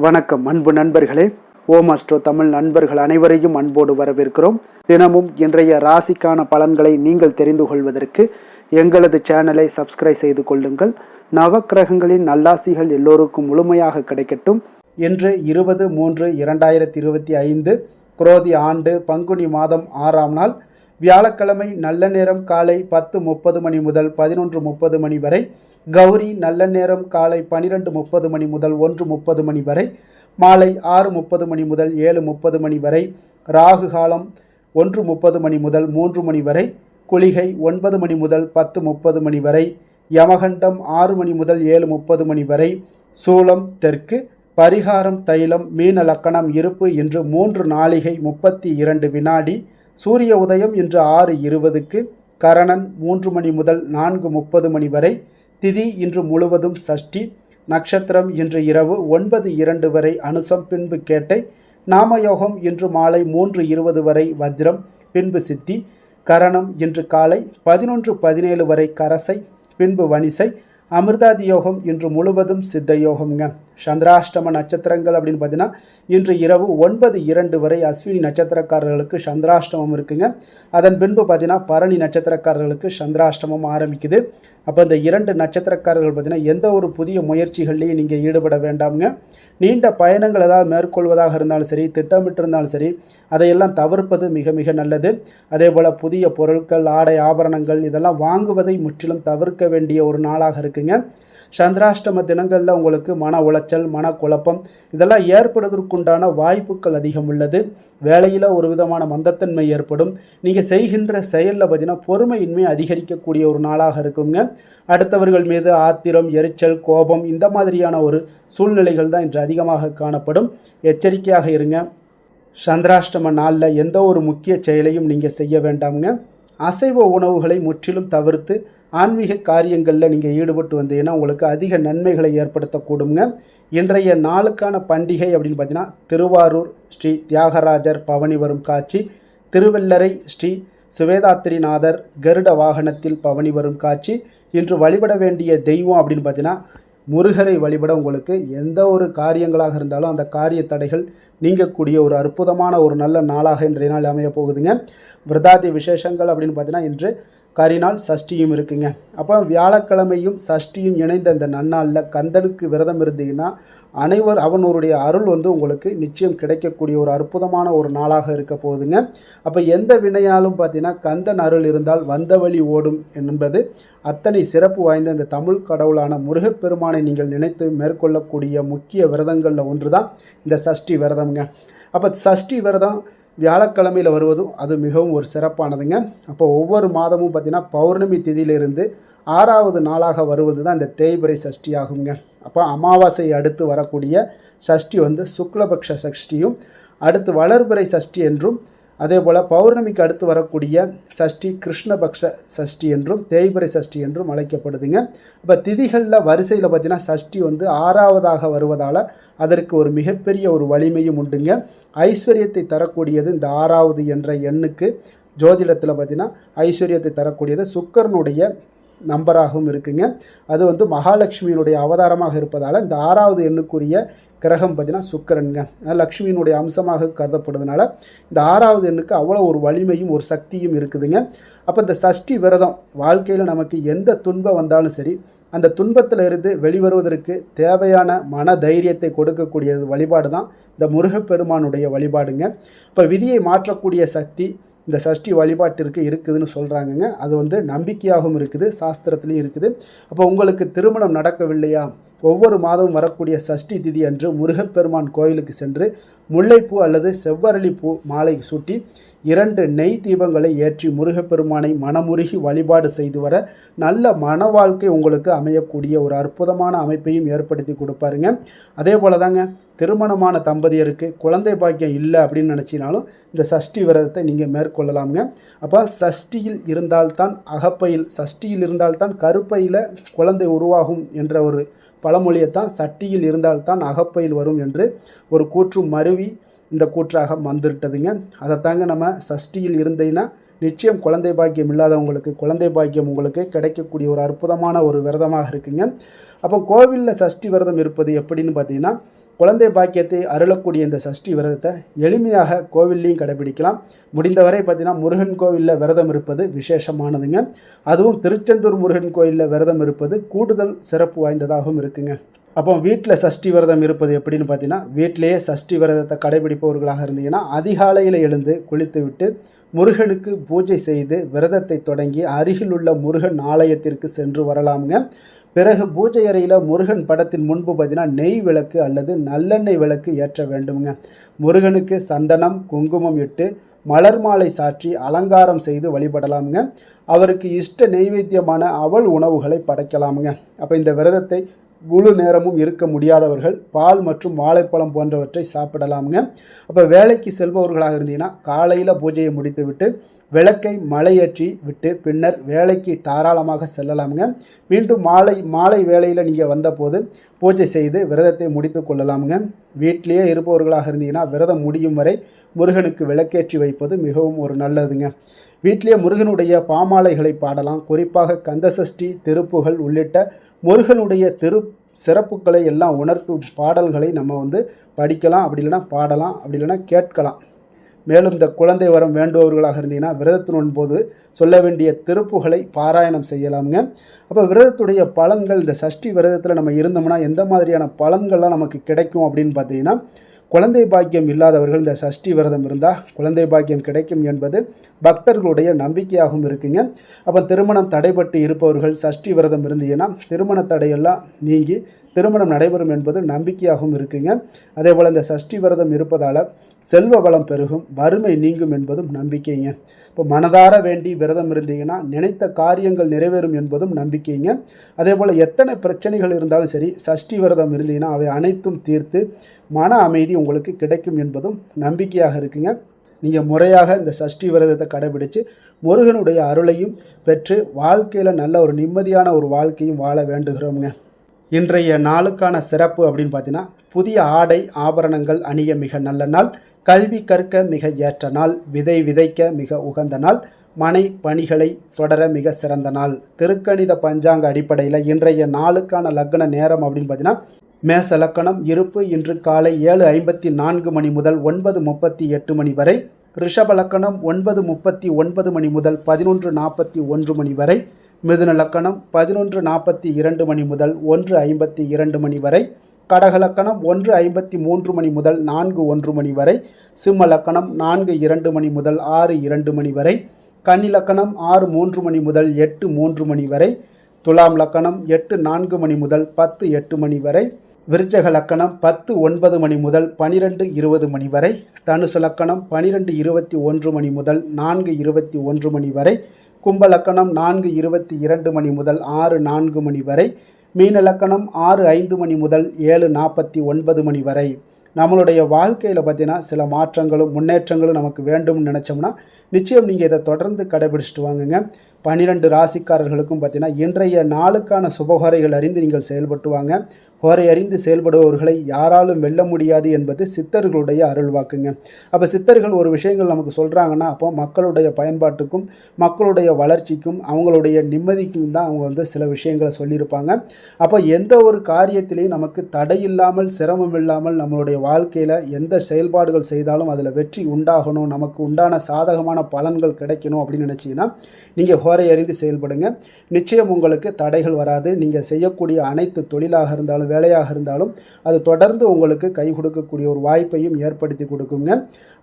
வணக்கம் அன்பு நண்பர்களே. ஓம் அஸ்ட்ரோ தமிழ் நண்பர்கள் அனைவரையும் அன்போடு வரவேற்கிறோம். தினமும் இன்றைய ராசிக்கான பலன்களை நீங்கள் தெரிந்து கொள்வதற்கு எங்களது சேனலை சப்ஸ்கிரைப் செய்து கொள்ளுங்கள். நவக்கிரகங்களின் நல்லாசிகள் எல்லோருக்கும் முழுமையாக கிடைக்கட்டும். இன்று 20/3/2025 குரோதி ஆண்டு பங்குனி மாதம் 6ஆம் நாள் வியாழக்கிழமை. நல்ல நேரம் காலை 10:30 மணி முதல் 11:30 மணி வரை. கௌரி நல்ல நேரம் காலை 12:30 மணி முதல் 1:30 மணி வரை. மாலை 6:30 மணி முதல் 7:30 மணி வரை. ராகு காலம் 1:30 மணி முதல் 3 மணி வரை. குளிகை 9 மணி முதல் 10:30 மணி வரை. யமகண்டம் 6 மணி முதல் 7:30 மணி வரை. சூலம் தெற்கு. பரிகாரம் தைலம். மீன லக்கணம் இருப்பு இன்று 3 நாழிகை 32 வினாடி. சூரிய உதயம் இன்று 6:20க்கு. கரணன் 3 மணி முதல் 4:30 மணி வரை. திதி இன்று முழுவதும் சஷ்டி. நட்சத்திரம் இன்று இரவு 9:02 வரை அனுசம், பின்பு கேட்டை. நாமயோகம் இன்று மாலை 3:20 வரை வஜ்ரம், பின்பு சித்தி. கரணம் இன்று காலை 11:17 வரை கரசை, பின்பு வணிசை. அமிர்தாதி யோகம் இன்று முழுவதும் சித்த யோகம்ங்க. சந்திராஷ்டம நட்சத்திரங்கள் அப்படின்னு பார்த்தீங்கன்னா இன்று இரவு 9:02 வரை அஸ்வினி நட்சத்திரக்காரர்களுக்கு சந்திராஷ்டமம் இருக்குங்க. அதன் பின்பு பார்த்தீங்கன்னா பரணி நட்சத்திரக்காரர்களுக்கு சந்திராஷ்டமம் ஆரம்பிக்குது. அப்போ இந்த 2 நட்சத்திரக்காரர்கள் பார்த்தீங்கன்னா எந்த ஒரு புதிய முயற்சிகள்லையும் நீங்கள் ஈடுபட வேண்டாமுங்க. நீண்ட பயணங்கள் ஏதாவது மேற்கொள்வதாக இருந்தாலும் சரி, திட்டமிட்டிருந்தாலும் சரி, அதையெல்லாம் தவிர்ப்பது மிக மிக நல்லது. அதே போல் புதிய பொருட்கள், ஆடை ஆபரணங்கள் இதெல்லாம் வாங்குவதை முற்றிலும் தவிர்க்க வேண்டிய ஒரு நாளாக இருக்குங்க. சந்திராஷ்டம தினங்களில் உங்களுக்கு மன உளைச்சல், மனக்குழப்பம் இதெல்லாம் ஏற்படுவதற்குண்டான வாய்ப்புகள் அதிகம் உள்ளது. வேலையில் ஒரு விதமான மந்தத்தன்மை ஏற்படும். நீங்கள் செய்கின்ற செயலில் பார்த்தீங்கன்னா பொறுமையின்மை அதிகரிக்கக்கூடிய ஒரு நாளாக இருக்குங்க. அடுத்தவர்கள் மீது ஆத்திரம், எரிச்சல், கோபம் இந்த மாதிரியான ஒரு சூழ்நிலைகள் தான் இன்று அதிகமாக காணப்படும். எச்சரிக்கையாக இருங்க. சந்திராஷ்டம நாளில் எந்த ஒரு முக்கிய செயலையும் நீங்கள் செய்ய வேண்டாமுங்க. அசைவ உணவுகளை முற்றிலும் தவிர்த்து ஆன்மீக காரியங்களில் நீங்கள் ஈடுபட்டு வந்தீங்கன்னா உங்களுக்கு அதிக நன்மைகளை ஏற்படுத்தக்கூடுங்க. இன்றைய நாளுக்கான பண்டிகை அப்படின்னு பார்த்தீங்கன்னா திருவாரூர் ஸ்ரீ தியாகராஜர் பவனி வரும் காட்சி, திருவெள்ளரை ஸ்ரீ சுவேதாத்திரிநாதர் கருட வாகனத்தில் பவனி வரும் காட்சி. இன்று வழிபட வேண்டிய தெய்வம் அப்படின்னு பார்த்தீங்கன்னா முருகரை வழிபட உங்களுக்கு எந்த ஒரு காரியங்களாக இருந்தாலும் அந்த காரிய தடைகள் நீங்கக்கூடிய ஒரு அற்புதமான ஒரு நல்ல நாளாக இன்றைய நாள் அமைய போகுதுங்க. விரதாதி விசேஷங்கள் அப்படின்னு பார்த்தீங்கன்னா இன்று கரிநாள் சஷ்டியும் இருக்குங்க. அப்போ வியாழக்கிழமையும் சஷ்டியும் இணைந்த இந்த நன்னாளில் கந்தனுக்கு விரதம் இருந்தீங்கன்னா அவனுடைய அருள் உங்களுக்கு நிச்சயம் கிடைக்கக்கூடிய ஒரு அற்புதமான ஒரு நாளாக இருக்க போகுதுங்க. அப்போ எந்த வினையாலும் பார்த்தீங்கன்னா கந்தன் அருள் இருந்தால் வந்த வழி ஓடும் என்பது அத்தனை சிறப்பு வாய்ந்த இந்த தமிழ் கடவுளான முருகப்பெருமானை நீங்கள் நினைத்து மேற்கொள்ளக்கூடிய முக்கிய விரதங்களில் ஒன்று தான் இந்த சஷ்டி விரதம்ங்க. அப்போ சஷ்டி விரதம் வியாழக்கிழமையில் வருவதும் அது மிகவும் ஒரு சிறப்பானதுங்க. அப்போ ஒவ்வொரு மாதமும் பார்த்திங்கன்னா பௌர்ணமி திதியிலிருந்து 6வது நாளாக வருவது தான் இந்த தேய்பிறை சஷ்டி ஆகுங்க. அப்போ அமாவாசை அடுத்து வரக்கூடிய சஷ்டி சுக்லபக்ஷ சஷ்டியும், அடுத்து வளர்பிறை சஷ்டி என்றும், அதே போல் பௌர்ணமிக்கு அடுத்து வரக்கூடிய சஷ்டி கிருஷ்ணபக்ஷ சஷ்டி என்றும் தேய்பிறை சஷ்டி என்றும் அழைக்கப்படுதுங்க. இப்போ திதிகளில் வரிசையில் பார்த்திங்கன்னா சஷ்டி 6வதாக வருவதால் அதற்கு ஒரு மிகப்பெரிய ஒரு வலிமையும் உண்டுங்க. ஐஸ்வர்யத்தை தரக்கூடியது இந்த 6வது என்ற எண்ணுக்கு ஜோதிடத்தில் பார்த்திங்கன்னா ஐஸ்வர்யத்தை தரக்கூடியது சுக்கரனுடைய நம்பராகவும் இருக்குங்க. அது மகாலட்சுமியினுடைய அவதாரமாக இருப்பதால் இந்த 6வது எண்ணுக்குரிய கிரகம் பார்த்திங்கன்னா சுக்கரனுங்க. லக்ஷ்மியினுடைய அம்சமாக கருதப்படுறதுனால இந்த 6வது எண்ணுக்கு அவ்வளோ ஒரு வலிமையும் ஒரு சக்தியும் இருக்குதுங்க. அப்போ இந்த சஷ்டி விரதம் வாழ்க்கையில் நமக்கு எந்த துன்பம் வந்தாலும் சரி அந்த துன்பத்தில் இருந்து வெளிவருவதற்கு தேவையான மன தைரியத்தை கொடுக்கக்கூடிய வழிபாடு தான் இந்த முருகப்பெருமானுடைய வழிபாடுங்க. இப்போ விதியை மாற்றக்கூடிய சக்தி இந்த சஷ்டி வழிபாட்டிற்கு இருக்குதுன்னு சொல்கிறாங்கங்க. அது நம்பிக்கையாகவும் இருக்குது, சாஸ்திரத்துலேயும் இருக்குது. அப்போ உங்களுக்கு திருமணம் நடக்கவில்லையா, ஒவ்வொரு மாதமும் வரக்கூடிய சஷ்டி திதி அன்று முருகப்பெருமான் கோயிலுக்கு சென்று முல்லைப்பூ அல்லது செவ்வரளி பூ மாலை சூட்டி 2 நெய் தீபங்களை ஏற்றி முருகப்பெருமானை மனமுருகி வழிபாடு செய்து வர நல்ல மன வாழ்க்கை உங்களுக்கு அமையக்கூடிய ஒரு அற்புதமான அமைப்பையும் ஏற்படுத்தி கொடுப்பாருங்க. அதே போல் தாங்க திருமணமான தம்பதியருக்கு குழந்தை பாக்கியம் இல்லை அப்படின்னு நினச்சினாலும் இந்த சஷ்டி விரதத்தை நீங்கள் மேற்கொள்ளலாமுங்க. அப்போ சஷ்டியில் இருந்தால்தான் அகப்பையில், சஷ்டியில் இருந்தால்தான் கருப்பையில் குழந்தை உருவாகும் என்ற ஒரு பழமொழியைத்தான் சட்டியில் இருந்தால்தான் அகப்பையில் வரும் என்று ஒரு கூற்று மருவி இந்த கூற்றாக வந்துவிட்டதுங்க. அதைத்தாங்க நம்ம சஷ்டியில் இருந்தீங்கன்னா நிச்சயம் குழந்தை பாக்கியம் இல்லாதவங்களுக்கு குழந்தை பாக்கியம் உங்களுக்கு கிடைக்கக்கூடிய ஒரு அற்புதமான ஒரு விரதமாக இருக்குங்க. அப்போ கோவிலில் சஷ்டி விரதம் இருப்பது எப்படின்னு பார்த்தீங்கன்னா, குழந்தை பாக்கியத்தை அருளக்கூடிய இந்த சஷ்டி விரதத்தை எளிமையாக கோவில்லையும் கடைபிடிக்கலாம். முடிந்தவரை பார்த்தீங்கன்னா முருகன் கோவிலில் விரதம் இருப்பது விசேஷமானதுங்க. அதுவும் திருச்செந்தூர் முருகன் கோயிலில் விரதம் இருப்பது கூடுதல் சிறப்பு வாய்ந்ததாகவும் இருக்குங்க. அப்போ வீட்டில் சஷ்டி விரதம் இருப்பது எப்படின்னு பார்த்தீங்கன்னா, வீட்டிலேயே சஷ்டி விரதத்தை கடைபிடிப்பவர்களாக இருந்தீங்கன்னா அதிகாலையில் எழுந்து குளித்து விட்டு முருகனுக்கு பூஜை செய்து விரதத்தை தொடங்கி அருகில் உள்ள முருகன் ஆலயத்திற்கு சென்று வரலாமுங்க. பிறகு பூஜை அறையில் முருகன் படத்தின் முன்பு பார்த்தீங்கன்னா நெய் விளக்கு அல்லது நல்லெண்ணெய் விளக்கு ஏற்ற வேண்டுமுங்க. முருகனுக்கு சந்தனம் குங்குமம் இட்டு மலர் மாலை சாற்றி அலங்காரம் செய்து வழிபடலாமுங்க. அவருக்கு இஷ்ட நெய்வேத்தியமான அவல் உணவுகளை படைக்கலாமுங்க. அப்போ இந்த விரதத்தை முழு நேரமும் இருக்க முடியாதவர்கள் பால் மற்றும் வாழைப்பழம் போன்றவற்றை சாப்பிடலாமுங்க. அப்போ வேலைக்கு செல்பவர்களாக இருந்தீங்கன்னா காலையில் பூஜையை முடித்து விட்டு விளக்கை மலையேற்றி விட்டு பின்னர் வேலைக்கு தாராளமாக செல்லலாமுங்க. மீண்டும் மாலை வேளையில் நீங்கள் வந்தபோது பூஜை செய்து விரதத்தை முடித்து கொள்ளலாமுங்க. வீட்டிலேயே இருப்பவர்களாக இருந்தீங்கன்னா விரதம் முடியும் வரை முருகனுக்கு விளக்கேற்றி வைப்பது மிகவும் ஒரு நல்லதுங்க. வீட்டிலேயே முருகனுடைய பாமாலைகளை பாடலாம். குறிப்பாக கந்தசஷ்டி திருப்புகள் உள்ளிட்ட முருகனுடைய சிறப்புகளை எல்லாம் உணர்த்தும் பாடல்களை நம்ம படிக்கலாம். அப்படி இல்லைன்னா பாடலாம், அப்படி இல்லைன்னா கேட்கலாம். மேலும் இந்த குழந்தை வரம் வேண்டுபவர்களாக இருந்தீங்கன்னா விரதத்தின் போது சொல்ல வேண்டிய திருப்புகளை பாராயணம் செய்யலாமுங்க. அப்போ விரதத்துடைய பலன்கள், இந்த சஷ்டி விரதத்தில் நம்ம இருந்தோம்னா எந்த மாதிரியான பலன்கள்லாம் நமக்கு கிடைக்கும் அப்படின்னு பார்த்தீங்கன்னா, குழந்தை பாக்கியம் இல்லாதவர்கள் இந்த சஷ்டி விரதம் இருந்தால் குழந்தை பாக்கியம் கிடைக்கும் என்பது பக்தர்களுடைய நம்பிக்கையாகவும் இருக்குங்க. அப்போ திருமணம் தடைபட்டு இருப்பவர்கள் சஷ்டி விரதம் இருந்தீங்கன்னா திருமண தடையெல்லாம் நீங்கி திருமணம் நடைபெறும் என்பது நம்பிக்கையாகவும் இருக்குங்க. அதே போல் இந்த சஷ்டி விரதம் இருப்பதால் செல்வ வளம் பெருகும், வறுமை நீங்கும் என்பதும் நம்பிக்கைங்க. இப்போ மனதார வேண்டி விரதம் இருந்தீங்கன்னா நினைத்த காரியங்கள் நிறைவேறும் என்பதும் நம்பிக்கைங்க. அதே போல் எத்தனை பிரச்சனைகள் இருந்தாலும் சரி சஷ்டி விரதம் இருந்தீங்கன்னா அவை அனைத்தும் தீர்த்து மன அமைதி உங்களுக்கு கிடைக்கும் என்பதும் நம்பிக்கையாக இருக்குங்க. நீங்கள் முறையாக இந்த சஷ்டி விரதத்தை கடைபிடித்து முருகனுடைய அருளையும் பெற்று வாழ்க்கையில் நல்ல ஒரு நிம்மதியான ஒரு வாழ்க்கையும் வாழ வேண்டுகிறோங்க. இன்றைய நாளுக்கான சிறப்பு அப்படின்னு பார்த்தீங்கன்னா, புதிய ஆடை ஆபரணங்கள் அணிய மிக நல்ல நாள், கல்வி கற்க மிக ஏற்ற நாள், விதை விதைக்க மிக உகந்த நாள், மனை பணிகளை தொடர மிக சிறந்த நாள். திருக்கணித பஞ்சாங்க அடிப்படையில் இன்றைய நாளுக்கான லக்ன நேரம் அப்படின்னு பார்த்தீங்கன்னா, மேச லக்கணம் இருப்பு இன்று காலை 7:54 மணி முதல் 9:38 மணி வரை, ரிஷப லக்கணம் 9:39 மணி முதல் 11:41 மணி வரை, மிதுன லக்கணம் 11:42 மணி முதல் 1:52 மணி வரை, கடக லக்கணம் 1:53 மணி முதல் 4:1 மணி வரை, சிம்ம லக்கணம் 4:02 மணி முதல் 6:02 மணி வரை, கன்னி லக்கணம் 6:03 மணி முதல் 8:03 மணி வரை, துலாம் லக்கணம் 8:04 மணி முதல் 10:08 மணி வரை, விருச்சக லக்கணம் 10:09 மணி முதல் 12:20 மணி வரை, தனுசு லக்கணம் 12:21 மணி முதல் 4:21 மணி வரை, கும்ப லக்கணம் 4:22 மணி முதல் 6:04 மணி வரை, மீன லக்கணம் 6:05 மணி முதல் 7:49 மணி வரை. நம்மளுடைய வாழ்க்கையில் பார்த்தீங்கன்னா சில மாற்றங்களும் முன்னேற்றங்களும் நமக்கு வேண்டும்னு நினச்சோம்னா நிச்சயம் நீங்கள் இதை தொடர்ந்து கடைபிடிச்சிட்டு வாங்குங்க. 12 ராசிக்காரர்களுக்கும் பார்த்தீங்கன்னா இன்றைய நாளுக்கான சுபகோரைகள் அறிந்து நீங்கள் செயல்பட்டு வாங்க. ஹோரை அறிந்து செயல்படுபவர்களை யாராலும் வெல்ல முடியாது என்பது சித்தர்களுடைய அருள்வாக்குங்க. அப்போ சித்தர்கள் ஒரு விஷயங்கள் நமக்கு சொல்கிறாங்கன்னா அப்போ மக்களுடைய பயன்பாட்டுக்கும் மக்களுடைய வளர்ச்சிக்கும் அவங்களுடைய நிம்மதிக்கும் தான் அவங்க சில விஷயங்களை சொல்லியிருப்பாங்க. அப்போ எந்த ஒரு காரியத்திலையும் நமக்கு தடையில்லாமல் சிரமம் இல்லாமல் நம்மளுடைய வாழ்க்கையில் எந்த செயல்பாடுகள் செய்தாலும் அதில் வெற்றி உண்டாகணும், நமக்கு உண்டான சாதகமான பலன்கள் கிடைக்கணும் அப்படின்னு நினச்சிங்கன்னா நீங்கள் ஹோரை அறிந்து செயல்படுங்க. நிச்சயம் உங்களுக்கு தடைகள் வராது. நீங்கள் செய்யக்கூடிய அனைத்து தொழிலாக இருந்தாலும் வேலையாக இருந்தாலும் அது தொடர்ந்து உங்களுக்கு கை கொடுக்கக்கூடிய ஒரு வாய்ப்பையும் ஏற்படுத்தி கொடுக்குங்க.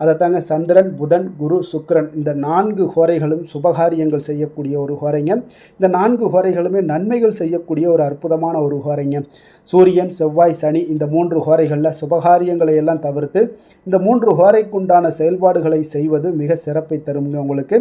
அதை தாங்க சந்திரன் புதன் குரு சுக்கிரன் இந்த 4 ஹோரைகளும் சுபகாரியங்கள் செய்யக்கூடிய ஒரு ஹோரைங்க. இந்த 4 ஹோரைகளுமே நன்மைகள் செய்யக்கூடிய ஒரு அற்புதமான ஒரு ஹோரைங்க. சூரியன் செவ்வாய் சனி இந்த 3 ஹோரைகளில் சுபகாரியங்களை எல்லாம் தவிர்த்து இந்த 3 ஹோரைக்குண்டான செயல்பாடுகளை செய்வது மிக சிறப்பை தருங்க உங்களுக்கு.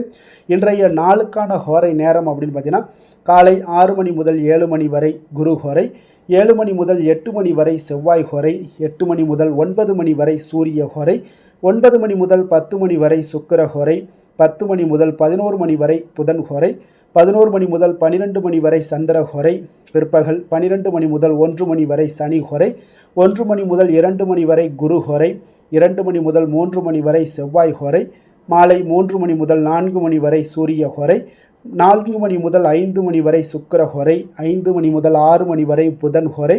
இன்றைய நாளுக்கான ஹோரை நேரம் அப்படின்னு பார்த்தீங்கன்னா காலை 6 மணி முதல் 7 மணி வரை குரு ஹோரை, 7 மணி முதல் 8 மணி வரை செவ்வாய் ஹோரை, 8 மணி முதல் 9 மணி வரை சூரிய ஹோரை, 9 மணி முதல் 10 மணி வரை சுக்கிர ஹோரை, 10 மணி முதல் 11 மணி வரை புதன் ஹோரை, 11 மணி முதல் 12 மணி வரை சந்திர ஹோரை, பிற்பகல் 12 மணி முதல் 1 மணி வரை சனி ஹோரை, 1 மணி முதல் 2 மணி வரை குரு ஹோரை, 2 மணி முதல் 3 மணி வரை செவ்வாய் ஹோரை, மாலை 3 மணி முதல் 4 மணி வரை சூரிய ஹோரை, 4 மணி முதல் 5 மணி வரை சுக்கிர ஹோரை, 5 மணி முதல் 6 மணி வரை புதன் ஹோரை,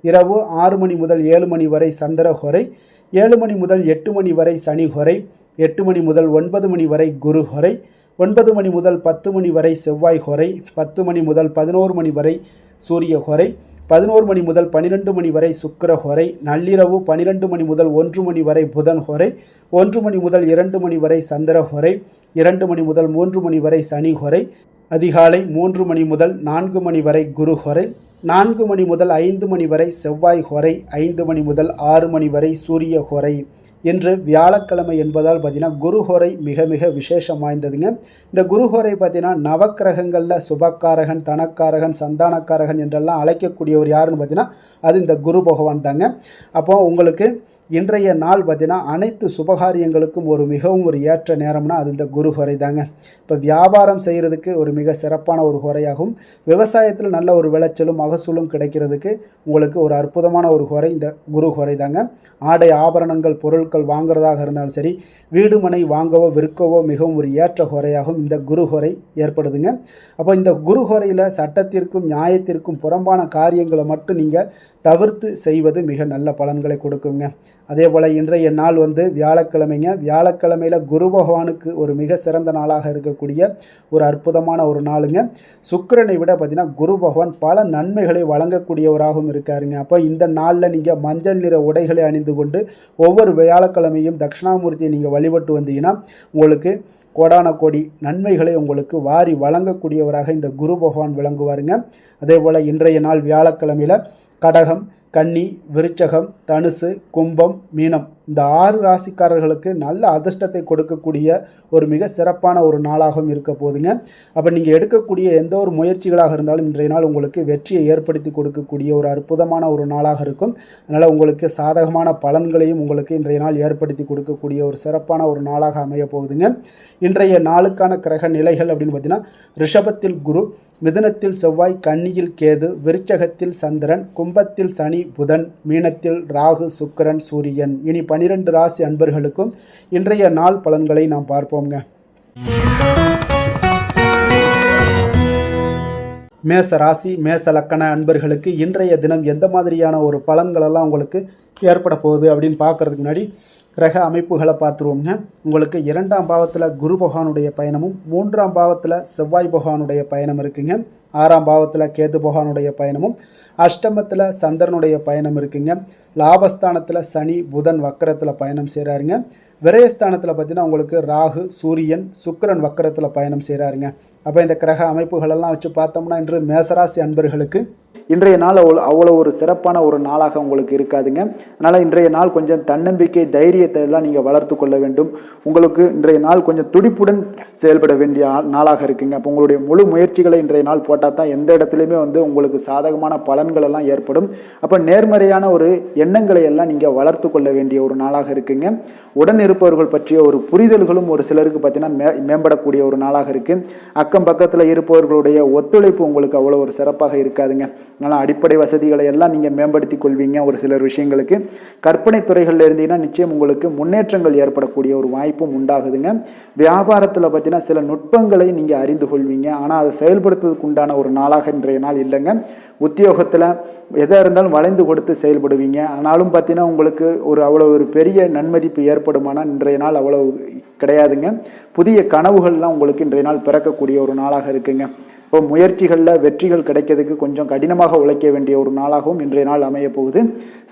இரவு 6 மணி முதல் 7 மணி வரை சந்திர ஹோரை, 7 மணி முதல் 8 மணி வரை சனி ஹோரை, 8 மணி முதல் 9 மணி வரை குரு ஹோரை, 9 மணி முதல் 10 மணி வரை செவ்வாய் ஹோரை, 10 மணி முதல் 11 மணி வரை சூரிய ஹோரை, 11 மணி முதல் 12 மணி வரை சுக்கிர ஹோரை, நள்ளிரவு 12 மணி முதல் 1 மணி வரை புதன் ஹோரை, 1 மணி முதல் 2 மணி வரை சந்திர ஹோரை, 2 மணி முதல் 3 மணி வரை சனி ஹோரை, அதிகாலை 3 மணி முதல் 4 மணி வரை குரு ஹோரை, 4 மணி முதல் 5 மணி வரை செவ்வாய் ஹோரை, 5 மணி முதல் 6 மணி வரை சூரிய ஹோரை. இன்று வியாழக்கிழமை என்பதால் பார்த்தீங்கன்னா குருஹோரை மிக மிக விசேஷம் வாய்ந்ததுங்க. இந்த குருஹோரை பார்த்தீங்கன்னா நவக்கிரகங்களில் சுபக்காரகன், தனக்காரகன், சந்தானக்காரகன் என்றெல்லாம் அழைக்கக்கூடியவர் யாருன்னு பார்த்தீங்கன்னா அது இந்த குரு பகவான் தாங்க. அப்போ உங்களுக்கு இன்றைய நாள் பார்த்தீங்கன்னா அனைத்து சுபகாரியங்களுக்கும் மிகவும் ஒரு ஏற்ற நேரம்னா அது இந்த குரு ஹோரை தாங்க. இப்போ வியாபாரம் செய்கிறதுக்கு ஒரு மிக சிறப்பான ஒரு ஹோரையாகும். விவசாயத்தில் நல்ல ஒரு விளைச்சலும் மகசூலும் கிடைக்கிறதுக்கு உங்களுக்கு ஒரு அற்புதமான ஒரு ஹோரை இந்த குரு ஹோரை தாங்க. ஆடை ஆபரணங்கள் பொருட்கள் வாங்குறதாக இருந்தாலும் சரி, வீடு மனை வாங்கவோ விற்கவோ மிகவும் ஒரு ஏற்ற ஹோரையாகும் இந்த குரு ஹோரை ஏற்படுதுங்க. அப்போ இந்த குரு ஹோரையில் சட்டத்திற்கும் நியாயத்திற்கும் புறம்பான காரியங்களை மட்டும் நீங்கள் தவிர்த்து செய்வது மிக நல்ல பலன்களை கொடுக்குங்க. அதே போல் இன்றைய நாள் வியாழக்கிழமைங்க. வியாழக்கிழமையில் குரு பகவானுக்கு ஒரு மிக சிறந்த நாளாக இருக்கக்கூடிய ஒரு அற்புதமான ஒரு நாளுங்க. சுக்கிரனை விட பார்த்தீங்கன்னா குரு பகவான் பல நன்மைகளை வழங்கக்கூடியவராகவும் இருக்காருங்க. அப்போ இந்த நாளில் நீங்கள் மஞ்சள் நிற உடைகளை அணிந்து கொண்டு ஒவ்வொரு வியாழக்கிழமையும் தட்சிணாமூர்த்தியை நீங்கள் வழிபட்டு வந்தீங்கன்னா உங்களுக்கு கோடான கோடி நன்மைகளை உங்களுக்கு வாரி வழங்கக்கூடியவராக இந்த குரு பகவான் விளங்குவாருங்க. அதே போல் இன்றைய நாள் வியாழக்கிழமையில் கடகம், கன்னி, விருச்சகம், தனுசு, கும்பம், மீனம் இந்த 6 ராசிக்காரர்களுக்கு நல்ல அதிர்ஷ்டத்தை கொடுக்கக்கூடிய ஒரு மிக சிறப்பான ஒரு நாளாகவும் இருக்க போதுங்க. அப்போ நீங்கள் எடுக்கக்கூடிய எந்த ஒரு முயற்சிகளாக இருந்தாலும் இன்றைய நாள் உங்களுக்கு வெற்றியை ஏற்படுத்தி கொடுக்கக்கூடிய ஒரு அற்புதமான ஒரு நாளாக இருக்கும். அதனால் உங்களுக்கு சாதகமான பலன்களையும் உங்களுக்கு இன்றைய நாள் ஏற்படுத்தி கொடுக்கக்கூடிய ஒரு சிறப்பான ஒரு நாளாக அமைய போகுதுங்க. இன்றைய நாளுக்கான கிரக நிலைகள் அப்படின்னு பார்த்தீங்கன்னா ரிஷபத்தில் குரு, மிதுனத்தில் செவ்வாய், கன்னியில் கேது, விருச்சகத்தில் சந்திரன், கும்பத்தில் சனி புதன், மீனத்தில் ராகு சுக்கிரன் சூரியன். இனி 12 ராசி அன்பர்களுக்கும் இன்றைய நாள் பலன்களை நாம் பார்ப்போங்க. மேச ராசி மேச லக்கண அன்பர்களுக்கு இன்றைய தினம் எந்த மாதிரியான ஒரு பலன்களெல்லாம் உங்களுக்கு ஏற்பட போகுது அப்படின்னு பார்க்குறதுக்கு முன்னாடி கிரக அமைப்புகளை பார்த்துருவோங்க. உங்களுக்கு 2ஆம் பாவத்தில் குரு பகவானுடைய பயணமும், 3ஆம் பாவத்தில் செவ்வாய் பகவானுடைய பயணம் இருக்குங்க. 6ஆம் பாவத்தில் கேது பகவானுடைய பயணமும், அஷ்டமத்தில் சந்திரனுடைய பயணம் இருக்குங்க. லாபஸ்தானத்தில் சனி புதன் வக்கரத்தில் பயணம் செய்கிறாருங்க. விரயஸ்தானத்தில் பார்த்தீங்கன்னா உங்களுக்கு ராகு சூரியன் சுக்கிரன் வக்கரத்தில் பயணம் செய்கிறாருங்க. அப்போ இந்த கிரக அமைப்புகளெல்லாம் வச்சு பார்த்தோம்னா இன்று மேசராசி அன்பர்களுக்கு இன்றைய நாள் அவ்வளோ ஒரு சிறப்பான ஒரு நாளாக உங்களுக்கு இருக்காதுங்க. அதனால் இன்றைய நாள் கொஞ்சம் தன்னம்பிக்கை தைரியத்தை எல்லாம் நீங்கள் வளர்த்து கொள்ள வேண்டும். உங்களுக்கு இன்றைய நாள் கொஞ்சம் துடிப்புடன் செயல்பட வேண்டிய நாளாக இருக்குங்க. அப்போ உங்களுடைய முழு முயற்சிகளை இன்றைய நாள் போட்டால் தான் எந்த இடத்துலையுமே உங்களுக்கு சாதகமான பலன்கள் எல்லாம் ஏற்படும். அப்போ நேர்மறையான ஒரு எண்ணங்களை எல்லாம் நீங்கள் வளர்த்து கொள்ள வேண்டிய ஒரு நாளாக இருக்குங்க. உடன் இருப்பவர்கள் பற்றிய ஒரு புரிதல்களும் ஒரு சிலருக்கு பார்த்தீங்கன்னா மேம்படக்கூடிய ஒரு நாளாக இருக்குது. அக்கம் பக்கத்தில் இருப்பவர்களுடைய ஒத்துழைப்பு உங்களுக்கு அவ்வளோ ஒரு சிறப்பாக இருக்காதுங்க. அதனால் அடிப்படை வசதிகளை எல்லாம் நீங்கள் மேம்படுத்தி கொள்வீங்க. ஒரு சிலர் விஷயங்களுக்கு கற்பனை துறைகளில் இருந்தீங்கன்னா நிச்சயம் உங்களுக்கு முன்னேற்றங்கள் ஏற்படக்கூடிய ஒரு வாய்ப்பும் உண்டாகுதுங்க. வியாபாரத்தில் பார்த்தீங்கன்னா சில நுட்பங்களை நீங்கள் அறிந்து கொள்வீங்க. ஆனால் அதை செயல்படுத்துவதற்கு உண்டான ஒரு நாளாக இன்றைய நாள் இல்லைங்க. உத்தியோகத்தில் எதாக இருந்தாலும் வளைந்து கொடுத்து செயல்படுவீங்க. ஆனாலும் பார்த்தீங்கன்னா உங்களுக்கு அவ்வளோ ஒரு பெரிய நன்மதிப்பு ஏற்படுமானால் இன்றைய நாள் அவ்வளோ கிடையாதுங்க. புதிய கனவுகள்லாம் உங்களுக்கு இன்றைய நாள் பிறக்கக்கூடிய ஒரு நாளாக இருக்குங்க. இப்போ முயற்சிகளில் வெற்றிகள் கிடைக்கிறதுக்கு கொஞ்சம் கடினமாக உழைக்க வேண்டிய ஒரு நாளாகவும் இன்றைய நாள் அமைய போகுது.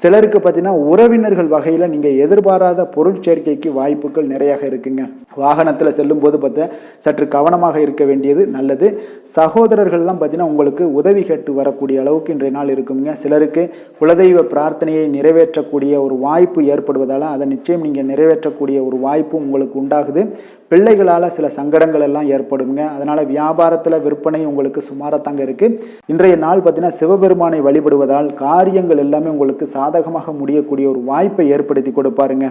சிலருக்கு பார்த்தீங்கன்னா உறவினர்கள் வகையில் நீங்கள் எதிர்பாராத பொருட்சேர்க்கைக்கு வாய்ப்புகள் நிறையாக இருக்குங்க. வாகனத்தில் செல்லும் போது பார்த்தா சற்று கவனமாக இருக்க வேண்டியது நல்லது. சகோதரர்கள்லாம் பார்த்தீங்கன்னா உங்களுக்கு உதவி கேட்டு வரக்கூடிய அளவுக்கு இன்றைய நாள் இருக்குங்க. சிலருக்கு குலதெய்வ பிரார்த்தனையை நிறைவேற்றக்கூடிய ஒரு வாய்ப்பு ஏற்படுவதால் அதை நிச்சயம் நீங்கள் நிறைவேற்றக்கூடிய ஒரு வாய்ப்பு உங்களுக்கு உண்டாகுது. பிள்ளைகளால் சில சங்கடங்கள் எல்லாம் ஏற்படுங்க. அதனால் வியாபாரத்தில் விற்பனை உங்களுக்கு சுமாரத்தாங்க இருக்குது. இன்றைய நாள் பார்த்தீங்கன்னா சிவபெருமானை வழிபடுவதால் காரியங்கள் எல்லாமே உங்களுக்கு சாதகமாக முடியக்கூடிய ஒரு வாய்ப்பை ஏற்படுத்தி கொடுப்பாருங்க.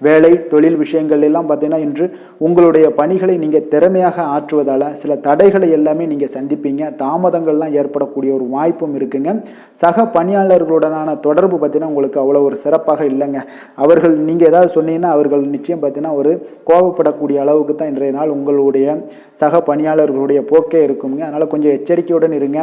வேலை தொழில் விஷயங்கள் எல்லாம் பார்த்தீங்கன்னா இன்று உங்களுடைய பணிகளை நீங்கள் திறமையாக ஆற்றுவதால் சில தடைகளை எல்லாமே நீங்கள் சந்திப்பீங்க. தாமதங்கள்லாம் ஏற்படக்கூடிய ஒரு வாய்ப்பும் இருக்குங்க. சக பணியாளர்களுடனான தொடர்பு பார்த்தீங்கன்னா உங்களுக்கு அவ்வளோ ஒரு சிறப்பாக இல்லைங்க. அவர்கள் நீங்கள் ஏதாவது சொன்னீங்கன்னா அவர்கள் நிச்சயம் பார்த்தீங்கன்னா ஒரு கோபப்படக்கூடிய அளவுக்கு அளவுக்கு தான் இன்றைய நாள் உங்களுடைய சக பணியாளர்களுடைய போக்கே இருக்குங்க. அதனால் கொஞ்சம் எச்சரிக்கையுடன் இருங்க.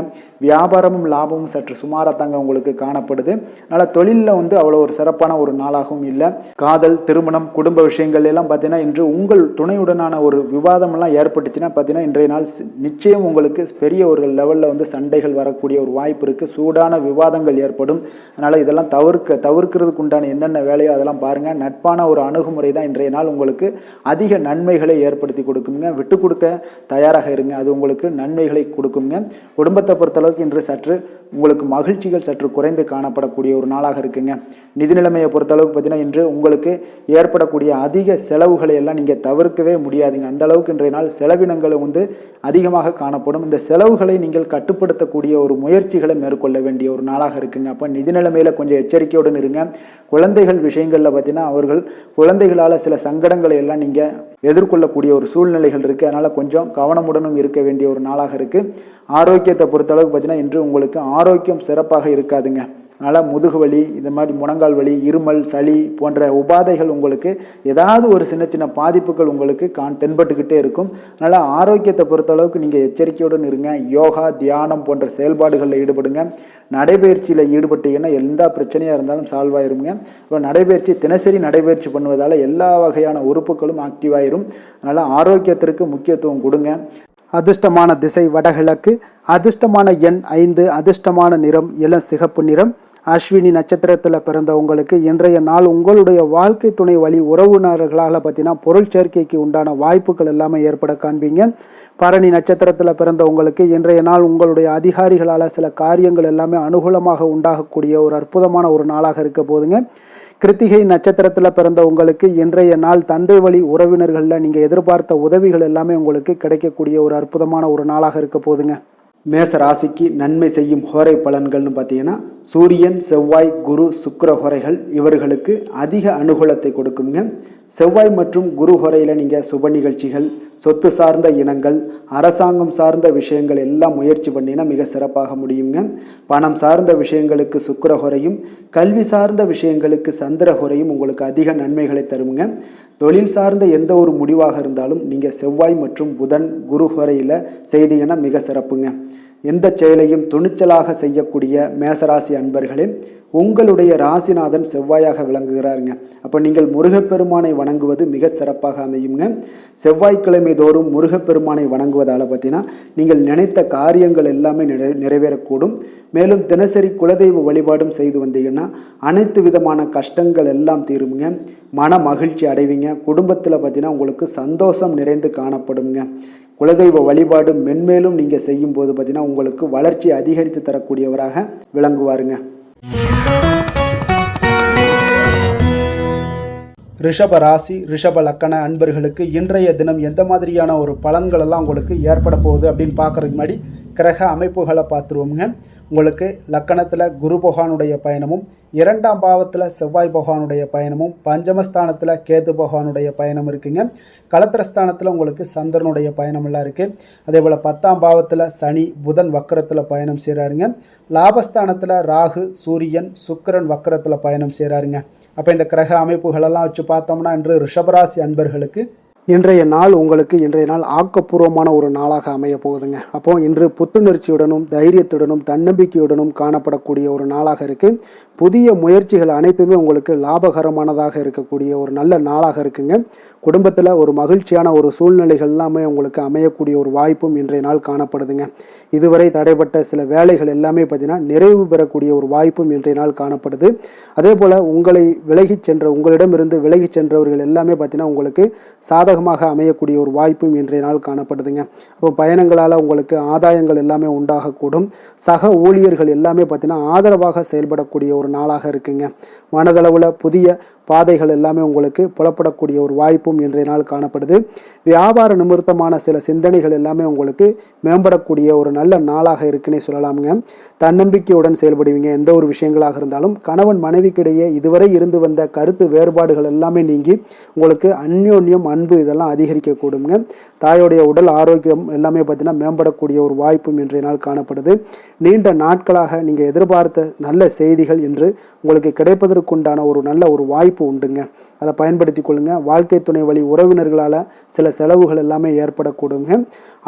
வியாபாரமும் லாபமும் சற்று சுமாராக தாங்க உங்களுக்கு காணப்படுது. அதனால் தொழிலில் அவ்வளோ ஒரு சிறப்பான ஒரு நாளாகவும் இல்லை. காதல், திருமணம், குடும்ப விஷயங்கள் எல்லாம் பார்த்தீங்கன்னா இன்று உங்கள் துணையுடனான ஒரு விவாதமெல்லாம் ஏற்பட்டுச்சுன்னா பார்த்தீங்கன்னா இன்றைய நாள் நிச்சயம் உங்களுக்கு பெரிய ஒரு லெவலில் சண்டைகள் வரக்கூடிய ஒரு வாய்ப்பு இருக்குது. சூடான விவாதங்கள் ஏற்படும். அதனால் இதெல்லாம் தவிர்க்கிறதுக்கு உண்டான என்னென்ன வேலையோ அதெல்லாம் பாருங்கள். நட்பான ஒரு அணுகுமுறை தான் இன்றைய நாள் உங்களுக்கு அதிக நன்மைகளை ஏற்படுத்தி கொடுக்குங்க. விட்டு கொடுக்க தயாராக இருங்க, அது உங்களுக்கு நன்மைகளை கொடுக்குங்க. குடும்பத்தை பொறுத்தளவுக்கு இன்று சற்று உங்களுக்கு மகிழ்ச்சிகள் சற்று குறைந்து காணப்படக்கூடிய ஒரு நாளாக இருக்குங்க. நிதி நிலைமையை பொறுத்தளவுக்கு பார்த்தீங்கன்னா இன்று உங்களுக்கு ஏற்படக்கூடிய அதிக செலவுகளை எல்லாம் நீங்கள் தவிர்க்கவே முடியாதுங்க. அந்த அளவுக்கு இன்றைய நாள் செலவினங்களும் அதிகமாக காணப்படும். இந்த செலவுகளை நீங்கள் கட்டுப்படுத்தக்கூடிய ஒரு முயற்சிகளை மேற்கொள்ள வேண்டிய ஒரு நாளாக இருக்குங்க. அப்போ நிதி நிலைமையில் கொஞ்சம் எச்சரிக்கையுடன் இருங்க. குழந்தைகள் விஷயங்களில் பார்த்தீங்கன்னா அவர்கள் குழந்தைகளால் சில சங்கடங்களை எல்லாம் நீங்கள் எதிர்கொள்ளக்கூடிய ஒரு சூழ்நிலைகள் இருக்குது. அதனால் கொஞ்சம் கவனமுடனும் இருக்க வேண்டிய ஒரு நாளாக இருக்குது. ஆரோக்கியத்தை பொறுத்தளவுக்கு பார்த்தீங்கன்னா இன்று உங்களுக்கு ஆரோக்கியம் சிறப்பாக இருக்காதுங்க. அதனால் முதுகு வலி, இந்த மாதிரி முழங்கால் வலி, இருமல், சளி போன்ற உபாதைகள் உங்களுக்கு ஏதாவது ஒரு சின்ன சின்ன பாதிப்புகள் உங்களுக்கு தென்பட்டுக்கிட்டே இருக்கும். அதனால் ஆரோக்கியத்தை பொறுத்தளவுக்கு நீங்கள் எச்சரிக்கையுடன் இருங்க. யோகா, தியானம் போன்ற செயல்பாடுகளில் ஈடுபடுங்க. நடைபயிற்சியில் ஈடுபட்டீங்கன்னா எந்த பிரச்சனையாக இருந்தாலும் சால்வ் ஆயிருங்க. இப்போ நடைபயிற்சி தினசரி நடைபயிற்சி பண்ணுவதால் எல்லா வகையான உறுப்புகளும் ஆக்டிவாயிரும். அதனால் ஆரோக்கியத்திற்கு முக்கியத்துவம் கொடுங்க. அதிர்ஷ்டமான திசை வடகிழக்கு, அதிர்ஷ்டமான எண் 5, அதிர்ஷ்டமான நிறம் இளம் சிகப்பு நிறம். அஸ்வினி நட்சத்திரத்தில் பிறந்த உங்களுக்கு இன்றைய நாள் உங்களுடைய வாழ்க்கை துணை வழி உறவினர்களால் பார்த்தீங்கன்னா பொருள் சேர்க்கைக்கு உண்டான வாய்ப்புகள் எல்லாமே ஏற்பட காண்பீங்க. பரணி நட்சத்திரத்தில் பிறந்த உங்களுக்கு இன்றைய நாள் உங்களுடைய அதிகாரிகளால் சில காரியங்கள் எல்லாமே அனுகூலமாக உண்டாகக்கூடிய ஒரு அற்புதமான ஒரு நாளாக இருக்க போதுங்க. கிருத்திகை நட்சத்திரத்தில் பிறந்த உங்களுக்கு இன்றைய நாள் தந்தை வழி உறவினர்களில் நீங்கள் எதிர்பார்த்த உதவிகள் எல்லாமே உங்களுக்கு கிடைக்கக்கூடிய ஒரு அற்புதமான ஒரு நாளாக இருக்க போதுங்க. மேச ராசிக்கு நன்மை செய்யும் ஹோரை பலன்கள்னு பார்த்தீங்கன்னா சூரியன், செவ்வாய், குரு, சுக்கிர ஹோரைகள் இவர்களுக்கு அதிக அனுகூலத்தை கொடுக்குங்க. செவ்வாய் மற்றும் குரு ஹோரையில் நீங்கள் சுப நிகழ்ச்சிகள், சொத்து சார்ந்த இனங்கள், அரசாங்கம் சார்ந்த விஷயங்கள் எல்லாம் முயற்சி பண்ணினா மிக சிறப்பாக முடியுங்க. பணம் சார்ந்த விஷயங்களுக்கு சுக்கிர ஹோரையும், கல்வி சார்ந்த விஷயங்களுக்கு சந்திர ஹோரையும் உங்களுக்கு அதிக நன்மைகளை தருங்க. தொழில் சார்ந்த எந்த ஒரு முடிவாக இருந்தாலும் நீங்கள் செவ்வாய் மற்றும் புதன், குரு ஹோரையில் செய்தீங்கன்னா மிக சிறப்புங்க. எந்த செயலையும் துணிச்சலாக செய்யக்கூடிய மேசராசி அன்பர்களே, உங்களுடைய ராசிநாதன் செவ்வாயாக விளங்குகிறாருங்க. அப்போ நீங்கள் முருகப்பெருமானை வணங்குவது மிக சிறப்பாக அமையுங்க. செவ்வாய்க்கிழமை தோறும் முருகப்பெருமானை வணங்குவதால் பார்த்தீங்கன்னா நீங்கள் நினைத்த காரியங்கள் எல்லாமே நிறைவேறக்கூடும். மேலும் தினசரி குலதெய்வ வழிபாடும் செய்து வந்தீங்கன்னா அனைத்து விதமான கஷ்டங்கள் எல்லாம் தீருங்க. மன மகிழ்ச்சி அடைவீங்க. குடும்பத்தில் பார்த்தீங்கன்னா உங்களுக்கு சந்தோஷம் நிறைந்து காணப்படுங்க. குலதெய்வ வழிபாடு மென்மேலும் நீங்கள் செய்யும்போது பார்த்தீங்கன்னா உங்களுக்கு வளர்ச்சி அதிகரித்து தரக்கூடியவராக விளங்குவாருங்க. ரிஷப ராசி, ரிஷப லக்கண அன்பர்களுக்கு இன்றைய தினம் எந்த மாதிரியான ஒரு பலன்கள் எல்லாம் உங்களுக்கு ஏற்பட போகுது அப்படின்னு பார்க்குறதுக்கு முன்னாடி கிரக அமைப்புகளை பார்த்துருவோங்க. உங்களுக்கு லக்கணத்தில் குரு பகவானுடைய பயணமும், 2ஆம் பாவத்தில் செவ்வாய் பகவானுடைய பயணமும், பஞ்சமஸ்தானத்தில் கேது பகவானுடைய பயணம் இருக்குங்க. களத்திரஸ்தானத்தில் உங்களுக்கு சந்திரனுடைய பயணமெல்லாம் இருக்குது. அதே போல் 10ஆம் பாவத்தில் சனி, புதன் வக்கரத்தில் பயணம் செய்கிறாருங்க. லாபஸ்தானத்தில் ராகு, சூரியன், சுக்கிரன் வக்கரத்தில் பயணம் செய்கிறாருங்க. அப்போ இந்த கிரக அமைப்புகளெல்லாம் வச்சு பார்த்தோம்னா இன்று ரிஷபராசி அன்பர்களுக்கு இன்றைய நாள் உங்களுக்கு ஆக்கப்பூர்வமான ஒரு நாளாக அமைய போகுதுங்க. அப்போ இன்று புத்துணர்ச்சியுடனும் தைரியத்துடனும் தன்னம்பிக்கையுடனும் காணப்படக்கூடிய ஒரு நாளாக இருக்குது. புதிய முயற்சிகள் அனைத்துமே உங்களுக்கு லாபகரமானதாக இருக்கக்கூடிய ஒரு நல்ல நாளாக இருக்குங்க. குடும்பத்தில் ஒரு மகிழ்ச்சியான ஒரு சூழ்நிலைகள் எல்லாமே உங்களுக்கு அமையக்கூடிய ஒரு வாய்ப்பும் இன்றைய நாள் காணப்படுதுங்க. இதுவரை தடைப்பட்ட சில வேலைகள் எல்லாமே பார்த்தீங்கன்னா நிறைவு பெறக்கூடிய ஒரு வாய்ப்பும் இன்றைய நாள் காணப்படுது. அதே போல் உங்களிடமிருந்து விலகி சென்றவர்கள் எல்லாமே பார்த்தீங்கன்னா உங்களுக்கு சாதகமாக அமையக்கூடிய ஒரு வாய்ப்பும் இன்றைய நாள் காணப்படுதுங்க. அப்போ பயணங்களால் உங்களுக்கு ஆதாயங்கள் எல்லாமே உண்டாகக்கூடும். சக ஊழியர்கள் எல்லாமே பார்த்தீங்கன்னா ஆதரவாக செயல்படக்கூடிய ஒரு நாளாக இருக்குங்க. மனதளவில் புதிய பாதைகள் எல்லாமே உங்களுக்கு புலப்படக்கூடிய ஒரு வாய்ப்பும் இன்றைய நாள் காணப்படுது. வியாபார நிமித்தமான சில சிந்தனைகள் எல்லாமே உங்களுக்கு மேம்படக்கூடிய ஒரு நல்ல நாளாக இருக்குன்னே சொல்லலாமுங்க. தன்னம்பிக்கையுடன் செயல்படுவீங்க. எந்த ஒரு விஷயங்களாக இருந்தாலும் கணவன் மனைவிக்கிடையே இதுவரை இருந்து வந்த கருத்து வேறுபாடுகள் எல்லாமே நீங்கி உங்களுக்கு அந்யோன்யம், அன்பு இதெல்லாம் அதிகரிக்கக்கூடுங்க. தாயோடைய உடல் ஆரோக்கியம் எல்லாமே பார்த்தீங்கன்னா மேம்படக்கூடிய ஒரு வாய்ப்பும் இன்றைய நாள் காணப்படுது. நீண்ட நாட்களாக நீங்கள் எதிர்பார்த்த நல்ல செய்திகள் இன்று உங்களுக்கு கிடைப்பதற்குண்டான ஒரு நல்ல ஒரு வாய்ப்பு வாய்ப்பு உண்டுங்க. அதை பயன்படுத்தி கொள்ளுங்கள். வாழ்க்கை துணை வழி உறவினர்களால் சில செலவுகள் எல்லாமே ஏற்படக்கூடுங்க.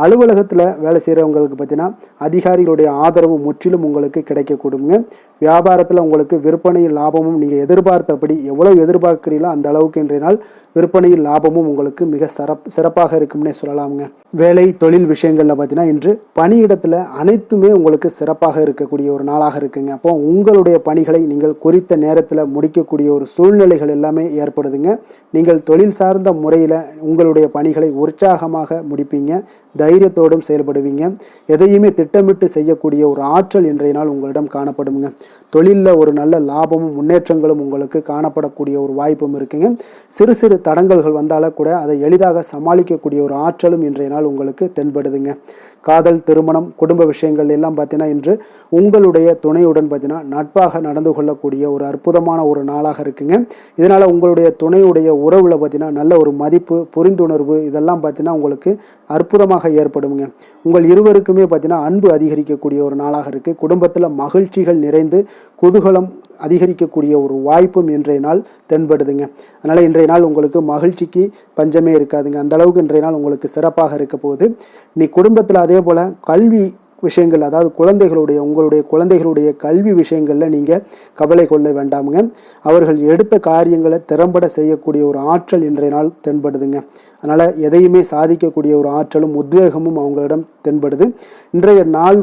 அலுவலகத்தில் வேலை செய்கிறவங்களுக்கு பார்த்தீங்கன்னா அதிகாரிகளுடைய ஆதரவு முற்றிலும் உங்களுக்கு கிடைக்கக்கூடுங்க. வியாபாரத்தில் உங்களுக்கு விற்பனையில் லாபமும் நீங்கள் எதிர்பார்த்தபடி எவ்வளவு எதிர்பார்க்குறீங்களோ அந்த அளவுக்கு இன்றைய நாள் விற்பனையில் லாபமும் உங்களுக்கு மிக சிறப்பாக இருக்கும்னே சொல்லலாமுங்க. வேலை தொழில் விஷயங்களில் பார்த்தீங்கன்னா இன்று பணியிடத்தில் அனைத்துமே உங்களுக்கு சிறப்பாக இருக்கக்கூடிய ஒரு நாளாக இருக்குங்க. அப்போ உங்களுடைய பணிகளை நீங்கள் குறித்த நேரத்தில் முடிக்கக்கூடிய ஒரு சூழ்நிலைகள் எல்லாமே ஏற்படுதுங்க. நீங்கள் தொழில் சார்ந்த முறையில் உங்களுடைய பணிகளை உற்சாகமாக முடிப்பீங்க. தைரியத்தோடும் செயல்படுவீங்க. எதையுமே திட்டமிட்டு செய்யக்கூடிய ஒரு ஆற்றல் இன்றைய நாள் உங்களிடம் காணப்படுங்க. தொழிலில் ஒரு நல்ல லாபமும் முன்னேற்றங்களும் உங்களுக்கு காணப்படக்கூடிய ஒரு வாய்ப்பும் இருக்குங்க. சிறு சிறு தடங்கல்கள் வந்தாலும் கூட அதை எளிதாக சமாளிக்கக்கூடிய ஒரு ஆற்றலும் இன்றைய நாள் உங்களுக்கு தென்படுதுங்க. காதல், திருமணம், குடும்ப விஷயங்கள் எல்லாம் பார்த்தீங்கன்னா இன்று உங்களுடைய துணையுடன் பார்த்தீங்கன்னா நட்பாக நடந்து கொள்ளக்கூடிய ஒரு அற்புதமான ஒரு நாளாக இருக்குங்க. இதனால் உங்களுடைய துணையுடைய உறவில் பார்த்தீங்கன்னா நல்ல ஒரு மதிப்பு, புரிந்துணர்வு இதெல்லாம் பார்த்தீங்கன்னா உங்களுக்கு அற்புதமாக ஏற்படுங்க. உங்கள் இருவருக்குமே பார்த்தீங்கன்னா அன்பு அதிகரிக்கக்கூடிய ஒரு நாளாக இருக்குது. குடும்பத்தில் மகிழ்ச்சிகள் நிறைந்து குதூகலம் அதிகரிக்கக்கூடிய ஒரு வாய்ப்பும் இன்றைய நாள் தென்படுதுங்க. அதனால் இன்றைய நாள் உங்களுக்கு மகிழ்ச்சிக்கு பஞ்சமே இருக்காதுங்க. அந்த அளவுக்கு இன்றைய நாள் உங்களுக்கு சிறப்பாக இருக்க போகுது. நீ குடும்பத்தில் அதே போல் கல்வி விஷயங்கள், அதாவது உங்களுடைய குழந்தைகளுடைய கல்வி விஷயங்களில் நீங்கள் கவலை கொள்ள வேண்டாமுங்க. அவர்கள் எடுத்த காரியங்களை திறம்பட செய்யக்கூடிய ஒரு ஆற்றல் இன்றைய நாள் தென்படுதுங்க. அதனால் எதையுமே சாதிக்கக்கூடிய ஒரு ஆற்றலும் உத்வேகமும் அவங்களிடம் தென்படுது. இன்றைய நாள்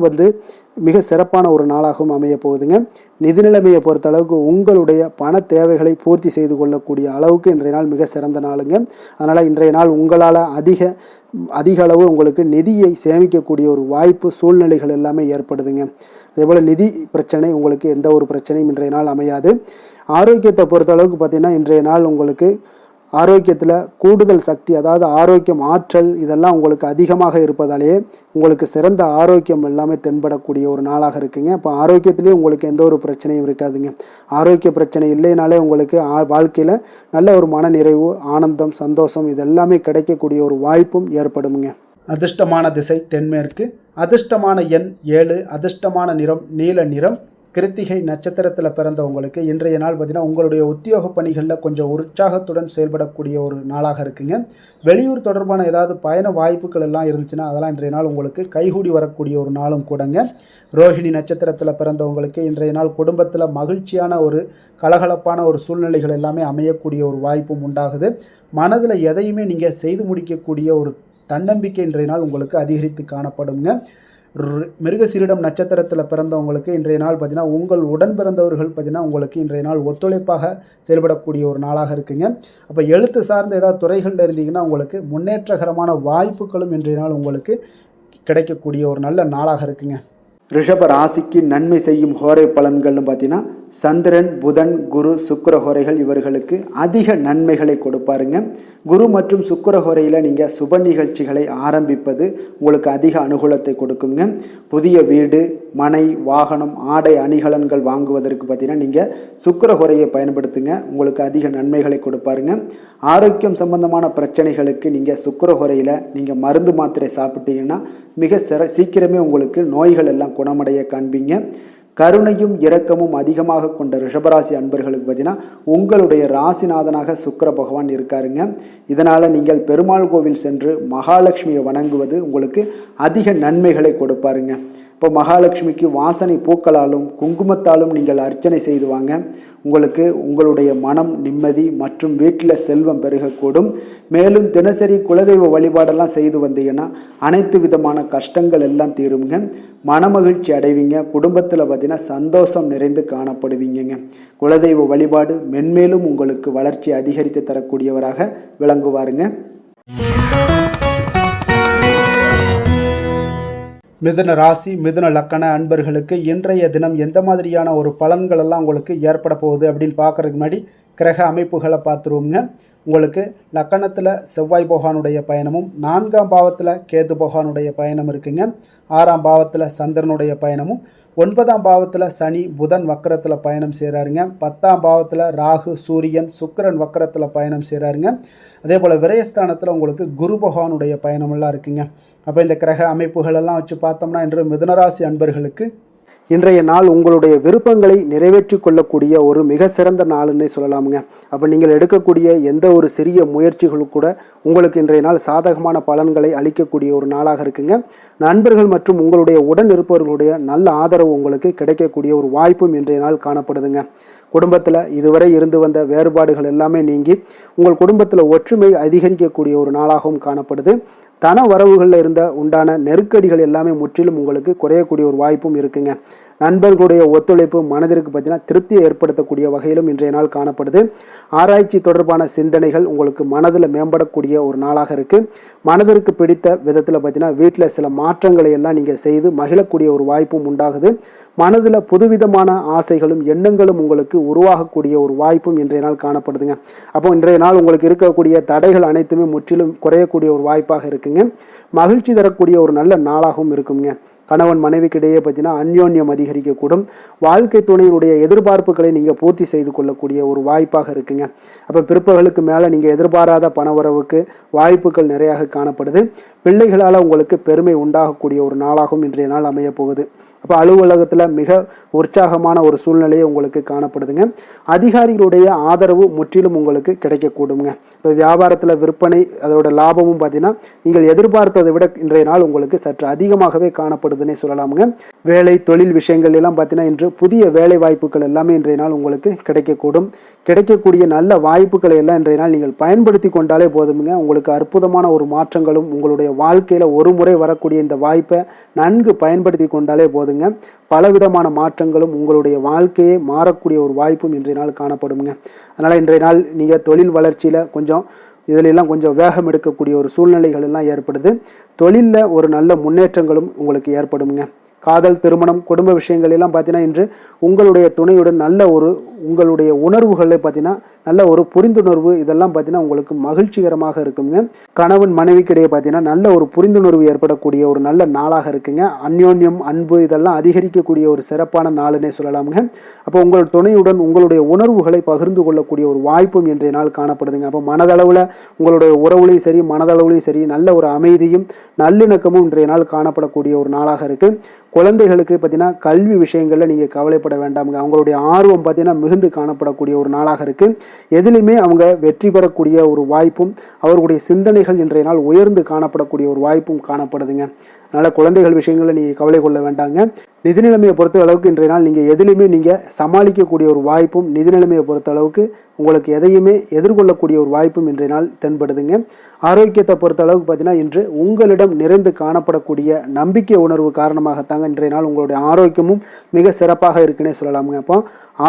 மிக சிறப்பான ஒரு நாளாகவும் அமைய போகுதுங்க. நிதி நிலைமையை பொறுத்த அளவுக்கு உங்களுடைய பண தேவைகளை பூர்த்தி செய்து கொள்ளக்கூடிய அளவுக்கு இன்றைய நாள் மிக சிறந்த நாளுங்க. அதனால் இன்றைய நாள் உங்களால் அதிக அளவு உங்களுக்கு நிதியை சேமிக்கக்கூடிய ஒரு வாய்ப்பு, சூழ்நிலைகள் எல்லாமே ஏற்படுதுங்க. அதேபோல் நிதி பிரச்சனை உங்களுக்கு எந்த ஒரு பிரச்சனையும் இன்றைய நாள் அமையாது. ஆரோக்கியத்தை பொறுத்த அளவுக்கு பார்த்தீங்கன்னா இன்றைய நாள் உங்களுக்கு ஆரோக்கியத்தில் கூடுதல் சக்தி, அதாவது ஆரோக்கியம், ஆற்றல் இதெல்லாம் உங்களுக்கு அதிகமாக இருப்பதாலேயே உங்களுக்கு சிறந்த ஆரோக்கியம் எல்லாமே தென்படக்கூடிய ஒரு நாளாக இருக்குங்க. அப்போ ஆரோக்கியத்திலேயே உங்களுக்கு எந்த ஒரு பிரச்சனையும் இருக்காதுங்க. ஆரோக்கிய பிரச்சனை இல்லைனாலே உங்களுக்கு வாழ்க்கையில் நல்ல ஒரு மன நிறைவு, ஆனந்தம், சந்தோஷம் இதெல்லாமே கிடைக்கக்கூடிய ஒரு வாய்ப்பும் ஏற்படுமுங்க. அதிர்ஷ்டமான திசை தென்மேற்கு. அதிர்ஷ்டமான எண் 7. அதிர்ஷ்டமான நிறம் நீல நிறம். கிருத்திகை நட்சத்திரத்தில் பிறந்தவங்களுக்கு இன்றைய நாள் பார்த்தீங்கன்னா உங்களுடைய உத்தியோக பணிகளில் கொஞ்சம் உற்சாகத்துடன் செயல்படக்கூடிய ஒரு நாளாக இருக்குங்க. வெளியூர் தொடர்பான ஏதாவது பயண வாய்ப்புகள் எல்லாம் இருந்துச்சுன்னா அதெல்லாம் இன்றைய நாள் உங்களுக்கு கைகூடி வரக்கூடிய ஒரு நாளும் கூடங்க. ரோஹிணி நட்சத்திரத்தில் பிறந்தவங்களுக்கு இன்றைய நாள் குடும்பத்தில் மகிழ்ச்சியான ஒரு கலகலப்பான ஒரு சூழ்நிலைகள் எல்லாமே அமையக்கூடிய ஒரு வாய்ப்பும் உண்டாகுது. மனதில் எதையுமே நீங்கள் செய்து முடிக்கக்கூடிய ஒரு தன்னம்பிக்கை இன்றைய நாள் உங்களுக்கு அதிகரித்து காணப்படுங்க. மிருகசீரிடம் நட்சத்திரத்தில் பிறந்தவங்களுக்கு இன்றைய நாள் பார்த்தீங்கன்னா உங்கள் உடன் பிறந்தவர்கள் பார்த்தீங்கன்னா உங்களுக்கு இன்றைய நாள் ஒத்துழைப்பாக செயல்படக்கூடிய ஒரு நாளாக இருக்குங்க. அப்போ எழுத்து சார்ந்த ஏதாவது துறைகளில் இருந்தீங்கன்னா உங்களுக்கு முன்னேற்றகரமான வாய்ப்புகளும் இன்றைய நாள் உங்களுக்கு கிடைக்கக்கூடிய ஒரு நல்ல நாளாக இருக்குங்க. ரிஷப ராசிக்கு நன்மை செய்யும் ஹோரை பலன்கள்னு பார்த்தீங்கன்னா சந்திரன், புதன், குரு, சுக்கிர ஹோரைகள் இவர்களுக்கு அதிக நன்மைகளை கொடுப்பாருங்க. குரு மற்றும் சுக்கிர ஹோரையில் நீங்கள் சுப நிகழ்ச்சிகளை ஆரம்பிப்பது உங்களுக்கு அதிக அனுகூலத்தை கொடுக்குங்க. புதிய வீடு, மனை, வாகனம், ஆடை அணிகலன்கள் வாங்குவதற்கு பார்த்தீங்கன்னா நீங்கள் சுக்கிர ஹோரையை பயன்படுத்துங்க. உங்களுக்கு அதிக நன்மைகளை கொடுப்பாருங்க. ஆரோக்கியம் சம்பந்தமான பிரச்சனைகளுக்கு நீங்கள் சுக்கிர ஹோரையில் நீங்கள் மருந்து மாத்திரை சாப்பிட்டீங்கன்னா மிக சீக்கிரமே உங்களுக்கு நோய்கள் எல்லாம் குணமடைய காண்பீங்க. கருணையும் இரக்கமும் அதிகமாக கொண்ட ரிஷபராசி அன்பர்களுக்கு பார்த்தீங்கன்னா உங்களுடைய ராசிநாதனாக சுக்கிர பகவான் இருக்காருங்க. இதனால் நீங்கள் பெருமாள் கோவில் சென்று மகாலட்சுமியை வணங்குவது உங்களுக்கு அதிக நன்மைகளை கொடுப்பாருங்க. இப்போ மகாலட்சுமிக்கு வாசனை பூக்களாலும் குங்குமத்தாலும் நீங்கள் அர்ச்சனை செய்து வாங்க. உங்களுக்கு உங்களுடைய மனம் நிம்மதி மற்றும் வீட்டில் செல்வம் பெருகக்கூடும். மேலும் தினசரி குலதெய்வ வழிபாடெல்லாம் செய்து வந்தீங்கன்னா அனைத்து விதமான கஷ்டங்கள் எல்லாம் தீருங்க. மனமகிழ்ச்சி அடைவீங்க. குடும்பத்தில் பார்த்தீங்கன்னா சந்தோஷம் நிறைந்து காணப்படுவீங்க. குலதெய்வ வழிபாடு மென்மேலும் உங்களுக்கு வளர்ச்சி அதிகரித்து தரக்கூடியவராக விளங்குவாருங்க. மிதுன ராசி, மிதுன லக்கண அன்பர்களுக்கு இன்றைய தினம் எந்த மாதிரியான ஒரு பலன்கள் எல்லாம் உங்களுக்கு ஏற்பட போகுது அப்படின்னு பார்க்குறதுக்கு முன்னாடி கிரக அமைப்புகளை பார்த்துருவோங்க. உங்களுக்கு லக்கணத்தில் செவ்வாய் பகவானுடைய பயணமும், 4ஆம் பாவத்தில் கேது பகவானுடைய பயணம் இருக்குங்க. 6ஆம் பாவத்தில் சந்திரனுடைய பயணமும், 9ஆம் பாவத்தில் சனி புதன் வக்கரத்தில் பயணம் செய்கிறாருங்க. 10ஆம் பாவத்தில் ராகு சூரியன் சுக்கிரன் வக்கரத்தில் பயணம் செய்கிறாருங்க. அதே போல் விரயஸ்தானத்தில் உங்களுக்கு குரு பகவானுடைய பயணமெல்லாம் இருக்குங்க. அப்போ இந்த கிரக அமைப்புகளெல்லாம் வச்சு பார்த்தோம்னா இன்று மிதுனராசி அன்பர்களுக்கு இன்றைய நாள் உங்களுடைய விருப்பங்களை நிறைவேற்றி கொள்ளக்கூடிய ஒரு மிக சிறந்த நாள்னே சொல்லலாமுங்க. அப்போ நீங்கள் எடுக்கக்கூடிய எந்த ஒரு சிறிய முயற்சிகளும் கூட உங்களுக்கு இன்றைய நாள் சாதகமான பலன்களை அளிக்கக்கூடிய ஒரு நாளாக இருக்குங்க. நண்பர்கள் மற்றும் உங்களுடைய உடன் இருப்பவர்களுடைய நல்ல ஆதரவு உங்களுக்கு கிடைக்கக்கூடிய ஒரு வாய்ப்பும் இன்றைய நாள் காணப்படுதுங்க. குடும்பத்தில் இதுவரை இருந்து வந்த வேறுபாடுகள் எல்லாமே நீங்கி உங்கள் குடும்பத்தில் ஒற்றுமை அதிகரிக்கக்கூடிய ஒரு நாளாகவும் காணப்படுது. தன வரவுகளில் இருந்த உண்டான நெருக்கடிகள் எல்லாமே முற்றிலும் உங்களுக்கு குறையக்கூடிய ஒரு வாய்ப்பும் இருக்குங்க. நண்பர்களுடைய ஒத்துழைப்பு மனதிற்கு பார்த்தீங்கன்னா திருப்தியை ஏற்படுத்தக்கூடிய வகையிலும் இன்றைய நாள் காணப்படுது. ஆராய்ச்சி தொடர்பான சிந்தனைகள் உங்களுக்கு மனதில் மேம்படக்கூடிய ஒரு நாளாக இருக்குது. மனதிற்கு பிடித்த விதத்தில் பார்த்தீங்கன்னா வீட்டில் சில மாற்றங்களை எல்லாம் நீங்கள் செய்து மகிழக்கூடிய ஒரு வாய்ப்பும் உண்டாகுது. மனதில் புதுவிதமான ஆசைகளும் எண்ணங்களும் உங்களுக்கு உருவாகக்கூடிய ஒரு வாய்ப்பும் இன்றைய நாள் காணப்படுதுங்க. அப்போ இன்றைய நாள் உங்களுக்கு இருக்கக்கூடிய தடைகள் அனைத்துமே முற்றிலும் குறையக்கூடிய ஒரு வாய்ப்பாக இருக்குங்க. மகிழ்ச்சி தரக்கூடிய ஒரு நல்ல நாளாகவும் இருக்குங்க. கணவன் மனைவிக்கிடையே பார்த்தீங்கன்னா அந்யோன்யம் அதிகரிக்கக்கூடும். வாழ்க்கை துணையினுடைய எதிர்பார்ப்புகளை நீங்கள் பூர்த்தி செய்து கொள்ளக்கூடிய ஒரு வாய்ப்பாக இருக்குங்க. அப்போ பிற்பகலுக்கு மேலே நீங்கள் எதிர்பாராத பணவரவுக்கு வாய்ப்புகள் நிறையாக காணப்படுது. பிள்ளைகளால் உங்களுக்கு பெருமை உண்டாகக்கூடிய ஒரு நாளாகவும் இன்றைய நாள் அமையப்போகுது. அப்போ அலுவலகத்தில் மிக உற்சாகமான ஒரு சூழ்நிலையை உங்களுக்கு காணப்படுதுங்க. அதிகாரிகளுடைய ஆதரவு முற்றிலும் உங்களுக்கு கிடைக்கக்கூடுங்க. இப்போ வியாபாரத்தில் விற்பனை அதோட லாபமும் பார்த்தீங்கன்னா நீங்கள் எதிர்பார்த்ததை விட இன்றைய நாள் உங்களுக்கு சற்று அதிகமாகவே காணப்படுதுன்னே சொல்லலாமுங்க. வேலை தொழில் விஷயங்கள் எல்லாம் பார்த்தீங்கன்னா இன்று புதிய வேலை வாய்ப்புகள் எல்லாமே இன்றைய நாள் உங்களுக்கு கிடைக்கக்கூடும். கிடைக்கக்கூடிய நல்ல வாய்ப்புகளை எல்லாம் இன்றைய நாள் நீங்கள் பயன்படுத்தி கொண்டாலே போதுமுங்க. உங்களுக்கு அற்புதமான ஒரு மாற்றங்களும் உங்களுடைய வாழ்க்கையில் ஒரு முறை வரக்கூடிய இந்த வாய்ப்பை நன்கு பயன்படுத்தி கொண்டாலே போதுங்க. பலவிதமான மாற்றங்களும் உங்களுடைய வாழ்க்கையே மாறக்கூடிய ஒரு வாய்ப்பும் இன்றைய நாள் காணப்படுங்க. அதனால் இன்றைய நாள் நீங்கள் தொழில் வளர்ச்சியில் இதிலெல்லாம் கொஞ்சம் வேகம் எடுக்கக்கூடிய ஒரு சூழ்நிலைகள் எல்லாம் ஏற்படுது. தொழிலில் ஒரு நல்ல முன்னேற்றங்களும் உங்களுக்கு ஏற்படுங்க. காதல், திருமணம், குடும்ப விஷயங்கள் எல்லாம் பார்த்தீங்கன்னா இன்று உங்களுடைய துணையுடன் நல்ல ஒரு உங்களுடைய உணர்வுகளை பார்த்தீங்கன்னா நல்ல ஒரு புரிந்துணர்வு இதெல்லாம் பார்த்தீங்கன்னா உங்களுக்கு மகிழ்ச்சிகரமாக இருக்குங்க. கணவன் மனைவிக்கிடையே பார்த்தீங்கன்னா நல்ல ஒரு புரிந்துணர்வு ஏற்படக்கூடிய ஒரு நல்ல நாளாக இருக்குங்க. அந்யோன்யம், அன்பு இதெல்லாம் அதிகரிக்கக்கூடிய ஒரு சிறப்பான நாளுன்னே சொல்லலாமுங்க. அப்போ உங்கள் துணையுடன் உங்களுடைய உணர்வுகளை பகிர்ந்து கொள்ளக்கூடிய ஒரு வாய்ப்பும் இன்றைய நாள் காணப்படுதுங்க. அப்போ மனதளவில் உங்களுடைய உறவுலையும் சரி மனதளவுலையும் சரி நல்ல ஒரு அமைதியும் நல்லிணக்கமும் இன்றைய நாள் காணப்படக்கூடிய ஒரு நாளாக இருக்குது. குழந்தைகளுக்கு பார்த்தீங்கன்னா கல்வி விஷயங்களில் நீங்கள் கவலைப்பட வேண்டாமுங்க. அவங்களுடைய ஆர்வம் பார்த்தீங்கன்னா மிகுந்து காணப்படக்கூடிய ஒரு நாளாக இருக்குது. எதிலுமே அவங்க வெற்றி பெறக்கூடிய ஒரு வாய்ப்பும் அவர்களுடைய சிந்தனைகள் இன்றைய நாள் உயர்ந்து காணப்படக்கூடிய ஒரு வாய்ப்பும் காணப்படுதுங்க. அதனால் குழந்தைகள் விஷயங்களில் நீங்கள் கவலை கொள்ள வேண்டாங்க. நிதி நிலைமையை பொறுத்த அளவுக்கு இன்றைய நாள் நீங்கள் எதிலுமே நீங்கள் சமாளிக்கக்கூடிய ஒரு வாய்ப்பும் நிதி நிலைமையை பொறுத்த அளவுக்கு உங்களுக்கு எதையுமே எதிர்கொள்ளக்கூடிய ஒரு வாய்ப்பும் இன்றைய நாள் தென்படுதுங்க. ஆரோக்கியத்தை பொறுத்த அளவுக்கு பார்த்தீங்கன்னா இன்று உங்களிடம் நிறைந்து காணப்படக்கூடிய நம்பிக்கை உணர்வு காரணமாகத்தாங்க இன்றைய நாள் உங்களுடைய ஆரோக்கியமும் மிக சிறப்பாக இருக்குன்னே சொல்லலாமுங்க. அப்போ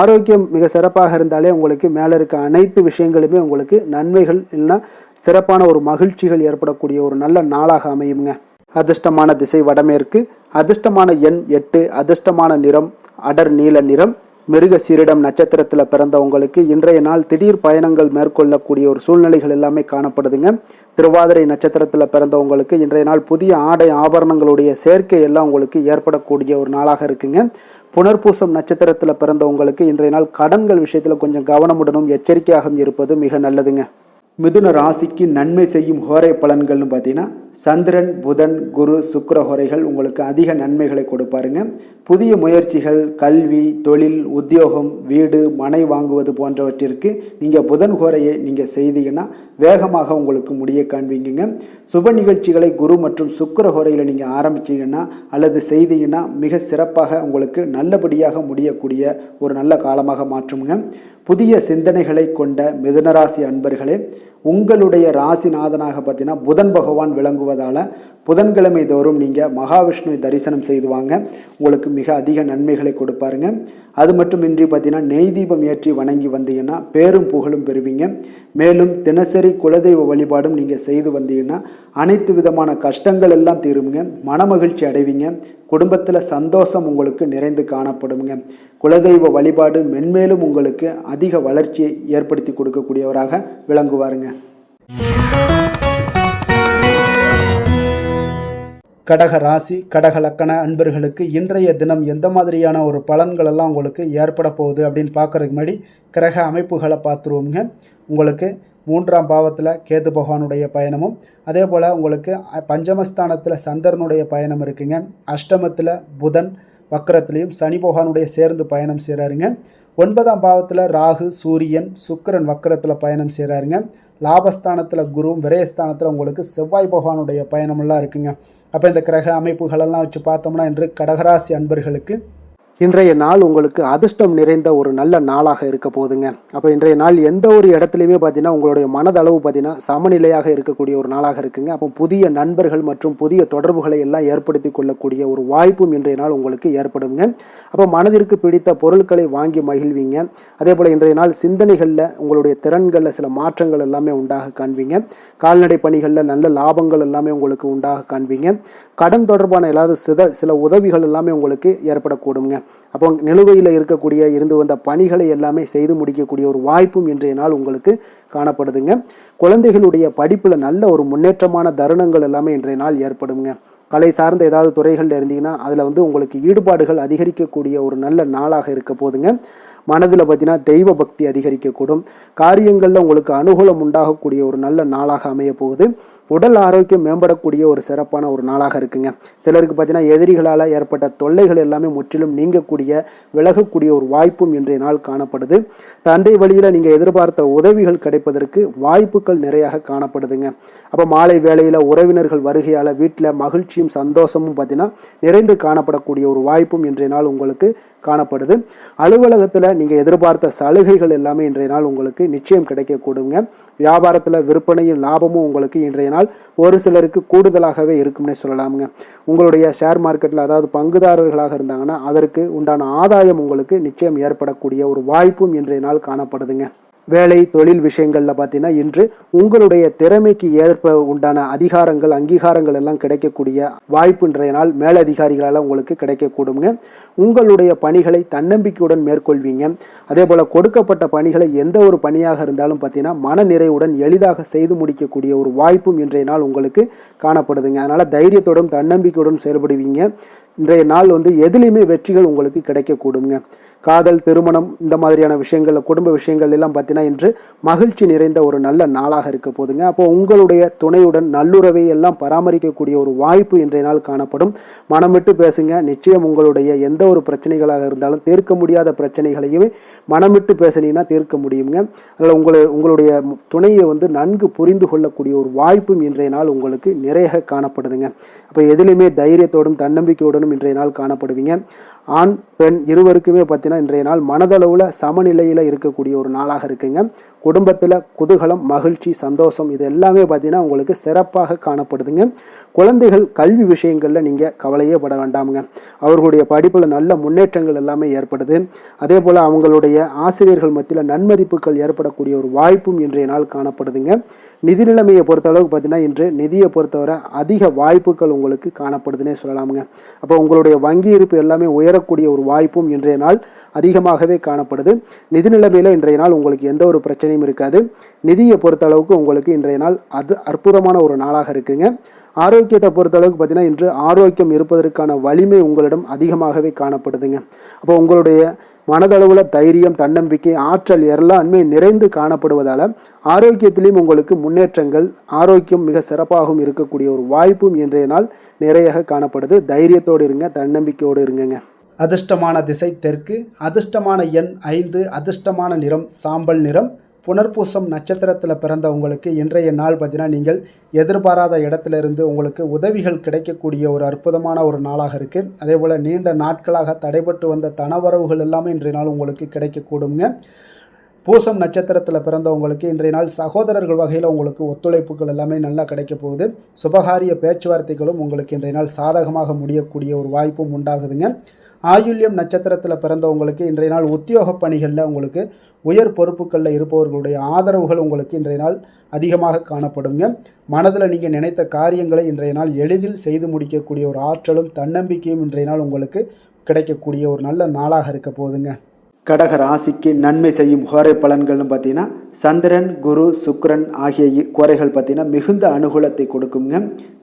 ஆரோக்கியம் மிக சிறப்பாக இருந்தாலே உங்களுக்கு மேலே இருக்க அனைத்து விஷயங்களுமே உங்களுக்கு நன்மைகள் இல்லைன்னா சிறப்பான ஒரு மகிழ்ச்சிகள் ஏற்படக்கூடிய ஒரு நல்ல நாளாக அமையுங்க. அதிர்ஷ்டமான திசை வடமேற்கு, அதிர்ஷ்டமான எண் 8, அதிர்ஷ்டமான நிறம் அடர் நீல நிறம். மிருக சீரிடம் நட்சத்திரத்தில் பிறந்தவங்களுக்கு இன்றைய நாள் திடீர் பயணங்கள் மேற்கொள்ளக்கூடிய ஒரு சூழ்நிலைகள் எல்லாமே காணப்படுதுங்க. திருவாதிரை நட்சத்திரத்தில் பிறந்தவங்களுக்கு இன்றைய நாள் புதிய ஆடை ஆபரணங்களுடைய சேர்க்கை எல்லாம் உங்களுக்கு ஏற்படக்கூடிய ஒரு நாளாக இருக்குங்க. புனர்பூசம் நட்சத்திரத்தில் பிறந்தவங்களுக்கு இன்றைய நாள் கடன்கள் விஷயத்தில் கொஞ்சம் கவனமுடனும் எச்சரிக்கையாகவும் இருப்பது மிக நல்லதுங்க. மிதுன ராசிக்கு நன்மை செய்யும் ஹோரை பலன்கள்னு பார்த்தீங்கன்னா சந்திரன், புதன், குரு, சுக்கிர ஹோரைகள் உங்களுக்கு அதிக நன்மைகளை கொடுப்பாருங்க. புதிய முயற்சிகள், கல்வி, தொழில், உத்தியோகம், வீடு, மனை வாங்குவது போன்றவற்றிற்கு நீங்கள் புதன் ஹோரையை நீங்கள் செய்தீங்கன்னா வேகமாக உங்களுக்கு முடிய காண்பீங்க. சுப நிகழ்ச்சிகளை குரு மற்றும் சுக்கிர ஹோரையில் நீங்கள் ஆரம்பிச்சிங்கன்னா அல்லது செய்தீங்கன்னா மிக சிறப்பாக உங்களுக்கு நல்லபடியாக முடியக்கூடிய ஒரு நல்ல காலமாக மாற்றுங்க. புதிய சிந்தனைகளை கொண்ட மிதுனராசி அன்பர்களே, உங்களுடைய ராசிநாதனாக பார்த்தீங்கன்னா புதன் பகவான் விளங்குவதால் புதன்கிழமை தோறும் நீங்கள் மகாவிஷ்ணுவை தரிசனம் செய்து வாங்க. உங்களுக்கு மிக அதிக நன்மைகளை கொடுப்பாருங்க. அது மட்டுமின்றி பார்த்தீங்கன்னா நெய் தீபம் ஏற்றி வணங்கி வந்தீங்கன்னா பேரும் புகழும் பெறுவீங்க. மேலும் தினசரி குலதெய்வ வழிபாடும் நீங்கள் செய்து வந்தீங்கன்னா அனைத்து விதமான கஷ்டங்கள் எல்லாம் தீருங்க. மனமகிழ்ச்சி அடைவீங்க. குடும்பத்தில் சந்தோஷம் உங்களுக்கு நிறைந்து காணப்படுங்க. குலதெய்வ வழிபாடு மென்மேலும் உங்களுக்கு அதிக வளர்ச்சியை ஏற்படுத்தி கொடுக்கக்கூடியவராக விளங்குவாருங்க. கடக ராசி, கடக லக்கண அன்பர்களுக்கு இன்றைய தினம் எந்த மாதிரியான ஒரு பலன்கள் எல்லாம் உங்களுக்கு ஏற்பட போகுது அப்படின்னு பார்க்குறதுக்கு முன்னாடி கிரக அமைப்புகளை பார்த்துருவோங்க. உங்களுக்கு 3ஆம் பாவத்தில் கேது பகவானுடைய பயணமும், அதே போல் உங்களுக்கு பஞ்சமஸ்தானத்தில் சந்திரனுடைய பயணம் இருக்குங்க. அஷ்டமத்தில் புதன், வக்கரத்துலேயும் சனி பகவானுடைய சேர்ந்து பயணம் செய்கிறாருங்க. 9ஆம் பாவத்தில் ராகு, சூரியன், சுக்கிரன் வக்கரத்தில் பயணம் செய்கிறாருங்க. லாபஸ்தானத்தில் குருவும், விரயஸ்தானத்தில் உங்களுக்கு செவ்வாய் பகவானுடைய பயணமெல்லாம் இருக்குங்க. அப்போ இந்த கிரக அமைப்புகளெல்லாம் வச்சு பார்த்தோம்னா இன்று கடகராசி அன்பர்களுக்கு இன்றைய நாள் உங்களுக்கு அதிர்ஷ்டம் நிறைந்த ஒரு நல்ல நாளாக இருக்க போகுதுங்க. அப்போ இன்றைய நாள் எந்த ஒரு இடத்துலையுமே பார்த்தீங்கன்னா உங்களுடைய மனதளவு பார்த்தீங்கன்னா சமநிலையாக இருக்கக்கூடிய ஒரு நாளாக இருக்குங்க. அப்போ புதிய நண்பர்கள் மற்றும் புதிய தொடர்புகளை எல்லாம் ஏற்படுத்தி கொள்ளக்கூடிய ஒரு வாய்ப்பும் இன்றைய நாள் உங்களுக்கு ஏற்படுங்க. அப்போ மனதிற்கு பிடித்த பொருட்களை வாங்கி மகிழ்வீங்க. அதே போல் இன்றைய நாள் சிந்தனைகளில் உங்களுடைய திறன்களில் சில மாற்றங்கள் எல்லாமே உண்டாக காண்பீங்க. கால்நடை பணிகளில் நல்ல லாபங்கள் எல்லாமே உங்களுக்கு உண்டாக காண்பீங்க. கடன் தொடர்பான ஏதாவது சில உதவிகள் எல்லாமே உங்களுக்கு ஏற்படக்கூடுங்க. அப்போ நிலுவையில் இருந்து வந்த பணிகளை எல்லாமே செய்து முடிக்கக்கூடிய ஒரு வாய்ப்பும் இன்றைய நாள் உங்களுக்கு காணப்படுதுங்க. குழந்தைகளுடைய படிப்பில் நல்ல ஒரு முன்னேற்றமான தருணங்கள் எல்லாமே இன்றைய நாள் ஏற்படுங்க. கலை சார்ந்த ஏதாவது துறைகளில் இருந்தீங்கன்னா அதில் உங்களுக்கு ஈடுபாடுகள் அதிகரிக்கக்கூடிய ஒரு நல்ல நாளாக இருக்க போதுங்க. மனதில் பார்த்தீங்கன்னா தெய்வ பக்தி அதிகரிக்கக்கூடும். காரியங்களில் உங்களுக்கு அனுகூலம் உண்டாகக்கூடிய ஒரு நல்ல நாளாக அமைய போகுது. உடல் ஆரோக்கியம் மேம்படக்கூடிய ஒரு சிறப்பான ஒரு நாளாக இருக்குங்க. சிலருக்கு பார்த்தீங்கன்னா எதிரிகளால் ஏற்பட்ட தொல்லைகள் எல்லாமே முற்றிலும் நீங்கக்கூடிய, விலகக்கூடிய ஒரு வாய்ப்பும் இன்றைய நாள் காணப்படுது. தந்தை வழியில் நீங்கள் எதிர்பார்த்த உதவிகள் கிடைப்பதற்கு வாய்ப்புகள் நிறையாக காணப்படுதுங்க. அப்போ மாலை வேளையில் உறவினர்கள் வருகையால் வீட்டில் மகிழ்ச்சியும் சந்தோஷமும் பார்த்தீங்கன்னா நிறைந்து காணப்படக்கூடிய ஒரு வாய்ப்பும் இன்றைய நாள் உங்களுக்கு காணப்படுது. அலுவலகத்தில் நீங்கள் எதிர்பார்த்த சலுகைகள் எல்லாமே இன்றைய நாள் உங்களுக்கு நிச்சயம் கிடைக்கக்கூடுங்க. வியாபாரத்தில் விற்பனையும் லாபமும் உங்களுக்கு இன்றைய நாள் ஒரு சிலருக்கு கூடுதலாகவே இருக்கும்னே சொல்லலாமுங்க. உங்களுடைய ஷேர் மார்க்கெட்டில் அதாவது பங்குதாரர்களாக இருந்தாங்கன்னா அதற்கு உண்டான ஆதாயம் உங்களுக்கு நிச்சயம் ஏற்படக்கூடிய ஒரு வாய்ப்பும் இன்றைய நாள் காணப்படுதுங்க. வேலை தொழில் விஷயங்களில் பார்த்தீங்கன்னா இன்று உங்களுடைய திறமைக்கு ஏற்ப உண்டான அதிகாரங்கள், அங்கீகாரங்கள் எல்லாம் கிடைக்கக்கூடிய வாய்ப்பு இன்றைய நாள் மேலதிகாரிகளால் உங்களுக்கு கிடைக்கக்கூடுங்க. உங்களுடைய பணிகளை தன்னம்பிக்கையுடன் மேற்கொள்வீங்க. அதே போல் கொடுக்கப்பட்ட பணிகளை எந்த ஒரு பணியாக இருந்தாலும் பார்த்தீங்கன்னா மன நிறைவுடன் எளிதாக செய்து முடிக்கக்கூடிய ஒரு வாய்ப்பும் இன்றைய நாள் உங்களுக்கு காணப்படுதுங்க. அதனால் தைரியத்தோடும் தன்னம்பிக்கையுடன் செயல்படுவீங்க. இன்றைய நாள் எதுலேயுமே வெற்றிகள் உங்களுக்கு கிடைக்கக்கூடுங்க. காதல், திருமணம் இந்த மாதிரியான விஷயங்களில், குடும்ப விஷயங்கள் எல்லாம் பார்த்தீங்கன்னா இன்று மகிழ்ச்சி நிறைந்த ஒரு நல்ல நாளாக இருக்க போதுங்க. அப்போ உங்களுடைய துணையுடன் நல்லுறவை எல்லாம் பராமரிக்கக்கூடிய ஒரு வாய்ப்பு இன்றைய நாள் காணப்படும். மனம் விட்டு பேசுங்க. நிச்சயம் உங்களுடைய எந்த ஒரு பிரச்சனைகளாக இருந்தாலும் தீர்க்க முடியாத பிரச்சனைகளையுமே மனம் விட்டு பேசினீங்கன்னா தீர்க்க முடியுங்க. அதனால் உங்களுடைய துணையை நன்கு புரிந்து கொள்ளக்கூடிய ஒரு வாய்ப்பும் இன்றைய நாள் உங்களுக்கு நிறைய காணப்படுதுங்க. அப்போ எதிலுமே தைரியத்தோடும் தன்னம்பிக்கையுடனும் இன்றைய நாள் காணப்படுவீங்க. ஆண் பெண் இருவருக்குமே பார்த்தீங்கன்னா இன்றைய நாள் மனதளவில் சமநிலையில் இருக்கக்கூடிய ஒரு நாளாக இருக்குங்க. குடும்பத்தில் குதூகலம், மகிழ்ச்சி, சந்தோஷம் இது எல்லாமே பார்த்தீங்கன்னா உங்களுக்கு சிறப்பாக காணப்படுதுங்க. குழந்தைகள் கல்வி விஷயங்களில் நீங்கள் கவலையே பட வேண்டாமுங்க. அவர்களுடைய படிப்பில் நல்ல முன்னேற்றங்கள் எல்லாமே ஏற்படுது. அதே போல் அவங்களுடைய ஆசிரியர்கள் மத்தியில் நன்மதிப்புகள் ஏற்படக்கூடிய ஒரு வாய்ப்பும் இன்றைய நாள் காணப்படுதுங்க. நிதி நிலைமையை பொறுத்தளவுக்கு பார்த்தீங்கன்னா இன்று நிதியை பொறுத்தவரை அதிக வாய்ப்புகள் உங்களுக்கு காணப்படுதுன்னே சொல்லலாமுங்க. அப்போ உங்களுடைய வங்கி இருப்பு எல்லாமே உயரக்கூடிய ஒரு வாய்ப்பும் இன்றைய நாள் அதிகமாகவே காணப்படுது. நிதி நிலைமையில் இன்றைய நாள் உங்களுக்கு எந்த ஒரு பிரச்சனையும் இருக்காது. நிதியை பொறுத்தளவுக்கு உங்களுக்கு இன்றைய நாள் அது அற்புதமான ஒரு நாளாக இருக்குங்க. ஆரோக்கியத்தை பொறுத்தளவுக்கு பார்த்தீங்கன்னா இன்று ஆரோக்கியம் இருப்பதற்கான வலிமை உங்களிடம் அதிகமாகவே காணப்படுதுங்க. அப்போ உங்களுடைய மனதளவில் தைரியம், தன்னம்பிக்கை, ஆற்றல் எல்லாமே நிறைந்து காணப்படுவதால் ஆரோக்கியத்திலையும் உங்களுக்கு முன்னேற்றங்கள், ஆரோக்கியம் மிக சிறப்பாகவும் இருக்கக்கூடிய ஒரு வாய்ப்பும் இன்றைய நாள் நிறைய காணப்படுது. தைரியத்தோடு இருங்க, தன்னம்பிக்கையோடு இருங்க. அதிர்ஷ்டமான திசை தெற்கு, அதிர்ஷ்டமான எண் 5, அதிர்ஷ்டமான நிறம் சாம்பல் நிறம். புனர்பூசம் நட்சத்திரத்தில் பிறந்த உங்களுக்கு இன்றைய நாள் பார்த்தீங்கன்னா நீங்கள் எதிர்பாராத இடத்துலேருந்து உங்களுக்கு உதவிகள் கிடைக்கக்கூடிய ஒரு அற்புதமான ஒரு நாளாக இருக்குது. அதே போல் நீண்ட நாட்களாக தடைபட்டு வந்த தனவரவுகள் எல்லாமே இன்றைய நாள் உங்களுக்கு கிடைக்கக்கூடுங்க. பூசம் நட்சத்திரத்தில் பிறந்தவங்களுக்கு இன்றைய நாள் சகோதரர்கள் வகையில் உங்களுக்கு ஒத்துழைப்புகள் எல்லாமே நல்லா கிடைக்க போகுது. சுபகாரிய பேச்சுவார்த்தைகளும் உங்களுக்கு இன்றைய நாள் சாதகமாக முடியக்கூடிய ஒரு வாய்ப்பும் உண்டாகுதுங்க. ஆயுள்யம் நட்சத்திரத்தில் பிறந்தவங்களுக்கு இன்றைய நாள் உத்தியோக பணிகளில் உங்களுக்கு உயர் பொறுப்புகளில் இருப்பவர்களுடைய ஆதரவுகள் உங்களுக்கு இன்றைய நாள் அதிகமாக காணப்படுங்க. மனதில் நீங்கள் நினைத்த காரியங்களை இன்றைய நாள் எளிதில் செய்து முடிக்கக்கூடிய ஒரு ஆற்றலும் தன்னம்பிக்கையும் இன்றைய நாள் உங்களுக்கு கிடைக்கக்கூடிய ஒரு நல்ல நாளாக இருக்க போகுதுங்க. கடக ராசிக்கு நன்மை செய்யும் கோரை பலன்கள்னு பார்த்தீங்கன்னா சந்திரன், குரு, சுக்கிரன் ஆகிய கோரைகள் பார்த்தீங்கன்னா மிகுந்த அனுகூலத்தை கொடுக்குங்க.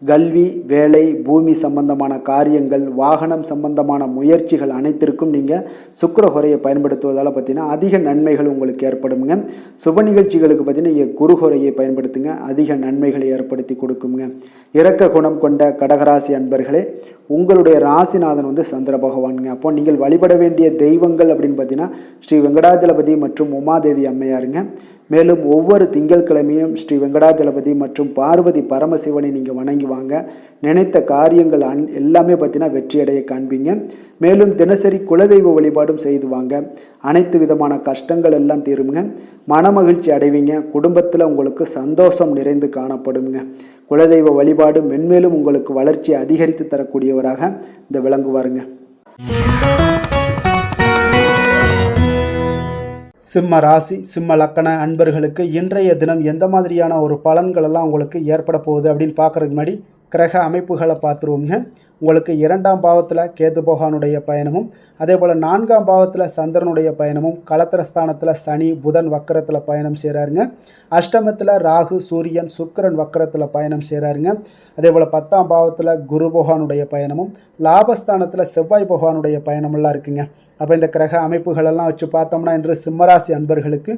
கல்வி, வேலை, பூமி சம்பந்தமான காரியங்கள், வாகனம் சம்பந்தமான முயற்சிகள் அனைத்திற்கும் நீங்கள் சுக்கிர கோரையை பயன்படுத்துவதால் பார்த்தீங்கன்னா அதிக நன்மைகள் உங்களுக்கு ஏற்படுங்க. சுப நிகழ்ச்சிகளுக்கு பார்த்தீங்கன்னா நீங்கள் குரு கோரையை பயன்படுத்துங்க, அதிக நன்மைகளை ஏற்படுத்தி கொடுக்குங்க. இரக்க குணம் கொண்ட கடகராசி அன்பர்களே, உங்களுடைய ராசிநாதன் வந்து சந்திர பகவானுங்க. அப்போ நீங்கள் வழிபட வேண்டிய தெய்வங்கள் அப்படின்னு பார்த்தீங்கன்னா ஸ்ரீ வெங்கடாஜலபதி மற்றும் உமாதேவி அம்மையாருங்க. மேலும் ஒவ்வொரு திங்கட்கிழமையும் ஸ்ரீ வெங்கடாஜலபதி மற்றும் பார்வதி பரமசிவனை நீங்கள் வணங்கி வாங்க. நினைத்த காரியங்கள் எல்லாமே பார்த்தீங்கன்னா வெற்றியடைய காண்பீங்க. மேலும் தினசரி குலதெய்வ வழிபாடும் செய்து வாங்க. அனைத்து விதமான கஷ்டங்கள் எல்லாம் தீருங்க. மனமகிழ்ச்சி அடைவீங்க. குடும்பத்தில் உங்களுக்கு சந்தோஷம் நிறைந்து காணப்படுங்க. குலதெய்வ வழிபாடு மென்மேலும் உங்களுக்கு வளர்ச்சியை அதிகரித்து தரக்கூடியவராக இந்த விளங்குவாருங்க. சிம்ம ராசி, சிம்ம லக்கண அன்பர்களுக்கு இன்றைய தினம் எந்த மாதிரியான ஒரு பலன்கள் எல்லாம் உங்களுக்கு ஏற்பட போகுது அப்படின்னு பார்க்குறதுக்கு முன்னாடி கிரக அமைப்புகளை பார்த்துருவோங்க. உங்களுக்கு 2ஆம் பாவத்தில் கேது பகவானுடைய பயணமும், அதே போல் 4ஆம் பாவத்தில் சந்திரனுடைய பயணமும், களத்திரஸ்தானத்தில் சனி புதன் வக்கரத்தில் பயணம் செய்கிறாருங்க. அஷ்டமத்தில் ராகு சூரியன் சுக்கிரன் வக்கரத்தில் பயணம் செய்கிறாருங்க. அதே போல் 10ஆம் பாவத்தில் குரு பகவானுடைய பயணமும், லாபஸ்தானத்தில் செவ்வாய் பகவானுடைய பயணமெல்லாம் இருக்குங்க. அப்போ இந்த கிரக அமைப்புகளெல்லாம் வச்சு பார்த்தோம்னா இன்று சிம்மராசி அன்பர்களுக்கு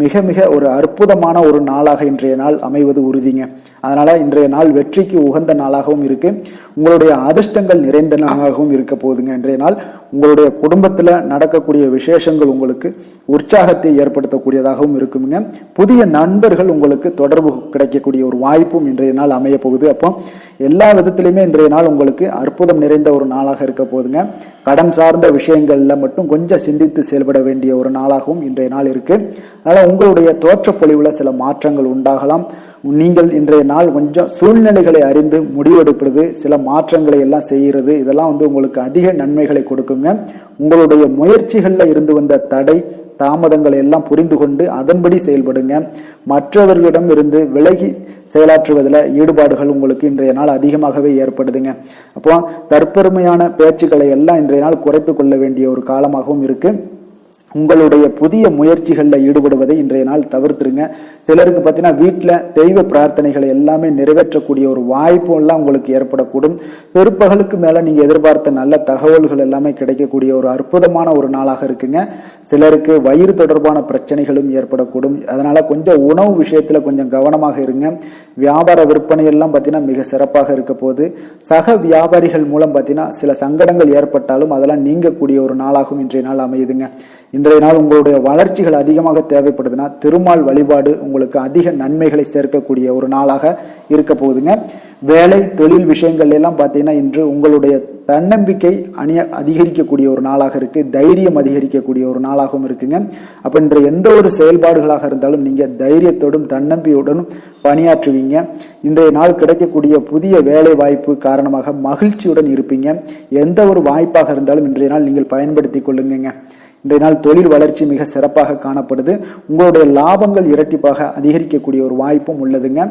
மிக மிக ஒரு அற்புதமான ஒரு நாளாக இன்றைய நாள் அமைவது உறுதிங்க. அதனால் இன்றைய நாள் வெற்றிக்கு உகந்த நாளாகவும் இருக்குது. உங்களுடைய அதிர்ஷ்டங்கள் நிறைந்த நாளாகவும் இருக்க போகுதுங்க. இன்றைய நாள் உங்களுடைய குடும்பத்தில் நடக்கக்கூடிய விசேஷங்கள் உங்களுக்கு உற்சாகத்தை ஏற்படுத்தக்கூடியதாகவும் இருக்குங்க. புதிய நண்பர்கள் உங்களுக்கு தொடர்பு கிடைக்கக்கூடிய ஒரு வாய்ப்பும் இன்றைய நாள் அமைய போகுது. அப்போ எல்லா விதத்திலையுமே இன்றைய நாள் உங்களுக்கு அற்புதம் நிறைந்த ஒரு நாளாக இருக்க போகுதுங்க. கடன் சார்ந்த விஷயங்கள்ல மட்டும் கொஞ்சம் சிந்தித்து செயல்பட வேண்டிய ஒரு நாளாகவும் இன்றைய நாள் இருக்கு. அதனால உங்களுடைய தோற்றப்பொழிவுல சில மாற்றங்கள் உண்டாகலாம். நீங்கள் இன்றைய நாள் கொஞ்சம் சூழ்நிலைகளை அறிந்து முடிவெடுப்பது, சில மாற்றங்களை எல்லாம் செய்கிறது, இதெல்லாம் வந்து உங்களுக்கு அதிக நன்மைகளை கொடுக்குங்க. உங்களுடைய முயற்சிகளில் இருந்து வந்த தடை தாமதங்களை எல்லாம் புரிந்து கொண்டு அதன்படி செயல்படுங்க. மற்றவர்களிடம் இருந்து விலகி செயலாற்றுவதில் ஈடுபாடுகள் உங்களுக்கு இன்றைய நாள் அதிகமாகவே ஏற்படுதுங்க. அப்போ தற்பெருமையான பேச்சுக்களை எல்லாம் இன்றைய நாள் குறைத்து கொள்ள வேண்டிய ஒரு காலமாகவும் இருக்கு. உங்களுடைய புதிய முயற்சிகளில் ஈடுபடுவதை இன்றைய நாள் தவிர்த்துருங்க. சிலருக்கு பார்த்தீங்கன்னா வீட்டில் தெய்வ பிரார்த்தனைகளை எல்லாமே நிறைவேற்றக்கூடிய ஒரு வாய்ப்பு எல்லாம் உங்களுக்கு ஏற்படக்கூடும். பிற்பகலுக்கு மேலே நீங்கள் எதிர்பார்த்த நல்ல தகவல்கள் எல்லாமே கிடைக்கக்கூடிய ஒரு அற்புதமான ஒரு நாளாக இருக்குங்க. சிலருக்கு வயிறு தொடர்பான பிரச்சனைகளும் ஏற்படக்கூடும். அதனால கொஞ்சம் உணவு விஷயத்தில் கொஞ்சம் கவனமாக இருங்க. வியாபார விற்பனை எல்லாம் பார்த்தீங்கன்னா மிக சிறப்பாக இருக்க போது. சக வியாபாரிகள் மூலம் பார்த்தீங்கன்னா சில சங்கடங்கள் ஏற்பட்டாலும் அதெல்லாம் நீங்கக்கூடிய ஒரு நாளாகவும் இன்றைய நாள் அமையுதுங்க. இன்றைய நாள் உங்களுடைய வளர்ச்சிகள் அதிகமாக தேவைப்படுதுன்னா திருமால் வழிபாடு உங்களுக்கு அதிக நன்மைகளை சேர்க்கக்கூடிய ஒரு நாளாக இருக்க போகுதுங்க. வேலை தொழில் விஷயங்கள் எல்லாம் பார்த்தீங்கன்னா இன்று உங்களுடைய தன்னம்பிக்கை அதிகரிக்கக்கூடிய ஒரு நாளாக இருக்கு. தைரியம் அதிகரிக்கக்கூடிய ஒரு நாளாகவும் இருக்குங்க. அப்ப இன்று எந்த ஒரு செயல்பாடுகளாக இருந்தாலும் நீங்க தைரியத்தோடும் தன்னம்பிக்கையுடனும் பணியாற்றுவீங்க. இன்றைய நாள் கிடைக்கக்கூடிய புதிய வேலை வாய்ப்பு காரணமாக மகிழ்ச்சியுடன் இருப்பீங்க. எந்த ஒரு வாய்ப்பாக இருந்தாலும் இன்றைய நாள் நீங்கள் பயன்படுத்தி கொள்ளுங்க. இன்றைய நாள் தொழில் வளர்ச்சி மிக சிறப்பாக காணப்படுது. உங்களுடைய லாபங்கள் இரட்டிப்பாக அதிகரிக்கக்கூடிய ஒரு வாய்ப்பும் உள்ளதுங்க.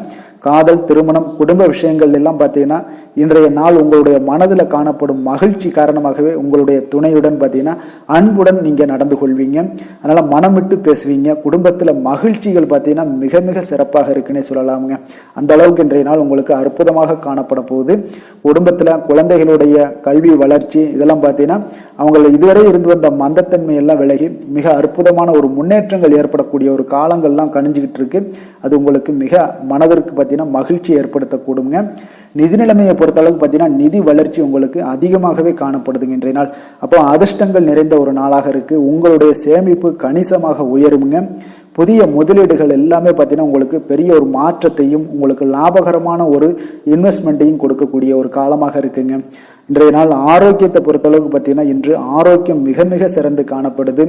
காதல், திருமணம், குடும்ப விஷயங்கள் எல்லாம் பார்த்தீங்கன்னா இன்றைய நாள் உங்களுடைய மனதில் காணப்படும் மகிழ்ச்சி காரணமாகவே உங்களுடைய துணையுடன் பார்த்தீங்கன்னா அன்புடன் நீங்கள் நடந்து கொள்வீங்க. அதனால மனம் விட்டு பேசுவீங்க. குடும்பத்தில் மகிழ்ச்சிகள் பார்த்தீங்கன்னா மிக மிக சிறப்பாக இருக்குன்னே சொல்லலாமுங்க. அந்த அளவுக்கு இன்றைய நாள் உங்களுக்கு அற்புதமாக காணப்பட போகுது. குடும்பத்தில் குழந்தைகளுடைய கல்வி வளர்ச்சி இதெல்லாம் பார்த்தீங்கன்னா அவங்க இதுவரை இருந்து வந்த மந்தத்தன்மை எல்லாம் விலகி மிக அற்புதமான ஒரு முன்னேற்றங்கள் ஏற்படக்கூடிய ஒரு காலங்கள்லாம் கணிஞ்சுக்கிட்டு இருக்கு. அது உங்களுக்கு மிக மனதிற்கு பார்த்தீங்கன்னா மகிழ்ச்சி ஏற்படுத்தக்கூடுங்க. நிதி நிலைமையை பொறுத்தளவுக்கு பார்த்தீங்கன்னா நிதி வளர்ச்சி உங்களுக்கு அதிகமாகவே காணப்படுதுங்க இன்றைய நாள். அப்போ அதிர்ஷ்டங்கள் நிறைந்த ஒரு நாளாக இருக்கு. உங்களுடைய சேமிப்பு கணிசமாக உயருங்க. புதிய முதலீடுகள் எல்லாமே பார்த்தீங்கன்னா உங்களுக்கு பெரிய ஒரு மாற்றத்தையும் உங்களுக்கு லாபகரமான ஒரு இன்வெஸ்ட்மெண்ட்டையும் கொடுக்கக்கூடிய ஒரு காலமாக இருக்குங்க. இன்றைய நாள் ஆரோக்கியத்தை பொறுத்தளவுக்கு பார்த்தீங்கன்னா இன்று ஆரோக்கியம் மிக மிக சிறந்து காணப்படுது.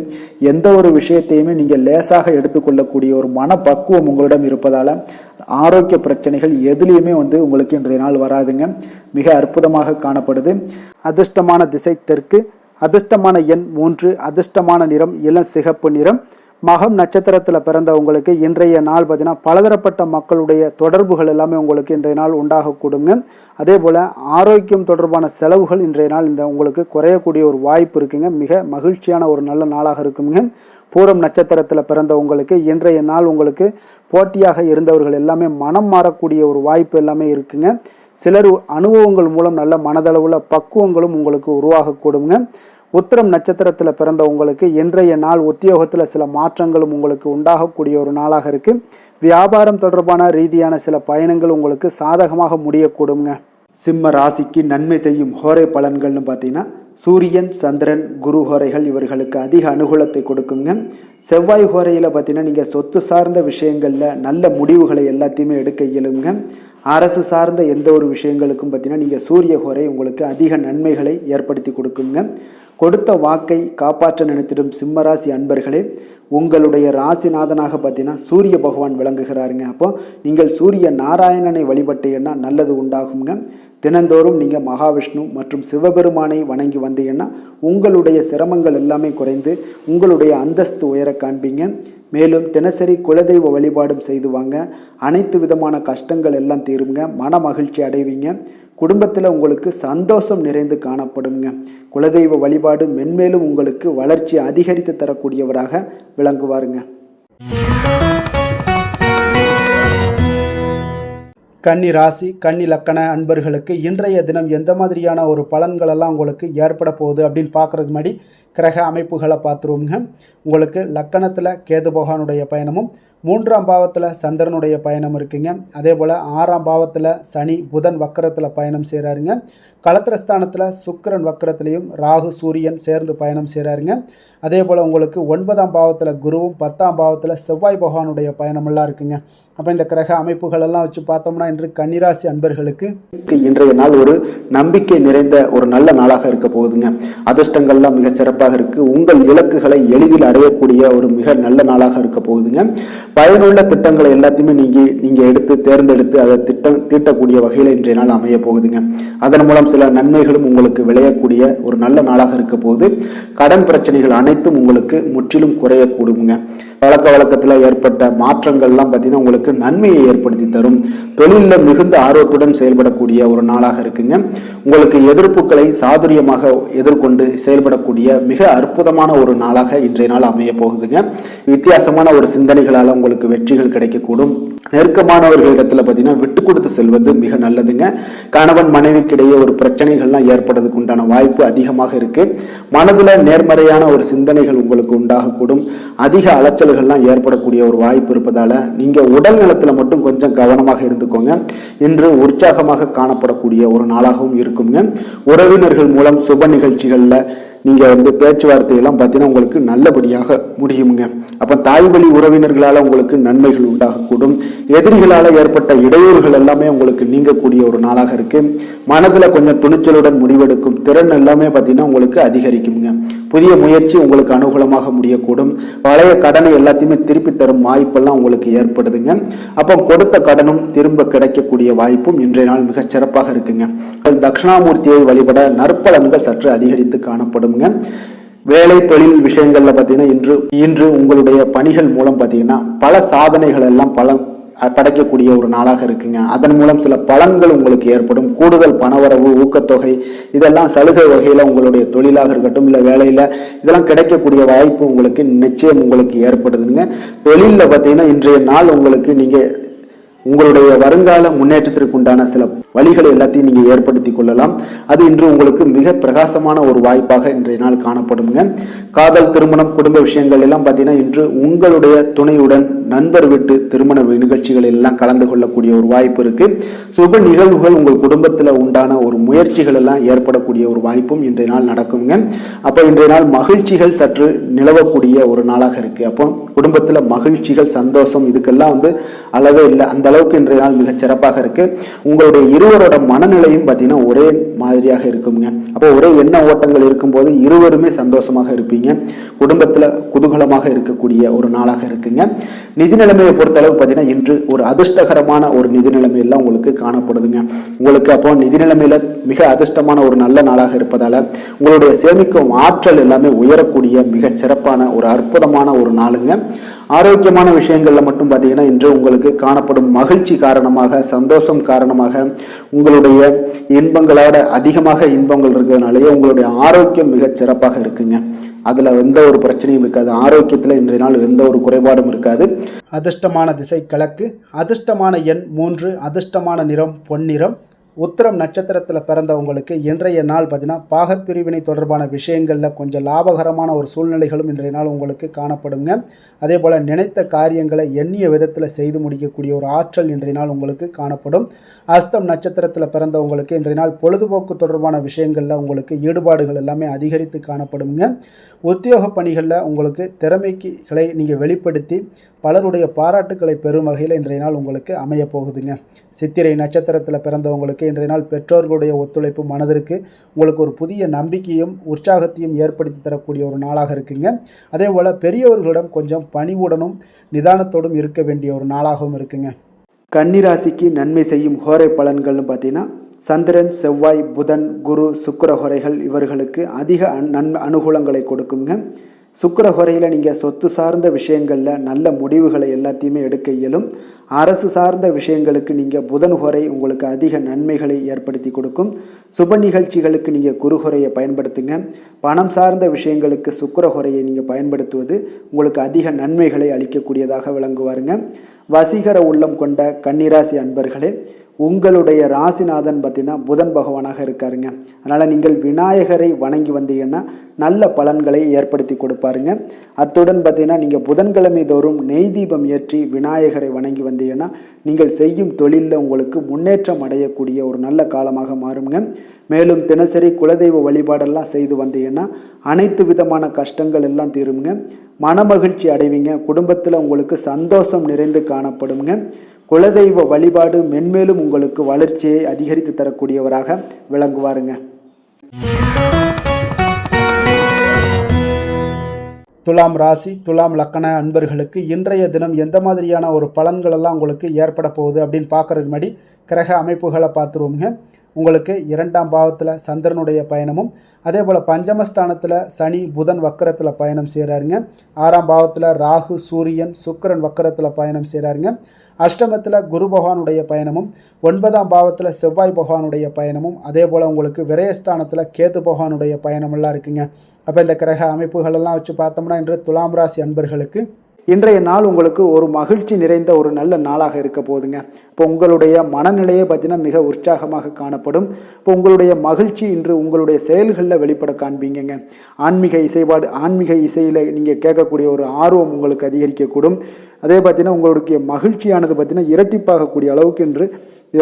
எந்த ஒரு விஷயத்தையுமே நீங்கள் லேசாக எடுத்துக்கொள்ளக்கூடிய ஒரு மனப்பக்குவம் உங்களிடம் இருப்பதால ஆரோக்கிய பிரச்சனைகள் எதுலேயுமே உங்களுக்கு இன்றைய நாள் வராதுங்க. மிக அற்புதமாக காணப்படுது. அதிர்ஷ்டமான திசை தெற்கு, அதிர்ஷ்டமான எண் 3, அதிர்ஷ்டமான நிறம் இளம் சிகப்பு நிறம். மகம் நட்சத்திரத்தில் பிறந்தவங்களுக்கு இன்றைய நாள் பார்த்தீங்கன்னா பலதரப்பட்ட மக்களுடைய தொடர்புகள் எல்லாமே உங்களுக்கு இன்றைய நாள் உண்டாகக்கூடுங்க. அதே போல் ஆரோக்கியம் தொடர்பான செலவுகள் இன்றைய நாள் உங்களுக்கு குறையக்கூடிய ஒரு வாய்ப்பு இருக்குங்க. மிக மகிழ்ச்சியான ஒரு நல்ல நாளாக இருக்குங்க. பூரம் நட்சத்திரத்தில் பிறந்தவங்களுக்கு இன்றைய நாள் உங்களுக்கு போட்டியாக இருந்தவர்கள் எல்லாமே மனம் மாறக்கூடிய ஒரு வாய்ப்பு எல்லாமே இருக்குங்க. சிலர் அனுபவங்கள் மூலம் நல்ல மனதளவுல பக்குவங்களும் உங்களுக்கு உருவாகக்கூடுங்க. உத்திரம் நட்சத்திரத்தில் பிறந்த உங்களுக்கு இன்றைய நாள் உத்தியோகத்தில் சில மாற்றங்களும் உங்களுக்கு உண்டாகக்கூடிய ஒரு நாளாக இருக்கு. வியாபாரம் தொடர்பான ரீதியான சில பயணங்கள் உங்களுக்கு சாதகமாக முடியக்கூடுங்க. சிம்ம ராசிக்கு நன்மை செய்யும் ஹோரை பலன்கள்னு பார்த்தீங்கன்னா சூரியன், சந்திரன், குரு ஹோரைகள் இவர்களுக்கு அதிக அனுகூலத்தை கொடுக்குங்க. செவ்வாய் ஹோரையில் பார்த்தீங்கன்னா நீங்கள் சொத்து சார்ந்த விஷயங்களில் நல்ல முடிவுகளை எல்லாத்தையுமே எடுக்க இயலுங்க. அரசு சார்ந்த எந்த ஒரு விஷயங்களுக்கும் பார்த்தீங்கன்னா நீங்கள் சூரிய ஹோரை உங்களுக்கு அதிக நன்மைகளை ஏற்படுத்தி கொடுக்குங்க. கொடுத்த வாக்கை காப்பாற்ற நினைத்திடும் சிம்மராசி அன்பர்களே, உங்களுடைய ராசிநாதனாக பார்த்தீங்கன்னா சூரிய பகவான் விளங்குகிறாருங்க. அப்போ நீங்கள் சூரிய நாராயணனை வழிபட்டீங்கன்னா நல்லது உண்டாகுங்க. தினந்தோறும் நீங்கள் மகாவிஷ்ணு மற்றும் சிவபெருமானை வணங்கி வந்தீங்கன்னா உங்களுடைய சிரமங்கள் எல்லாமே குறைந்து உங்களுடைய அந்தஸ்து உயர காண்பீங்க. மேலும் தினசரி குலதெய்வ வழிபாடும் செய்து வாங்க. அனைத்து விதமான கஷ்டங்கள் எல்லாம் தீருங்க. மன மகிழ்ச்சி அடைவீங்க. குடும்பத்தில் உங்களுக்கு சந்தோஷம் நிறைந்து காணப்படுங்க. குலதெய்வ வழிபாடு மென்மேலும் உங்களுக்கு வளர்ச்சி அதிகரித்து தரக்கூடியவராக விளங்குவாருங்க. கன்னி ராசி, கன்னி லக்கண அன்பர்களுக்கு இன்றைய தினம் எந்த மாதிரியான ஒரு பலன்களெல்லாம் உங்களுக்கு ஏற்பட போகுது அப்படின்னு பார்க்குறதுக்கு முன்னாடி கிரக அமைப்புகளை பார்த்துருவோங்க. உங்களுக்கு லக்கணத்தில் கேது பகவானுடைய பயணமும் 3ஆம் பாவத்தில் சந்திரனுடைய பயணம் இருக்குங்க. அதே போல் 6ஆம் பாவத்தில் சனி புதன் வக்கரத்தில் பயணம் செய்கிறாருங்க. களத்திரஸ்தானத்தில் சுக்கிரன் வக்கரத்திலையும் ராகு சூரியன் சேர்ந்து பயணம் செய்கிறாருங்க. அதே போல் உங்களுக்கு 9ஆம் பாவத்தில் குருவும் 10ஆம் பாவத்தில் செவ்வாய் பகவானுடைய பயணமெல்லாம் இருக்குங்க. அப்போ இந்த கிரக அமைப்புகள் எல்லாம் வச்சு பார்த்தோம்னா இன்று கன்னிராசி அன்பர்களுக்கு இன்றைய நாள் ஒரு நம்பிக்கை நிறைந்த ஒரு நல்ல நாளாக இருக்க போகுதுங்க. அதிர்ஷ்டங்கள்லாம் மிக சிறப்பாக இருக்கு. உங்கள் இலக்குகளை எளிதில் அடையக்கூடிய ஒரு மிக நல்ல நாளாக இருக்க போகுதுங்க. பயனுள்ள திட்டங்களை எல்லாத்தையுமே நீங்க எடுத்து தேர்ந்தெடுத்து அதை தீட்டக்கூடிய வகையில் இன்றைய நாள் அமைய போகுதுங்க. அதன் மூலம் சில நன்மைகளும் உங்களுக்கு விளையக்கூடிய ஒரு நல்ல நாளாக இருக்க போகுது. கடன் பிரச்சனைகள் அனைத்தும் உங்களுக்கு முற்றிலும் குறையக்கூடுங்க. பழக்க வழக்கத்தில் ஏற்பட்ட மாற்றங்கள்லாம் பார்த்தீங்கன்னா உங்களுக்கு நன்மையை ஏற்படுத்தி தரும். தொழிலில் மிகுந்த ஆர்வத்துடன் செயல்படக்கூடிய ஒரு நாளாக இருக்குங்க. உங்களுக்கு எதிர்ப்புகளை சாதுரியமாக எதிர்கொண்டு செயல்படக்கூடிய மிக அற்புதமான ஒரு நாளாக இன்றைய நாள் அமைய போகுதுங்க. வித்தியாசமான ஒரு சிந்தனைகளால் உங்களுக்கு வெற்றிகள் கிடைக்கக்கூடும். நெருக்கமானவர்களிடத்துல பார்த்தீங்கன்னா விட்டு கொடுத்து செல்வது மிக நல்லதுங்க. கணவன் மனைவிக்கிடையே ஒரு பிரச்சனைகள்லாம் ஏற்படுறதுக்கு உண்டான வாய்ப்பு அதிகமாக இருக்கு. மனதுல நேர்மறையான ஒரு சிந்தனைகள் உங்களுக்கு உண்டாகக்கூடும். அதிக அலைச்சல்கள்லாம் ஏற்படக்கூடிய ஒரு வாய்ப்பு இருப்பதால நீங்க உடல் நலத்துல மட்டும் கொஞ்சம் கவனமாக இருந்துக்கோங்க. இன்று உற்சாகமாக காணப்படக்கூடிய ஒரு நாளாகவும் இருக்குங்க. உறவினர்கள் மூலம் சுப நிகழ்ச்சிகள்ல நீங்க பேச்சுவார்த்தையெல்லாம் பார்த்தீங்கன்னா உங்களுக்கு நல்லபடியாக முடியுங்க. அப்ப தாய் வழி உறவினர்களால உங்களுக்கு நன்மைகள் உண்டாகக்கூடும். எதிரிகளால ஏற்பட்ட இடையூறுகள் எல்லாமே உங்களுக்கு நீங்கக்கூடிய ஒரு நாளாக இருக்கு. மனதுல கொஞ்சம் துணிச்சலுடன் முடிவெடுக்கும் திறன் எல்லாமே பார்த்தீங்கன்னா உங்களுக்கு அதிகரிக்குங்க. புதிய முயற்சி உங்களுக்கு அனுகூலமாக முடியக்கூடும். பழைய கடனை எல்லாத்தையுமே திருப்பி தரும் வாய்ப்பெல்லாம் உங்களுக்கு ஏற்படுதுங்க. அப்போ கொடுத்த கடனும் திரும்ப கிடைக்கக்கூடிய வாய்ப்பும் இன்றைய நாள் மிக சிறப்பாக இருக்குங்க. தட்சிணாமூர்த்தியை வழிபட நற்பலன்கள் சற்று அதிகரித்து காணப்படும். வேலை தொழில் விஷயங்கள்ல பாத்தீங்கன்னா இன்று உங்களுடைய பணிகள் மூலம் பாத்தீங்கன்னா பல சாதனைகள் எல்லாம் படைக்கக்கூடிய ஒரு நாளாக இருக்குங்க. அதன் மூலம் சில பலன்கள் உங்களுக்கு ஏற்படும். கூடுதல் பணவரவு, ஊக்கத்தொகை இதெல்லாம் சலுகை வகையில உங்களுடைய தொழிலாக இருக்கட்டும் இல்ல வேலையில இதெல்லாம் கிடைக்கக்கூடிய வாய்ப்பு உங்களுக்கு நிச்சயம் உங்களுக்கு ஏற்படுதுங்க. தொழில பாத்தீங்கன்னா இன்றைய நாள் உங்களுக்கு நீங்க உங்களுடைய வருங்கால முன்னேற்றத்திற்கு உண்டான சில வழிகளை எல்லாத்தையும் நீங்க ஏற்படுத்தி கொள்ளலாம். அது இன்று உங்களுக்கு மிக பிரகாசமான ஒரு வாய்ப்பாக இன்றைய நாள் காணப்படுங்க. காதல், திருமணம், குடும்ப விஷயங்கள் எல்லாம் பார்த்தீங்கன்னா இன்று உங்களுடைய துணையுடன் நண்பர் வீட்டு திருமண நிகழ்ச்சிகள் எல்லாம் கலந்து கொள்ளக்கூடிய ஒரு வாய்ப்பு இருக்கு. சுப நிகழ்வுகள் உங்கள் குடும்பத்தில் உண்டான ஒரு முயற்சிகள் எல்லாம் ஏற்படக்கூடிய ஒரு வாய்ப்பும் இன்றைய நாள் நடக்குங்க. அப்போ இன்றைய நாள் மகிழ்ச்சிகள் சற்று நிலவக்கூடிய ஒரு நாளாக இருக்கு. அப்போ குடும்பத்தில் மகிழ்ச்சிகள், சந்தோஷம் இதுக்கெல்லாம் அளவே இல்லை. அந்த அளவுக்கு இன்றைய நாள் மிகச் சிறப்பாக இருக்கு. உங்களுடைய இருவரோட மனநிலையும் பார்த்தீங்கன்னா ஒரே மாதிரியாக இருக்குங்க. அப்போ ஒரே எண்ண ஓட்டங்கள் இருக்கும்போது இருவருமே சந்தோஷமாக இருப்பீங்க. குடும்பத்தில் குதூகலமாக இருக்கக்கூடிய ஒரு நாளாக இருக்குங்க. நிதி நிலைமையை பொறுத்த அளவு பார்த்தீங்கன்னா இன்று ஒரு அதிர்ஷ்டகரமான ஒரு நிதி நிலைமையெல்லாம் உங்களுக்கு காணப்படுதுங்க. உங்களுக்கு அப்போ நிதி நிலைமையில மிக அதிர்ஷ்டமான ஒரு நல்ல நாளாக இருப்பதால உங்களுடைய சேமிக்கும் ஆற்றல் எல்லாமே உயரக்கூடிய மிகச் சிறப்பான ஒரு அற்புதமான ஒரு நாளுங்க. ஆரோக்கியமான விஷயங்கள்ல மட்டும் பார்த்தீங்கன்னா இன்று உங்களுக்கு காணப்படும் மகிழ்ச்சி காரணமாக, சந்தோஷம் காரணமாக, உங்களுடைய இன்பங்களோட அதிகமாக இன்பங்கள் இருக்கிறதுனாலேயே உங்களுடைய ஆரோக்கியம் மிகச் சிறப்பாக இருக்குங்க. அதுல எந்த ஒரு பிரச்சனையும் இருக்காது. ஆரோக்கியத்துல இன்றைய நாள் எந்த ஒரு குறைபாடும் இருக்காது. அதிர்ஷ்டமான திசை கிழக்கு, அதிர்ஷ்டமான எண் 3, அதிர்ஷ்டமான நிறம் பொன்னிறம். உத்திரம் நட்சத்திரத்தில் பிறந்தவங்களுக்கு இன்றைய நாள் பார்த்தீங்கன்னா பாகப்பிரிவினை தொடர்பான விஷயங்களில் கொஞ்சம் லாபகரமான ஒரு சூழ்நிலைகளும் இன்றைய நாள் உங்களுக்கு காணப்படுங்க. அதே போல் நினைத்த காரியங்களை எண்ணிய விதத்தில் செய்து முடிக்கக்கூடிய ஒரு ஆற்றல் இன்றைய நாள் உங்களுக்கு காணப்படும். அஸ்தம் நட்சத்திரத்தில் பிறந்தவங்களுக்கு இன்றைய நாள் பொழுதுபோக்கு தொடர்பான விஷயங்களில் உங்களுக்கு ஈடுபாடுகள் எல்லாமே அதிகரித்து காணப்படுங்க. உத்தியோக பணிகளில் உங்களுக்கு திறமைகளை நீங்கள் வெளிப்படுத்தி பலருடைய பாராட்டுக்களை பெறும் வகையில் இன்றைய நாள் உங்களுக்கு அமைய போகுதுங்க. சித்திரை நட்சத்திரத்தில் பிறந்தவங்களுக்கு இன்றைய நாள் பெற்றோர்களுடைய ஒத்துழைப்பு மனதிற்கு உங்களுக்கு ஒரு புதிய நம்பிக்கையும் உற்சாகத்தையும் ஏற்படுத்தி தரக்கூடிய ஒரு நாளாக இருக்குங்க. அதே போல் பெரியவர்களிடம் கொஞ்சம் பணிவுடனும் நிதானத்தோடும் இருக்க வேண்டிய ஒரு நாளாகவும் இருக்குங்க. கன்னிராசிக்கு நன்மை செய்யும் ஹோரை பலன்கள்னு பார்த்தீங்கன்னா சந்திரன், செவ்வாய், புதன், குரு, சுக்கிர ஹோரைகள் இவர்களுக்கு அதிக அனுகூலங்களை கொடுக்குங்க. சுக்கிர ஹோரையில் நீங்கள் சொத்து சார்ந்த விஷயங்களில் நல்ல முடிவுகளை எல்லாத்தையுமே எடுக்க இயலும். அரசு சார்ந்த விஷயங்களுக்கு நீங்கள் புதன் ஹோரை உங்களுக்கு அதிக நன்மைகளை ஏற்படுத்தி கொடுக்கும். சுப நிகழ்ச்சிகளுக்கு நீங்கள் குரு ஹோரையை பயன்படுத்துங்க. பணம் சார்ந்த விஷயங்களுக்கு சுக்கிர ஹோரையை நீங்கள் பயன்படுத்துவது உங்களுக்கு அதிக நன்மைகளை அளிக்கக்கூடியதாக விளங்குவாருங்க. வசீகர உள்ளம் கொண்ட கன்னிராசி அன்பர்களே, உங்களுடைய ராசிநாதன் பார்த்தீங்கன்னா புதன் பகவானாக இருக்காருங்க. அதனால் நீங்கள் விநாயகரை வணங்கி வந்தீங்கன்னா நல்ல பலன்களை ஏற்படுத்தி கொடுப்பாருங்க. அத்துடன் பார்த்தீங்கன்னா நீங்கள் புதன்கிழமை தோறும் நெய் தீபம் ஏற்றி விநாயகரை வணங்கி வந்தீங்கன்னா நீங்கள் செய்யும் தொழிலில் உங்களுக்கு முன்னேற்றம் அடையக்கூடிய ஒரு நல்ல காலமாக மாறுங்க. மேலும் தினசரி குலதெய்வ வழிபாடெல்லாம் செய்து வந்தீங்கன்னா அனைத்து விதமான கஷ்டங்கள் எல்லாம் தீருங்க. மனமகிழ்ச்சி அடைவீங்க. குடும்பத்தில் உங்களுக்கு சந்தோஷம் நிறைந்து காணப்படுங்க. குலதெய்வ வழிபாடு மென்மேலும் உங்களுக்கு வளர்ச்சியை அதிகரித்து தரக்கூடியவராக விளங்குவாருங்க. துலாம் ராசி, துலாம் லக்கண அன்பர்களுக்கு இன்றைய தினம் எந்த மாதிரியான ஒரு பலன்களெல்லாம் உங்களுக்கு ஏற்பட போகுது அப்படின்னு பார்க்குறதுக்கு முன்னாடி கிரக அமைப்புகளை பார்த்துருவோங்க. உங்களுக்கு 2ஆம் பாவத்தில் சந்திரனுடைய பயணமும், அதே போல் பஞ்சமஸ்தானத்தில் சனி புதன் வக்கரத்தில் பயணம் செய்கிறாருங்க. 6ஆம் பாவத்தில் ராகு சூரியன் சுக்கிரன் வக்கரத்தில் பயணம் செய்கிறாருங்க. அஷ்டமத்தில் குரு பகவானுடைய பயணமும், 9ஆம் பாவத்தில் செவ்வாய் பகவானுடைய பயணமும், அதே போல் உங்களுக்கு விரயஸ்தானத்தில் கேது பகவானுடைய பயணமெல்லாம் இருக்குங்க. அப்போ இந்த கிரக அமைப்புகளெல்லாம் வச்சு பார்த்தோம்னா இன்று துலாம் ராசி அன்பர்களுக்கு இன்றைய நாள் உங்களுக்கு ஒரு மகிழ்ச்சி நிறைந்த ஒரு நல்ல நாளாக இருக்க போகுதுங்க. இப்போ உங்களுடைய மனநிலையை பார்த்தீங்கன்னா மிக உற்சாகமாக காணப்படும். இப்போ உங்களுடைய மகிழ்ச்சி இன்று உங்களுடைய செயல்களில் வெளிப்பட காண்பீங்கங்க. ஆன்மீக இசையில் நீங்கள் கேட்கக்கூடிய ஒரு ஆர்வம் உங்களுக்கு அதிகரிக்கக்கூடும். அதே பார்த்தீங்கன்னா உங்களுடைய மகிழ்ச்சியானது பார்த்தீங்கன்னா இரட்டிப்பாகக்கூடிய அளவுக்கு இன்று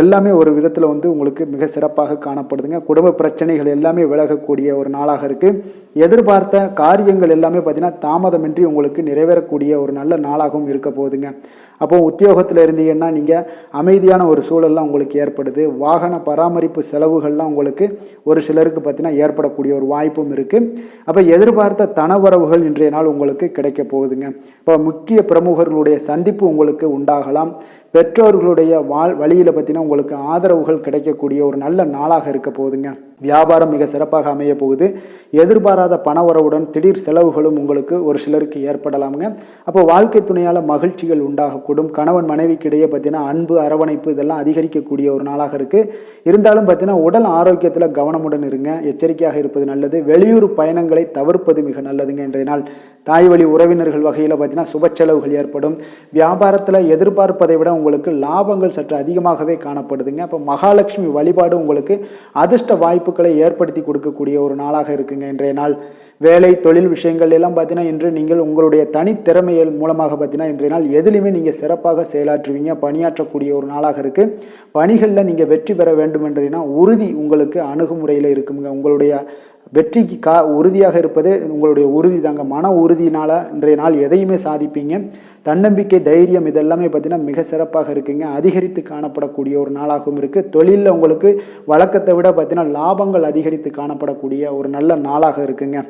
எல்லாமே ஒரு விதத்தில் உங்களுக்கு மிக சிறப்பாக காணப்படுதுங்க. குடும்ப பிரச்சனைகள் எல்லாமே விலகக்கூடிய ஒரு நாளாக இருக்குது. எதிர்பார்த்த காரியங்கள் எல்லாமே பார்த்தீங்கன்னா தாமதமின்றி உங்களுக்கு நிறைவேறக்கூடிய ஒரு நல்ல நாளாகவும் இருக்க போகுதுங்க. அப்போ உத்தியோகத்தில் இருந்தீங்கன்னா நீங்கள் அமைதியான ஒரு சூழல்லாம் உங்களுக்கு ஏற்படுது. வாகன பராமரிப்பு செலவுகள்லாம் உங்களுக்கு ஒரு சிலருக்கு பார்த்தீங்கன்னா ஏற்படக்கூடிய ஒரு வாய்ப்பும் இருக்குது. அப்போ எதிர்பார்த்த தனவரவுகள் இன்றைய நாள் உங்களுக்கு கிடைக்க போகுதுங்க. இப்போ முக்கிய பிரமுகர்களுடைய சந்திப்பு உங்களுக்கு உண்டாகலாம். பெற்றோர்களுடைய வழியில் பார்த்தீங்கன்னா உங்களுக்கு ஆதரவுகள் கிடைக்கக்கூடிய ஒரு நல்ல நாளாக இருக்க போகுதுங்க. வியாபாரம் மிக சிறப்பாக அமைய போகுது. எதிர்பாராத பணவரவுடன் திடீர் செலவுகளும் உங்களுக்கு ஒரு சிலருக்கு ஏற்படலாமுங்க. அப்போ வாழ்க்கை துணையால் மகிழ்ச்சிகள் உண்டாகக்கூடும். கணவன் மனைவிக்கிடையே பார்த்தீங்கன்னா அன்பு அரவணைப்பு இதெல்லாம் அதிகரிக்கக்கூடிய ஒரு நாளாக இருக்குது. இருந்தாலும் பார்த்தீங்கன்னா உடல் ஆரோக்கியத்தில் கவனமுடன் இருங்க. எச்சரிக்கையாக இருப்பது நல்லது. வெளியூர் பயணங்களை தவிர்ப்பது மிக நல்லதுங்க. இன்றைய நாள் தாய் வழி உறவினர்கள் வகையில் பார்த்தீங்கன்னா சுப செலவுகள் ஏற்படும். வியாபாரத்தில் எதிர்பார்ப்பதை விட உங்களுக்கு லாபங்கள் சற்று அதிகமாகவே காணப்படுதுங்க. அப்போ மகாலட்சுமி வழிபாடு உங்களுக்கு அதிர்ஷ்ட வாய்ப்புகளை ஏற்படுத்தி கொடுக்கக்கூடிய ஒரு நாளாக இருக்குங்க இன்றைய நாள். வேலை தொழில் விஷயங்கள் எல்லாம் பார்த்தீங்கன்னா இன்று நீங்கள் உங்களுடைய தனித்திறமைகள் மூலமாக பார்த்தீங்கன்னா இன்றைய நாள் எதிலுமே நீங்கள் சிறப்பாக செயலாற்றுவீங்க. பணியாற்றக்கூடிய ஒரு நாளாக இருக்குது. பணிகளில் நீங்கள் வெற்றி பெற வேண்டும் என்றீங்கன்னா உறுதி உங்களுக்கு அணுகுமுறையில் இருக்குங்க. உங்களுடைய வெற்றிக்கு உறுதியாக இருப்பது உங்களுடைய உறுதி தாங்க. மன உறுதினால் இன்றைய நாள் எதையுமே சாதிப்பீங்க. தன்னம்பிக்கை, தைரியம் இதெல்லாமே பார்த்தீங்கன்னா மிக சிறப்பாக இருக்குங்க. அதிகரித்து காணப்படக்கூடிய ஒரு நாளாகவும் இருக்குது. தொழிலில் உங்களுக்கு வழக்கத்தை விட பார்த்தீங்கன்னா லாபங்கள் அதிகரித்து காணப்படக்கூடிய ஒரு நல்ல நாளாக இருக்குங்க.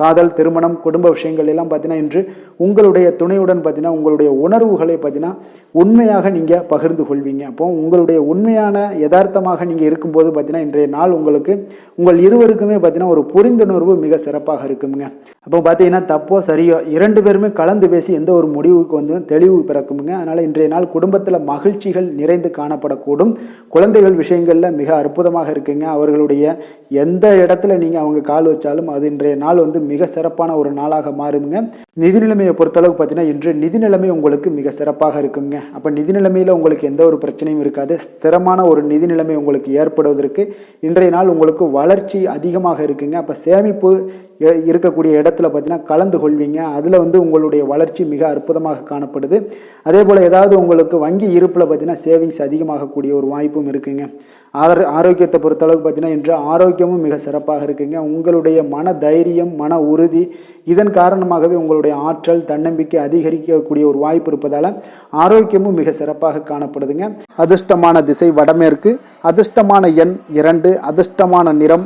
காதல், திருமணம், குடும்ப விஷயங்கள் எல்லாம் பார்த்தீங்கன்னா இன்று உங்களுடைய துணையுடன் பார்த்தீங்கன்னா உங்களுடைய உணர்வுகளை பார்த்தீங்கன்னா உண்மையாக நீங்கள் பகிர்ந்து கொள்வீங்க. அப்போ உங்களுடைய உண்மையான யதார்த்தமாக நீங்கள் இருக்கும்போது பார்த்தீங்கன்னா இன்றைய நாள் உங்களுக்கு உங்கள் இருவருக்குமே பார்த்தீங்கன்னா ஒரு புரிந்துணர்வு மிக சிறப்பாக இருக்குங்க. அப்போ பார்த்தீங்கன்னா தப்போ சரியோ 2 பேருமே கலந்து பேசி எந்த ஒரு முடிவுக்கு வந்து தெளிவு பிறக்குங்க. அதனால் இன்றைய நாள் குடும்பத்தில் மகிழ்ச்சிகள் நிறைந்து காணப்படக்கூடும். குழந்தைகள் விஷயங்களில் மிக அற்புதமாக இருக்குங்க. அவர்களுடைய எந்த இடத்துல நீங்கள் அவங்க கால் வச்சாலும் அது இன்றைய நாள் வந்து மிக சிறப்பான ஒரு நாளாக மாறுங்க. நிதி நிலைமையை பொறுத்தளவுக்கு பார்த்தீங்கன்னா இன்று நிதி நிலைமை உங்களுக்கு மிக சிறப்பாக இருக்குங்க. அப்போ நிதி நிலைமையில் உங்களுக்கு எந்த ஒரு பிரச்சனையும் இருக்காது. ஸ்திரமான ஒரு நிதி நிலைமை உங்களுக்கு ஏற்படுவதற்கு இன்றைய நாள் உங்களுக்கு வளர்ச்சி அதிகமாக இருக்குங்க. அப்போ சேமிப்பு இருக்கக்கூடிய இடத்துல பார்த்தீங்கன்னா கலந்து கொள்வீங்க. அதில் வந்து உங்களுடைய வளர்ச்சி மிக அற்புதமாக காணப்படுது. அதே போல் ஏதாவது உங்களுக்கு வங்கி இருப்பில் பார்த்தீங்கன்னா சேவிங்ஸ் அதிகமாகக்கூடிய ஒரு வாய்ப்பும் இருக்குங்க. ஆரோக்கியத்தை பொறுத்தளவுக்கு பார்த்தீங்கன்னா இன்று ஆரோக்கியமும் மிக சிறப்பாக இருக்குங்க. உங்களுடைய மன தைரியம், மன உறுதி இதன் காரணமாகவே உங்களுடைய ஆற்றல், தன்னம்பிக்கை அதிகரிக்கக்கூடிய ஒரு வாய்ப்பு இருப்பதால் ஆரோக்கியமும் மிக சிறப்பாக காணப்படுதுங்க. அதிர்ஷ்டமான திசை வடமேற்கு, அதிர்ஷ்டமான எண் 2, அதிர்ஷ்டமான நிறம்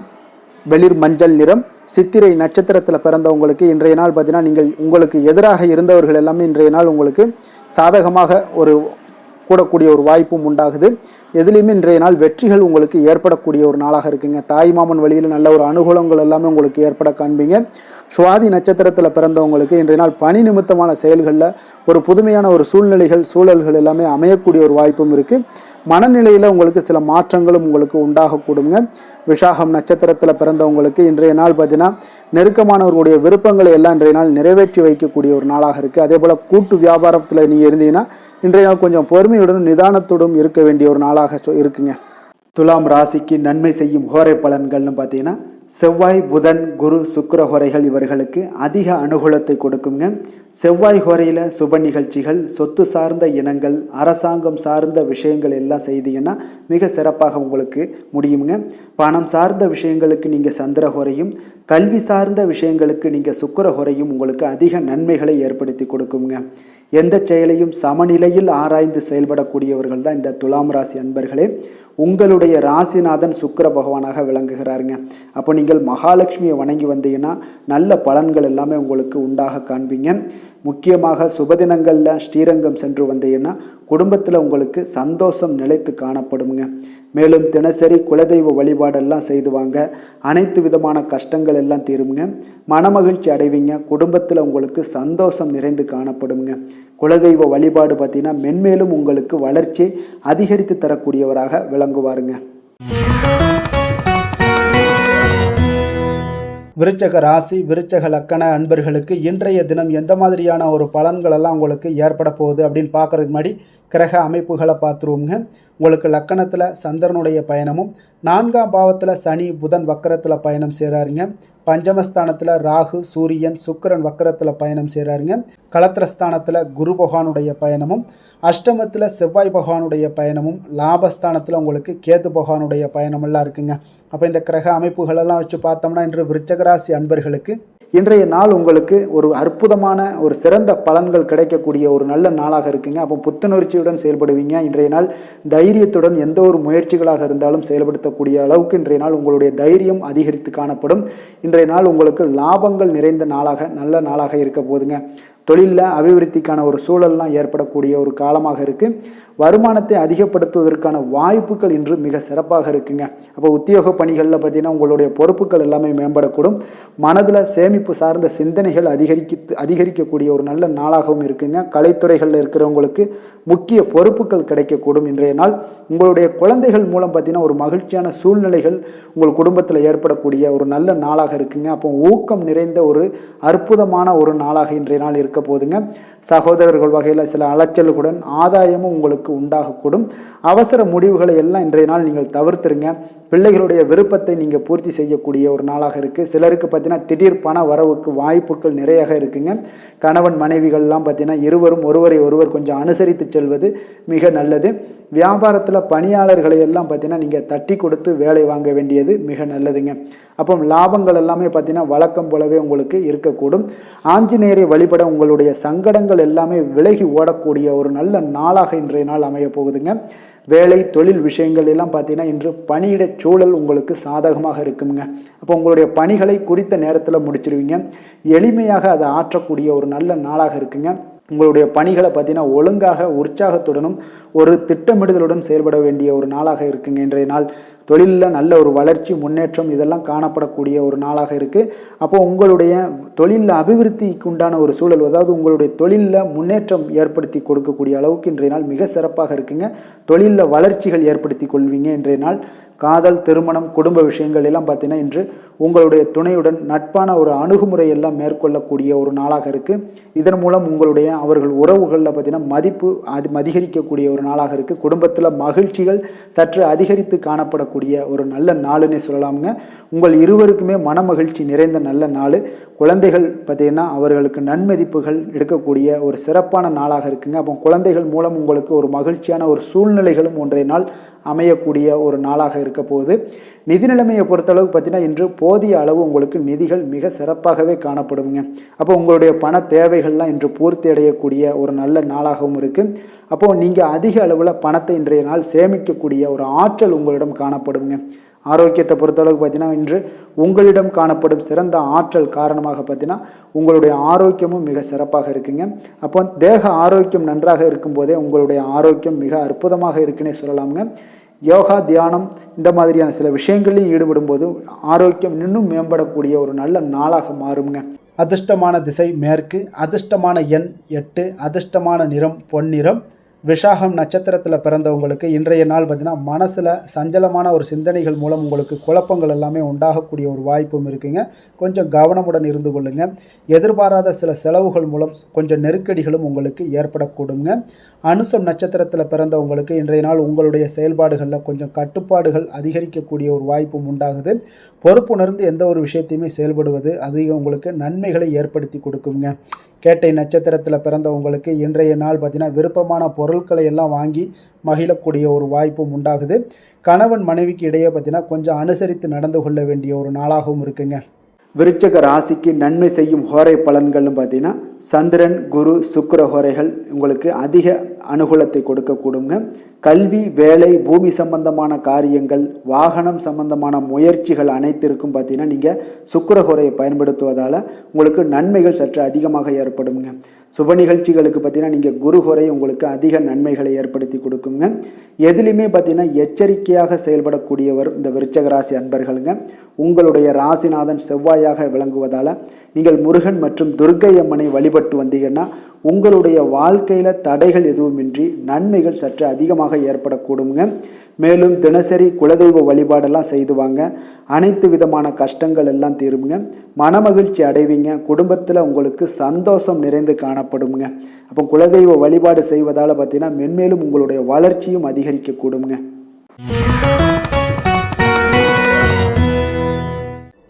வெளிர் மஞ்சள் நிறம். சித்திரை நட்சத்திரத்தில் பிறந்தவங்களுக்கு இன்றைய நாள் பார்த்தீங்கன்னா நீங்கள் உங்களுக்கு எதிராக இருந்தவர்கள் எல்லாமே இன்றைய நாள் உங்களுக்கு சாதகமாக ஒரு கூடக்கூடிய ஒரு வாய்ப்பும் உண்டாகுது. எதுலேயுமே இன்றைய நாள் வெற்றிகள் உங்களுக்கு ஏற்படக்கூடிய ஒரு நாளாக இருக்குங்க. தாய் மாமன் வழியில் நல்ல ஒரு அனுகூலங்கள் எல்லாமே உங்களுக்கு ஏற்பட காண்பீங்க. சுவாதி நட்சத்திரத்தில் பிறந்தவங்களுக்கு இன்றைய நாள் பணி நிமித்தமான செயல்களில் ஒரு புதுமையான ஒரு சூழல்கள் எல்லாமே அமையக்கூடிய ஒரு வாய்ப்பும் இருக்குது. மனநிலையில் உங்களுக்கு சில மாற்றங்களும் உங்களுக்கு உண்டாகக்கூடுங்க. விஷாகம் நட்சத்திரத்தில் பிறந்தவங்களுக்கு இன்றைய நாள் பார்த்தீங்கன்னா நெருக்கமானவர்களுடைய விருப்பங்களை எல்லாம் இன்றைய நாள் நிறைவேற்றி வைக்கக்கூடிய ஒரு நாளாக இருக்குது. அதே போல் கூட்டு வியாபாரத்தில் நீங்கள் இருந்தீங்கன்னா இன்றைய நாள் கொஞ்சம் பொறுமையுடன் நிதானத்துடன் இருக்க வேண்டிய ஒரு நாளாக இருக்குங்க. துலாம் ராசிக்கு நன்மை செய்யும் ஹோரை பலன்கள்னு பார்த்தீங்கன்னா செவ்வாய், புதன், குரு, சுக்கிர ஹோரைகள் இவர்களுக்கு அதிக அனுகூலத்தை கொடுக்குங்க. செவ்வாய் ஹோரையில் சுப நிகழ்ச்சிகள், சொத்து சார்ந்த இனங்கள், அரசாங்கம் சார்ந்த விஷயங்கள் எல்லாம் செய்தீங்கன்னா மிக சிறப்பாக உங்களுக்கு முடியுங்க. பணம் சார்ந்த விஷயங்களுக்கு நீங்கள் சந்திர ஹோரையும், கல்வி சார்ந்த விஷயங்களுக்கு நீங்கள் சுக்கிர ஹோரையும் உங்களுக்கு அதிக நன்மைகளை ஏற்படுத்தி கொடுக்குங்க. எந்த செயலையும் சமநிலையில் ஆராய்ந்து செயல்படக்கூடியவர்கள் தான் இந்த துலாம் ராசி அன்பர்களே. உங்களுடைய ராசிநாதன் சுக்கிர பகவானாக விளங்குகிறாருங்க. அப்போ நீங்கள் மகாலட்சுமியை வணங்கி வந்தீங்கன்னா நல்ல பலன்கள் எல்லாமே உங்களுக்கு உண்டாக காண்பீங்க. முக்கியமாக சுபதினங்களில் ஸ்ரீரங்கம் சென்று வந்தீங்கன்னா குடும்பத்தில் உங்களுக்கு சந்தோஷம் நிலைத்து காணப்படுங்க. மேலும் தினசரி குலதெய்வ வழிபாடெல்லாம் செய்து வாங்க. அனைத்து விதமான கஷ்டங்கள் எல்லாம் தீருங்க. மனமகிழ்ச்சி அடைவீங்க. குடும்பத்தில் உங்களுக்கு சந்தோஷம் நிறைந்து காணப்படுங்க. குலதெய்வ வழிபாடு பார்த்தீங்கன்னா மென்மேலும் உங்களுக்கு வளர்ச்சி அதிகரித்து தரக்கூடியவராக விளங்குவாருங்க. விருச்சக ராசி, விருச்சக லக்கண அன்பர்களுக்கு இன்றைய தினம் எந்த மாதிரியான ஒரு பலன்கள் எல்லாம் உங்களுக்கு ஏற்பட போகுது அப்படின்னு பார்க்குறதுக்கு முன்னாடி கிரக அமைப்புகளை பார்த்துருவோங்க. உங்களுக்கு லக்கணத்தில் சந்திரனுடைய பயணமும், 4ஆம் பாவத்தில் சனி புதன் வக்கரத்தில் பயணம் செய்கிறாருங்க. பஞ்சமஸ்தானத்தில் ராகு சூரியன் சுக்கிரன் வக்கரத்தில் பயணம் செய்கிறாருங்க. களத்திரஸ்தானத்தில் குரு பகவானுடைய பயணமும், அஷ்டமத்தில் செவ்வாய் பகவானுடைய பயணமும், லாபஸ்தானத்தில் உங்களுக்கு கேது பகவானுடைய பயணமெல்லாம் இருக்குங்க. அப்போ இந்த கிரக அமைப்புகளெல்லாம் வச்சு பார்த்தோம்னா இன்று விருச்சகராசி அன்பர்களுக்கு இன்றைய நாள் உங்களுக்கு ஒரு அற்புதமான ஒரு சிறந்த பலன்கள் கிடைக்கக்கூடிய ஒரு நல்ல நாளாக இருக்குங்க. அப்போ புத்துணர்ச்சியுடன் செயல்படுவீங்க. இன்றைய நாள் தைரியத்துடன் எந்த ஒரு முயற்சிகளாக இருந்தாலும் செயல்படுத்தக்கூடிய அளவுக்கு இன்றைய நாள் உங்களுடைய தைரியம் அதிகரித்து காணப்படும். இன்றைய நாள் உங்களுக்கு லாபங்கள் நிறைந்த நாளாக நல்ல நாளாக இருக்க போதுங்க. தொழிலில் அபிவிருத்திக்கான ஒரு சூழல்லாம் ஏற்படக்கூடிய ஒரு காலமாக இருக்குது. வருமானத்தை அதிகப்படுத்துவதற்கான வாய்ப்புகள் இன்று மிக சிறப்பாக இருக்குங்க. அப்போ உத்தியோக பணிகளில் பார்த்தீங்கன்னா உங்களுடைய பொறுப்புகள் எல்லாமே மேம்படக்கூடும். மனதில் சேமிப்பு சார்ந்த சிந்தனைகள் அதிகரிக்கக்கூடிய ஒரு நல்ல நாளாகவும் இருக்குங்க. கலைத்துறைகளில் இருக்கிறவங்களுக்கு முக்கிய பொறுப்புகள் கிடைக்கக்கூடும். இன்றைய நாள் உங்களுடைய குழந்தைகள் மூலம் பார்த்தீங்கன்னா ஒரு மகிழ்ச்சியான சூழ்நிலைகள் உங்கள் குடும்பத்தில் ஏற்படக்கூடிய ஒரு நல்ல நாளாக இருக்குங்க. அப்போ ஊக்கம் நிறைந்த ஒரு அற்புதமான ஒரு நாளாக இன்றைய நாள் இருக்க போதுங்க. சகோதரர்கள் வகையில் சில அலைச்சல்களுடன் ஆதாயமும் உங்களுக்கு உண்டாகக்கூடும். அவசர முடிவுகளை எல்லாம் இன்றைய நாள் நீங்கள் தவிர்த்துருங்க. பிள்ளைகளுடைய விருப்பத்தை நீங்கள் பூர்த்தி செய்யக்கூடிய ஒரு நாளாக இருக்குது. சிலருக்கு பார்த்தீங்கன்னா திடீர் பண வரவுக்கு வாய்ப்புகள் நிறையாக இருக்குங்க. கணவன் மனைவிகள்லாம் பார்த்தீங்கன்னா இருவரும் ஒருவரை ஒருவர் கொஞ்சம் அனுசரித்து செல்வது மிக நல்லது. வியாபாரத்தில் பணியாளர்களை எல்லாம் பார்த்தீங்கன்னா நீங்கள் தட்டி கொடுத்து வேலை வாங்க வேண்டியது மிக நல்லதுங்க. அப்போ லாபங்கள் எல்லாமே பார்த்தீங்கன்னா வழக்கம் போலவே உங்களுக்கு இருக்கக்கூடும். ஆஞ்சநேயரை வழிபட உங்களுடைய சங்கடங்கள் எல்லாமே விலகி ஓடக்கூடிய ஒரு நல்ல நாளாக இன்றைய நாள் அமைய போகுதுங்க. வேலை தொழில் விஷயங்கள் எல்லாம் பார்த்தீங்கன்னா இன்று பணியிட சூழல் உங்களுக்கு சாதகமாக இருக்குங்க. அப்போ உங்களுடைய பணிகளை குறித்த நேரத்தில் முடிச்சிருவீங்க. எளிமையாக அதை ஆற்றக்கூடிய ஒரு நல்ல நாளாக இருக்குங்க. உங்களுடைய பணிகளை பார்த்தீங்கன்னா ஒழுங்காக உற்சாகத்துடனும் ஒரு திட்டமிடுதலுடன் செயல்பட வேண்டிய ஒரு நாளாக இருக்குங்க இன்றைய நாள். தொழிலில் நல்ல ஒரு வளர்ச்சி முன்னேற்றம் இதெல்லாம் காணப்படக்கூடிய ஒரு நாளாக இருக்குது. அப்போ உங்களுடைய தொழிலில் அபிவிருத்திக்கு உண்டான ஒரு சூழல், அதாவது உங்களுடைய தொழிலில் முன்னேற்றம் ஏற்படுத்தி கொடுக்கக்கூடிய அளவுக்கு இன்றைய நாள் மிக சிறப்பாக இருக்குங்க. தொழிலில் வளர்ச்சிகள் ஏற்படுத்தி கொள்வீங்க இன்றைய நாள். காதல், திருமணம், குடும்ப விஷயங்கள் எல்லாம் பார்த்தீங்கன்னா இன்று உங்களுடைய துணையுடன் நட்பான ஒரு அணுகுமுறை எல்லாம் மேற்கொள்ளக்கூடிய ஒரு நாளாக இருக்குது. இதன் மூலம் உங்களுடைய அவர்கள் உறவுகளில் பார்த்தீங்கன்னா மதிப்பு அதிகரிக்கக்கூடிய ஒரு நாளாக இருக்குது. குடும்பத்தில் மகிழ்ச்சிகள் சற்று அதிகரித்து காணப்படக்கூடிய ஒரு நல்ல நாளுன்னே சொல்லலாமுங்க. உங்கள் இருவருக்குமே மன மகிழ்ச்சி நிறைந்த நல்ல நாள். குழந்தைகள் பார்த்தீங்கன்னா அவர்களுக்கு நன்மதிப்புகள் எடுக்கக்கூடிய ஒரு சிறப்பான நாளாக இருக்குங்க. அப்போ குழந்தைகள் மூலம் உங்களுக்கு ஒரு மகிழ்ச்சியான ஒரு சூழ்நிலைகளும் ஒன்றைய நாள் அமையக்கூடிய ஒரு நாளாக இருக்க போகுது. நிதி நிலைமையை பொறுத்தளவுக்கு பார்த்தீங்கன்னா இன்று போதிய அளவு உங்களுக்கு நிதிகள் மிக சிறப்பாகவே காணப்படுங்க. அப்போ உங்களுடைய பண தேவைகள்லாம் இன்று பூர்த்தி அடையக்கூடிய ஒரு நல்ல நாளாகவும் இருக்குது. அப்போது நீங்கள் அதிக அளவில் பணத்தை இன்றைய நாள் சேமிக்கக்கூடிய ஒரு ஆற்றல் உங்களிடம் காணப்படுங்க. ஆரோக்கியத்தை பொறுத்தளவுக்கு பார்த்தீங்கன்னா இன்று உங்களிடம் காணப்படும் சிறந்த ஆற்றல் காரணமாக பார்த்தீங்கன்னா உங்களுடைய ஆரோக்கியமும் மிக சிறப்பாக இருக்குங்க. அப்போ தேக ஆரோக்கியம் நன்றாக இருக்கும்போதே உங்களுடைய ஆரோக்கியம் மிக அற்புதமாக இருக்குன்னே சொல்லலாமுங்க. யோகா, தியானம் இந்த மாதிரியான சில விஷயங்களையும் ஈடுபடும் போது ஆரோக்கியம் இன்னும் மேம்படக்கூடிய ஒரு நல்ல நாளாக மாறுங்க. அதிர்ஷ்டமான திசை மேற்கு, அதிர்ஷ்டமான எண் 8, அதிர்ஷ்டமான நிறம் பொன்னிறம். விஷாகம் நட்சத்திரத்தில் பிறந்தவங்களுக்கு இன்றைய நாள் பார்த்திங்கன்னா மனசில் சஞ்சலமான ஒரு சிந்தனைகள் மூலம் உங்களுக்கு குழப்பங்கள் எல்லாமே உண்டாகக்கூடிய ஒரு வாய்ப்பும் இருக்குங்க. கொஞ்சம் கவனமுடன் இருந்து கொள்ளுங்க. எதிர்பாராத சில செலவுகள் மூலம் கொஞ்சம் நெருக்கடிகளும் உங்களுக்கு ஏற்படக்கூடுங்க. அனுசம் நட்சத்திரத்தில் பிறந்தவங்களுக்கு இன்றைய நாள் உங்களுடைய செயல்பாடுகளில் கொஞ்சம் கட்டுப்பாடுகள் அதிகரிக்கக்கூடிய ஒரு வாய்ப்பும் உண்டாகுது. பொறுப்புணர்ந்து எந்த ஒரு விஷயத்தையுமே செயல்படுவது அதிகம் உங்களுக்கு நன்மைகளை ஏற்படுத்தி கொடுக்குங்க. கேட்டை நட்சத்திரத்தில் பிறந்தவங்களுக்கு இன்றைய நாள் பார்த்திங்கன்னா விருப்பமான பொருட்களை எல்லாம் வாங்கி மகிழக்கூடிய ஒரு வாய்ப்பும் உண்டாகுது. கணவன் மனைவிக்கு இடையே பார்த்திங்கன்னா கொஞ்சம் அனுசரித்து நடந்து கொள்ள வேண்டிய ஒரு நாளாகவும் இருக்குங்க. விருச்சக ராசிக்கு நன்மை செய்யும் ஹோரை பலன்கள்னு பார்த்தீங்கன்னா சந்திரன், குரு, சுக்கிர ஹோரைகள் உங்களுக்கு அதிக அனுகூலத்தை கொடுக்கக்கூடுங்க. கல்வி, வேலை, பூமி சம்பந்தமான காரியங்கள், வாகனம் சம்பந்தமான முயற்சிகள் அனைத்திற்கும் பார்த்தீங்கன்னா நீங்கள் சுக்கிர ஹோரையை பயன்படுத்துவதால் உங்களுக்கு நன்மைகள் சற்று அதிகமாக ஏற்படுங்க. சுப நிகழ்ச்சிகளுக்கு பார்த்தீங்கன்னா நீங்கள் குரு ஹோரை உங்களுக்கு அதிக நன்மைகளை ஏற்படுத்தி கொடுக்குங்க. எதுலையுமே பார்த்தீங்கன்னா எச்சரிக்கையாக செயல்படக்கூடியவர் இந்த விருச்சக ராசி அன்பர்களுங்க. உங்களுடைய ராசிநாதன் செவ்வாயாக விளங்குவதால் நீங்கள் முருகன் மற்றும் துர்க்கை அம்மனை வழிபட்டு வந்தீங்கன்னா உங்களுடைய வாழ்க்கையில் தடைகள் எதுவுமின்றி நன்மைகள் சற்று அதிகமாக ஏற்படக்கூடுங்க. மேலும் தினசரி குலதெய்வ வழிபாடெல்லாம் செய்து வாங்க. அனைத்து விதமான கஷ்டங்கள் எல்லாம் தீருங்க. மனமகிழ்ச்சி அடைவீங்க. குடும்பத்தில் உங்களுக்கு சந்தோஷம் நிறைந்து காணப்படுங்க. அப்போ குலதெய்வ வழிபாடு செய்வதால் பார்த்தீங்கன்னா மென்மேலும் உங்களுடைய வளர்ச்சியும் அதிகரிக்கக்கூடுங்க.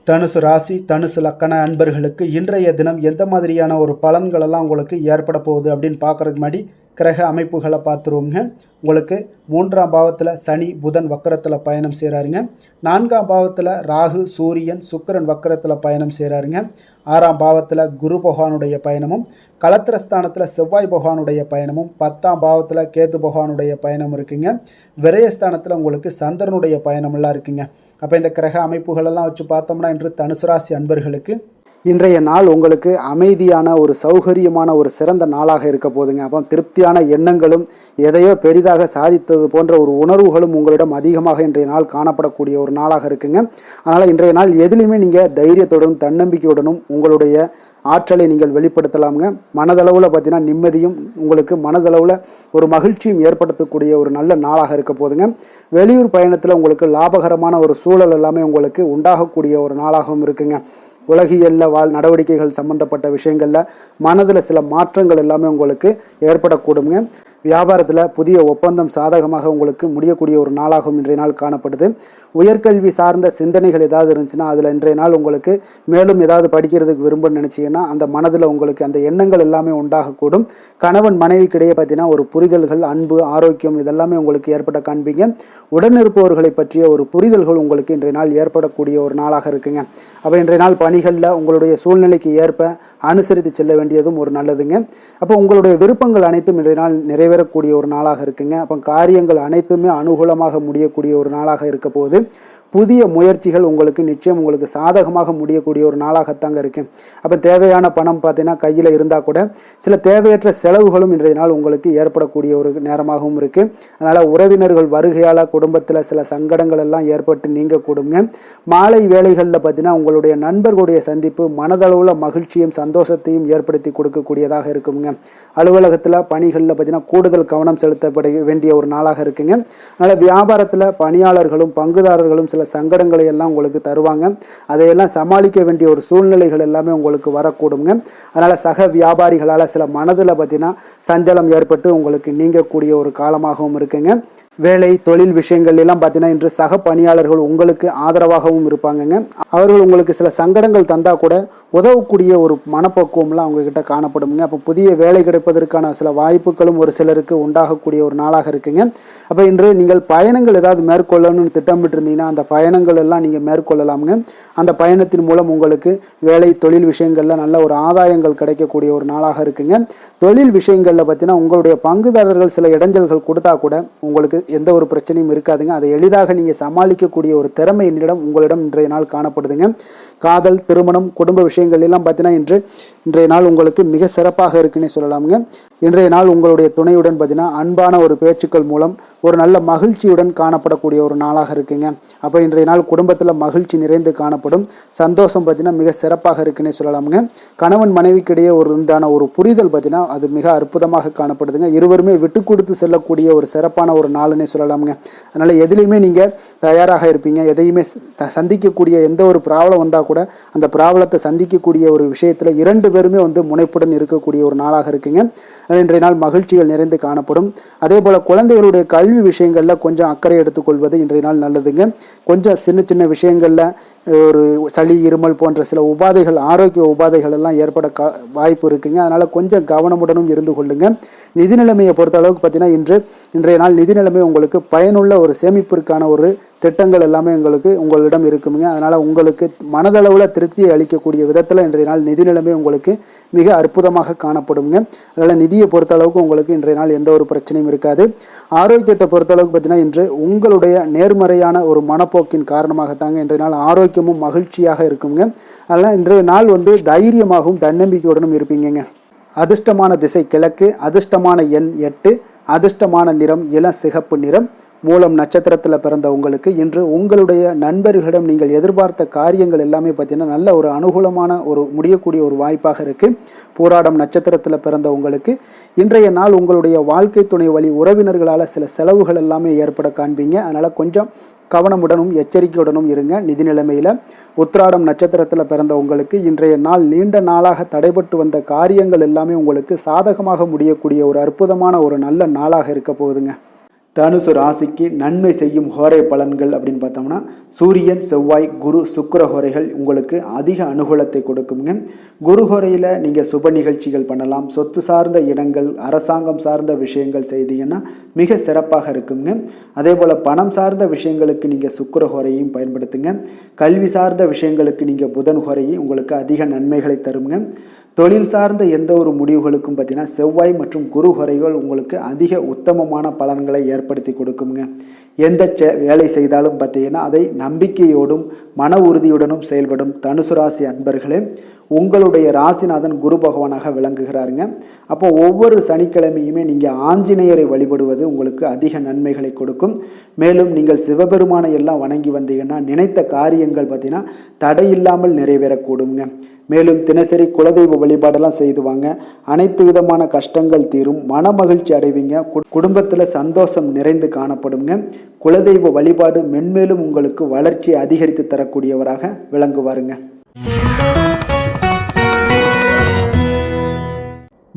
தனுசு ராசி, தனுசு லக்கண அன்பர்களுக்கு இன்றைய தினம் எந்த மாதிரியான ஒரு பலன்களெல்லாம் உங்களுக்கு ஏற்பட போகுது அப்படின்னு பார்க்குறதுக்கு முன்னாடி கிரக அமைப்புகளை பார்த்துருவோங்க. உங்களுக்கு 3ஆம் பாவத்தில் சனி, புதன் வக்கரத்தில் பயணம் செய்கிறாருங்க. 4ஆம் பாவத்தில் ராகு, சூரியன், சுக்கிரன் வக்கரத்தில் பயணம் செய்கிறாருங்க. 6ஆம் பாவத்தில் குரு பகவானுடைய பயணமும், களத்திரஸ்தானத்தில் செவ்வாய் பகவானுடைய பயணமும், 10ஆம் பாவத்தில் கேது பகவானுடைய பயணம் இருக்குங்க. விரயஸ்தானத்தில் உங்களுக்கு சந்திரனுடைய பயணமெல்லாம் இருக்குங்க. அப்போ இந்த கிரக அமைப்புகளெல்லாம் வச்சு பார்த்தோம்னா இன்று தனுசு ராசி அன்பர்களுக்கு இன்றைய நாள் உங்களுக்கு அமைதியான ஒரு சௌகரியமான ஒரு சிறந்த நாளாக இருக்க போதுங்க. அப்போ திருப்தியான எண்ணங்களும் எதையோ பெரிதாக சாதித்தது போன்ற ஒரு உணர்வுகளும் உங்களிடம் அதிகமாக இன்றைய நாள் காணப்படக்கூடிய ஒரு நாளாக இருக்குங்க. அதனால் இன்றைய நாள் எதுலையுமே நீங்கள் தைரியத்துடனும் தன்னம்பிக்கையுடனும் உங்களுடைய ஆற்றலை நீங்கள் வெளிப்படுத்தலாமுங்க. மனதளவில் பார்த்தீங்கன்னா நிம்மதியும் உங்களுக்கு மனதளவில் ஒரு மகிழ்ச்சியும் ஏற்படுத்தக்கூடிய ஒரு நல்ல நாளாக இருக்க போதுங்க. வெளியூர் பயணத்தில் உங்களுக்கு லாபகரமான ஒரு சூழல் எல்லாமே உங்களுக்கு உண்டாகக்கூடிய ஒரு நாளாகவும் இருக்குங்க. உலகியல்ல நடவடிக்கைகள் சம்பந்தப்பட்ட விஷயங்களில் மனதில் சில மாற்றங்கள் எல்லாமே உங்களுக்கு ஏற்படக்கூடுங்க. வியாபாரத்தில் புதிய ஒப்பந்தம் சாதகமாக உங்களுக்கு முடியக்கூடிய ஒரு நாளாகவும் இன்றைய நாள் காணப்படுது. உயர்கல்வி சார்ந்த சிந்தனைகள் ஏதாவது இருந்துச்சுன்னா அதில் இன்றைய நாள் உங்களுக்கு மேலும் ஏதாவது படிக்கிறதுக்கு விரும்புன்னு நினச்சிங்கன்னா அந்த மனதில் உங்களுக்கு அந்த எண்ணங்கள் எல்லாமே உண்டாகக்கூடும். கணவன் மனைவிக்கிடையே பார்த்தீங்கன்னா ஒரு புரிதல்கள், அன்பு, ஆரோக்கியம் இதெல்லாமே உங்களுக்கு ஏற்பட காண்பீங்க. உடனிருப்பவர்களை பற்றிய ஒரு புரிதல்கள் உங்களுக்கு இன்றைய நாள் ஏற்படக்கூடிய ஒரு நாளாக இருக்குங்க. அப்போ இன்றைய நாள் பணிகளில் உங்களுடைய சூழ்நிலைக்கு ஏற்ப அனுசரித்து செல்ல வேண்டியதும் ஒரு நல்லதுங்க. அப்போ உங்களுடைய விருப்பங்கள் அனைத்தும் இன்றைய நாள் நிறைவேறக்கூடிய ஒரு நாளாக இருக்குங்க. அப்போ காரியங்கள் அனைத்துமே அனுகூலமாக முடியக்கூடிய ஒரு நாளாக இருக்க போகுது. புதிய முயற்சிகள் உங்களுக்கு நிச்சயம் உங்களுக்கு சாதகமாக முடியக்கூடிய ஒரு நாளாகத்தாங்க இருக்கு. அப்போ தேவையான பணம் பார்த்தீங்கன்னா கையில் இருந்தால் கூட சில தேவையற்ற செலவுகளும் இன்றைய நாள் உங்களுக்கு ஏற்படக்கூடிய ஒரு நேரமாகவும் இருக்குது. அதனால் உறவினர்கள் வருகையால் குடும்பத்தில் சில சங்கடங்கள் எல்லாம் ஏற்பட்டு நீங்கக்கூடுங்க. மாலை வேளைகளில் பார்த்தீங்கன்னா உங்களுடைய நண்பர்களுடைய சந்திப்பு மனதளவில் மகிழ்ச்சியும் சந்தோஷத்தையும் ஏற்படுத்தி கொடுக்கக்கூடியதாக இருக்குங்க. அலுவலகத்தில் பணிகளில் பார்த்தீங்கன்னா கூடுதல் கவனம் செலுத்தப்பட வேண்டிய ஒரு நாளாக இருக்குங்க. அதனால் வியாபாரத்தில் பணியாளர்களும் பங்குதாரர்களும் சில சங்கடங்களை எல்லாம் உங்களுக்கு தருவாங்க. அதையெல்லாம் சமாளிக்க வேண்டிய ஒரு சூழ்நிலைகள் எல்லாமே உங்களுக்கு வரக்கூடுங்க. அதனால் சக வியாபாரிகளால் சில மனதில் பார்த்தீங்கன்னா சஞ்சலம் ஏற்பட்டு உங்களுக்கு நீங்கக்கூடிய ஒரு காலமாகவும் இருக்குங்க. வேலை தொழில் விஷயங்கள் எல்லாம் பார்த்தீங்கன்னா இன்று சக பணியாளர்கள் உங்களுக்கு ஆதரவாகவும் இருப்பாங்கங்க. அவர்கள் உங்களுக்கு சில சங்கடங்கள் தந்தால் கூட உதவக்கூடிய ஒரு மனப்பக்குவம்லாம் அவங்கக்கிட்ட காணப்படுங்க. அப்போ புதிய வேலை கிடைப்பதற்கான சில வாய்ப்புகளும் ஒரு சிலருக்கு உண்டாகக்கூடிய ஒரு நாளாக இருக்குங்க. அப்போ இன்று நீங்கள் பயணங்கள் ஏதாவது மேற்கொள்ளணும்னு திட்டமிட்டு இருந்தீங்கன்னா அந்த பயணங்கள் எல்லாம் நீங்கள் மேற்கொள்ளலாமுங்க. அந்த பயணத்தின் மூலம் உங்களுக்கு வேலை தொழில் விஷயங்களில் நல்ல ஒரு ஆதாயங்கள் கிடைக்கக்கூடிய ஒரு நாளாக இருக்குங்க. தொழில் விஷயங்களில் பார்த்தீங்கன்னா உங்களுடைய பங்குதாரர்கள் சில இடைஞ்சல்கள் கொடுத்தா கூட உங்களுக்கு எந்த ஒரு பிரச்சனையும் இருக்காதுங்க. அதை எளிதாக நீங்கள் சமாளிக்கக்கூடிய ஒரு திறமை உங்களிடம் இன்றைய நாள் காணப்படுதுங்க. காதல், திருமணம், குடும்ப விஷயங்கள் எல்லாம் பார்த்தீங்கன்னா இன்றைய நாள் உங்களுக்கு மிக சிறப்பாக இருக்குன்னே சொல்லலாமுங்க. இன்றைய நாள் உங்களுடைய துணையுடன் பார்த்தீங்கன்னா அன்பான ஒரு பேச்சுக்கள் மூலம் ஒரு நல்ல மகிழ்ச்சியுடன் காணப்படக்கூடிய ஒரு நாளாக இருக்குங்க. அப்போ இன்றைய நாள் குடும்பத்தில் மகிழ்ச்சி நிறைந்து காணப்படும். சந்தோஷம் பார்த்தீங்கன்னா மிக சிறப்பாக இருக்குன்னே சொல்லலாமுங்க. கணவன் மனைவிக்கிடையே உண்டான ஒரு புரிதல் பார்த்தீங்கன்னா அது மிக அற்புதமாக காணப்படுதுங்க. இருவருமே விட்டு கொடுத்து செல்லக்கூடிய ஒரு சிறப்பான ஒரு நாளுன்னே சொல்லலாமுங்க. அதனால் எதுலேயுமே நீங்கள் தயாராக இருப்பீங்க. எதையுமே சந்திக்கக்கூடிய எந்த ஒரு ப்ராப்ளம் வந்தால் கூட அந்த ப்ராப்ளத்தை சந்திக்கக்கூடிய ஒரு விஷயத்தில் இரண்டு பேருமே முனைப்புடன் இருக்கக்கூடிய ஒரு நாளாக இருக்குங்க. இன்றைய நாள் மகிழ்ச்சிகள் நிறைந்து காணப்படும். அதே போல் குழந்தைகளுடைய கல்வி விஷயங்களில் கொஞ்சம் அக்கறை எடுத்துக்கொள்வது இன்றைய நாள் நல்லதுங்க. கொஞ்சம் சின்ன சின்ன விஷயங்களில் ஒரு சளி, இருமல் போன்ற சில உபாதைகள், ஆரோக்கிய உபாதைகள் எல்லாம் ஏற்பட வாய்ப்பு இருக்குங்க. அதனால் கொஞ்சம் கவனமுடனும் இருந்து கொள்ளுங்க. நிதி நிலைமையை பொறுத்த அளவுக்கு பார்த்தீங்கன்னா இன்றைய நாள் நிதி நிலைமை உங்களுக்கு பயனுள்ள ஒரு சேமிப்பிற்கான ஒரு திட்டங்கள் எல்லாமே உங்களிடம் இருக்குங்க. அதனால் உங்களுக்கு மனதளவில் திருப்தியை அளிக்கக்கூடிய விதத்தில் இன்றைய நாள் நிதி நிலைமை உங்களுக்கு மிக அற்புதமாக காணப்படுங்க. அதனால் நிதியை பொறுத்த அளவுக்கு உங்களுக்கு இன்றைய நாள் எந்த ஒரு பிரச்சனையும் இருக்காது. ஆரோக்கியத்தை பொறுத்த அளவுக்கு பார்த்தீங்கன்னா இன்று உங்களுடைய நேர்மறையான ஒரு மனப்போக்கின் காரணமாகத்தாங்க இன்றைய நாள் ஆரோக்கியமும் மகிழ்ச்சியாக இருக்குங்க. அதனால் இன்றைய நாள் தைரியமாகவும் தன்னம்பிக்கையுடனும் இருப்பீங்க. அதிர்ஷ்டமான திசை கிழக்கு, அதிர்ஷ்டமான எண் 8, அதிர்ஷ்டமான நிறம் இளம் சிகப்பு நிறம். மூலம் நட்சத்திரத்தில் பிறந்த உங்களுக்கு இன்று உங்களுடைய நண்பர்களிடம் நீங்கள் எதிர்பார்த்த காரியங்கள் எல்லாமே பார்த்தீங்கன்னா நல்ல ஒரு அனுகூலமான ஒரு முடியக்கூடிய ஒரு வாய்ப்பாக இருக்குது. பூராடம் நட்சத்திரத்தில் பிறந்த உங்களுக்கு இன்றைய நாள் உங்களுடைய வாழ்க்கை துணை வழி உறவினர்களால் சில செலவுகள் எல்லாமே ஏற்பட காண்பீங்க. அதனால் கொஞ்சம் கவனமுடனும் எச்சரிக்கையுடனும் இருங்க நிதி நிலைமையில். உத்திராடம் நட்சத்திரத்தில் பிறந்த உங்களுக்கு இன்றைய நாள் நீண்ட நாளாக தடைபட்டு வந்த காரியங்கள் எல்லாமே உங்களுக்கு சாதகமாக முடியக்கூடிய ஒரு அற்புதமான ஒரு நல்ல நாளாக இருக்க போகுதுங்க. தனுசு ராசிக்கு நன்மை செய்யும் ஹோரை பலன்கள் அப்படின்னு பார்த்தோம்னா சூரியன், செவ்வாய், குரு, சுக்கிர ஹோரைகள் உங்களுக்கு அதிக அனுகூலத்தை கொடுக்குங்க. குரு ஹோரையில் நீங்கள் சுப நிகழ்ச்சிகள் பண்ணலாம். சொத்து சார்ந்த இடங்கள், அரசாங்கம் சார்ந்த விஷயங்கள் செய்தீங்கன்னா மிக சிறப்பாக இருக்குங்க. அதே போல் பணம் சார்ந்த விஷயங்களுக்கு நீங்கள் சுக்கிர ஹோரையும் பயன்படுத்துங்க. கல்வி சார்ந்த விஷயங்களுக்கு நீங்கள் புதன் ஹோரையும் உங்களுக்கு அதிக நன்மைகளை தருங்க. தொழில் சார்ந்த எந்த ஒரு முடிவுகளுக்கும் பார்த்தீங்கன்னா செவ்வாய் மற்றும் குரு ஹோரைகள் உங்களுக்கு அதிக உத்தமமான பலன்களை ஏற்படுத்தி கொடுக்குங்க. எந்த வேலை செய்தாலும் பார்த்தீங்கன்னா அதை நம்பிக்கையோடும் மன உறுதியுடனும் செயல்படும் தனுசு ராசி அன்பர்களே, உங்களுடைய ராசிநாதன் குரு பகவானாக விளங்குகிறாருங்க. அப்போ ஒவ்வொரு சனிக்கிழமையுமே நீங்கள் ஆஞ்சநேயரை வழிபடுவது உங்களுக்கு அதிக நன்மைகளை கொடுக்கும். மேலும் நீங்கள் சிவபெருமானை எல்லாம் வணங்கி வந்தீங்கன்னா நினைத்த காரியங்கள் பார்த்தீங்கன்னா தடையில்லாமல் நிறைவேறக்கூடுங்க. மேலும் தினசரி குலதெய்வ வழிபாடெல்லாம் செய்துவாங்க. அனைத்து விதமான கஷ்டங்கள் தீரும், மன மகிழ்ச்சி அடைவீங்க. குடும்பத்தில் சந்தோஷம் நிறைந்து காணப்படுங்க. குலதெய்வ வழிபாடு மென்மேலும் உங்களுக்கு வளர்ச்சியை அதிகரித்து தரக்கூடியவராக விளங்குவாருங்க.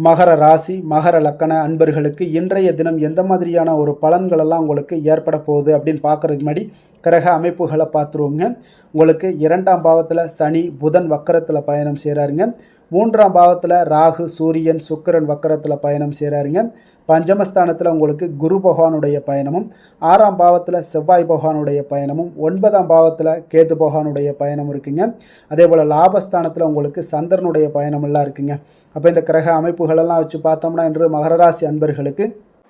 மகர ராசி மகர லக்கண அன்பர்களுக்கு இன்றைய தினம் எந்த மாதிரியான ஒரு பலன்களெல்லாம் உங்களுக்கு ஏற்பட போகுது அப்படின்னு பார்க்குறதுக்கு முன்னாடி கிரக அமைப்புகளை பார்த்துருவோங்க. உங்களுக்கு 2ஆம் பாவத்தில் சனி புதன் வக்கரத்தில் பயணம் செய்கிறாருங்க. 3ஆம் பாவத்தில் ராகு சூரியன் சுக்கிரன் வக்கரத்தில் பயணம் செய்கிறாருங்க. பஞ்சமஸ்தானத்தில் உங்களுக்கு குரு பகவானுடைய பயணமும், 6ஆம் பாவத்தில் செவ்வாய் பகவானுடைய பயணமும், 9ஆம் பாவத்தில் கேது பகவானுடைய பயணம் இருக்குங்க. அதே போல் லாபஸ்தானத்தில் உங்களுக்கு சந்திரனுடைய பயணமெல்லாம் இருக்குங்க. அப்போ இந்த கிரக அமைப்புகளெல்லாம் வச்சு பார்த்தோம்னா இன்று மகர ராசி அன்பர்களுக்கு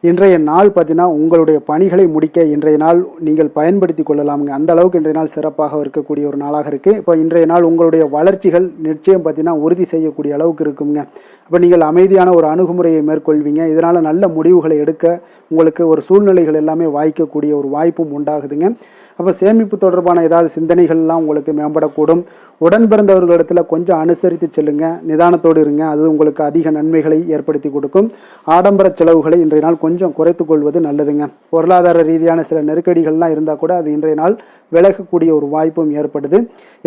இன்றைய நாள் பார்த்தீங்கன்னா உங்களுடைய பணிகளை முடிக்க இன்றைய நாள் நீங்கள் பயன்படுத்தி கொள்ளலாமுங்க. அந்த அளவுக்கு இன்றைய நாள் சிறப்பாக இருக்கக்கூடிய ஒரு நாளாக இருக்குது. இப்போ இன்றைய நாள் உங்களுடைய வளர்ச்சிகள் நிச்சயம் பார்த்தீங்கன்னா உறுதி செய்யக்கூடிய அளவுக்கு இருக்குங்க. அப்போ நீங்கள் அமைதியான ஒரு அணுகுமுறையை மேற்கொள்வீங்க. இதனால் நல்ல முடிவுகளை எடுக்க உங்களுக்கு ஒரு சூழ்நிலைகள் எல்லாமே வாய்க்கக்கூடிய ஒரு வாய்ப்பும் உண்டாகுதுங்க. அப்போ சேமிப்பு தொடர்பான ஏதாவது சிந்தனைகள்லாம் உங்களுக்கு மேம்படக்கூடும். உடன் பிறந்தவர்களிடத்தில் கொஞ்சம் அனுசரித்து செல்லுங்க, நிதானத்தோடு இருங்க. அது உங்களுக்கு அதிக நன்மைகளை ஏற்படுத்தி கொடுக்கும். ஆடம்பர செலவுகளை இன்றைய நாள் கொஞ்சம் குறைத்து கொள்வது நல்லதுங்க. பொருளாதார ரீதியான சில நெருக்கடிகள்லாம் இருந்தால் கூட அது இன்றைய நாள் விலகக்கூடிய ஒரு வாய்ப்பும் ஏற்படுது.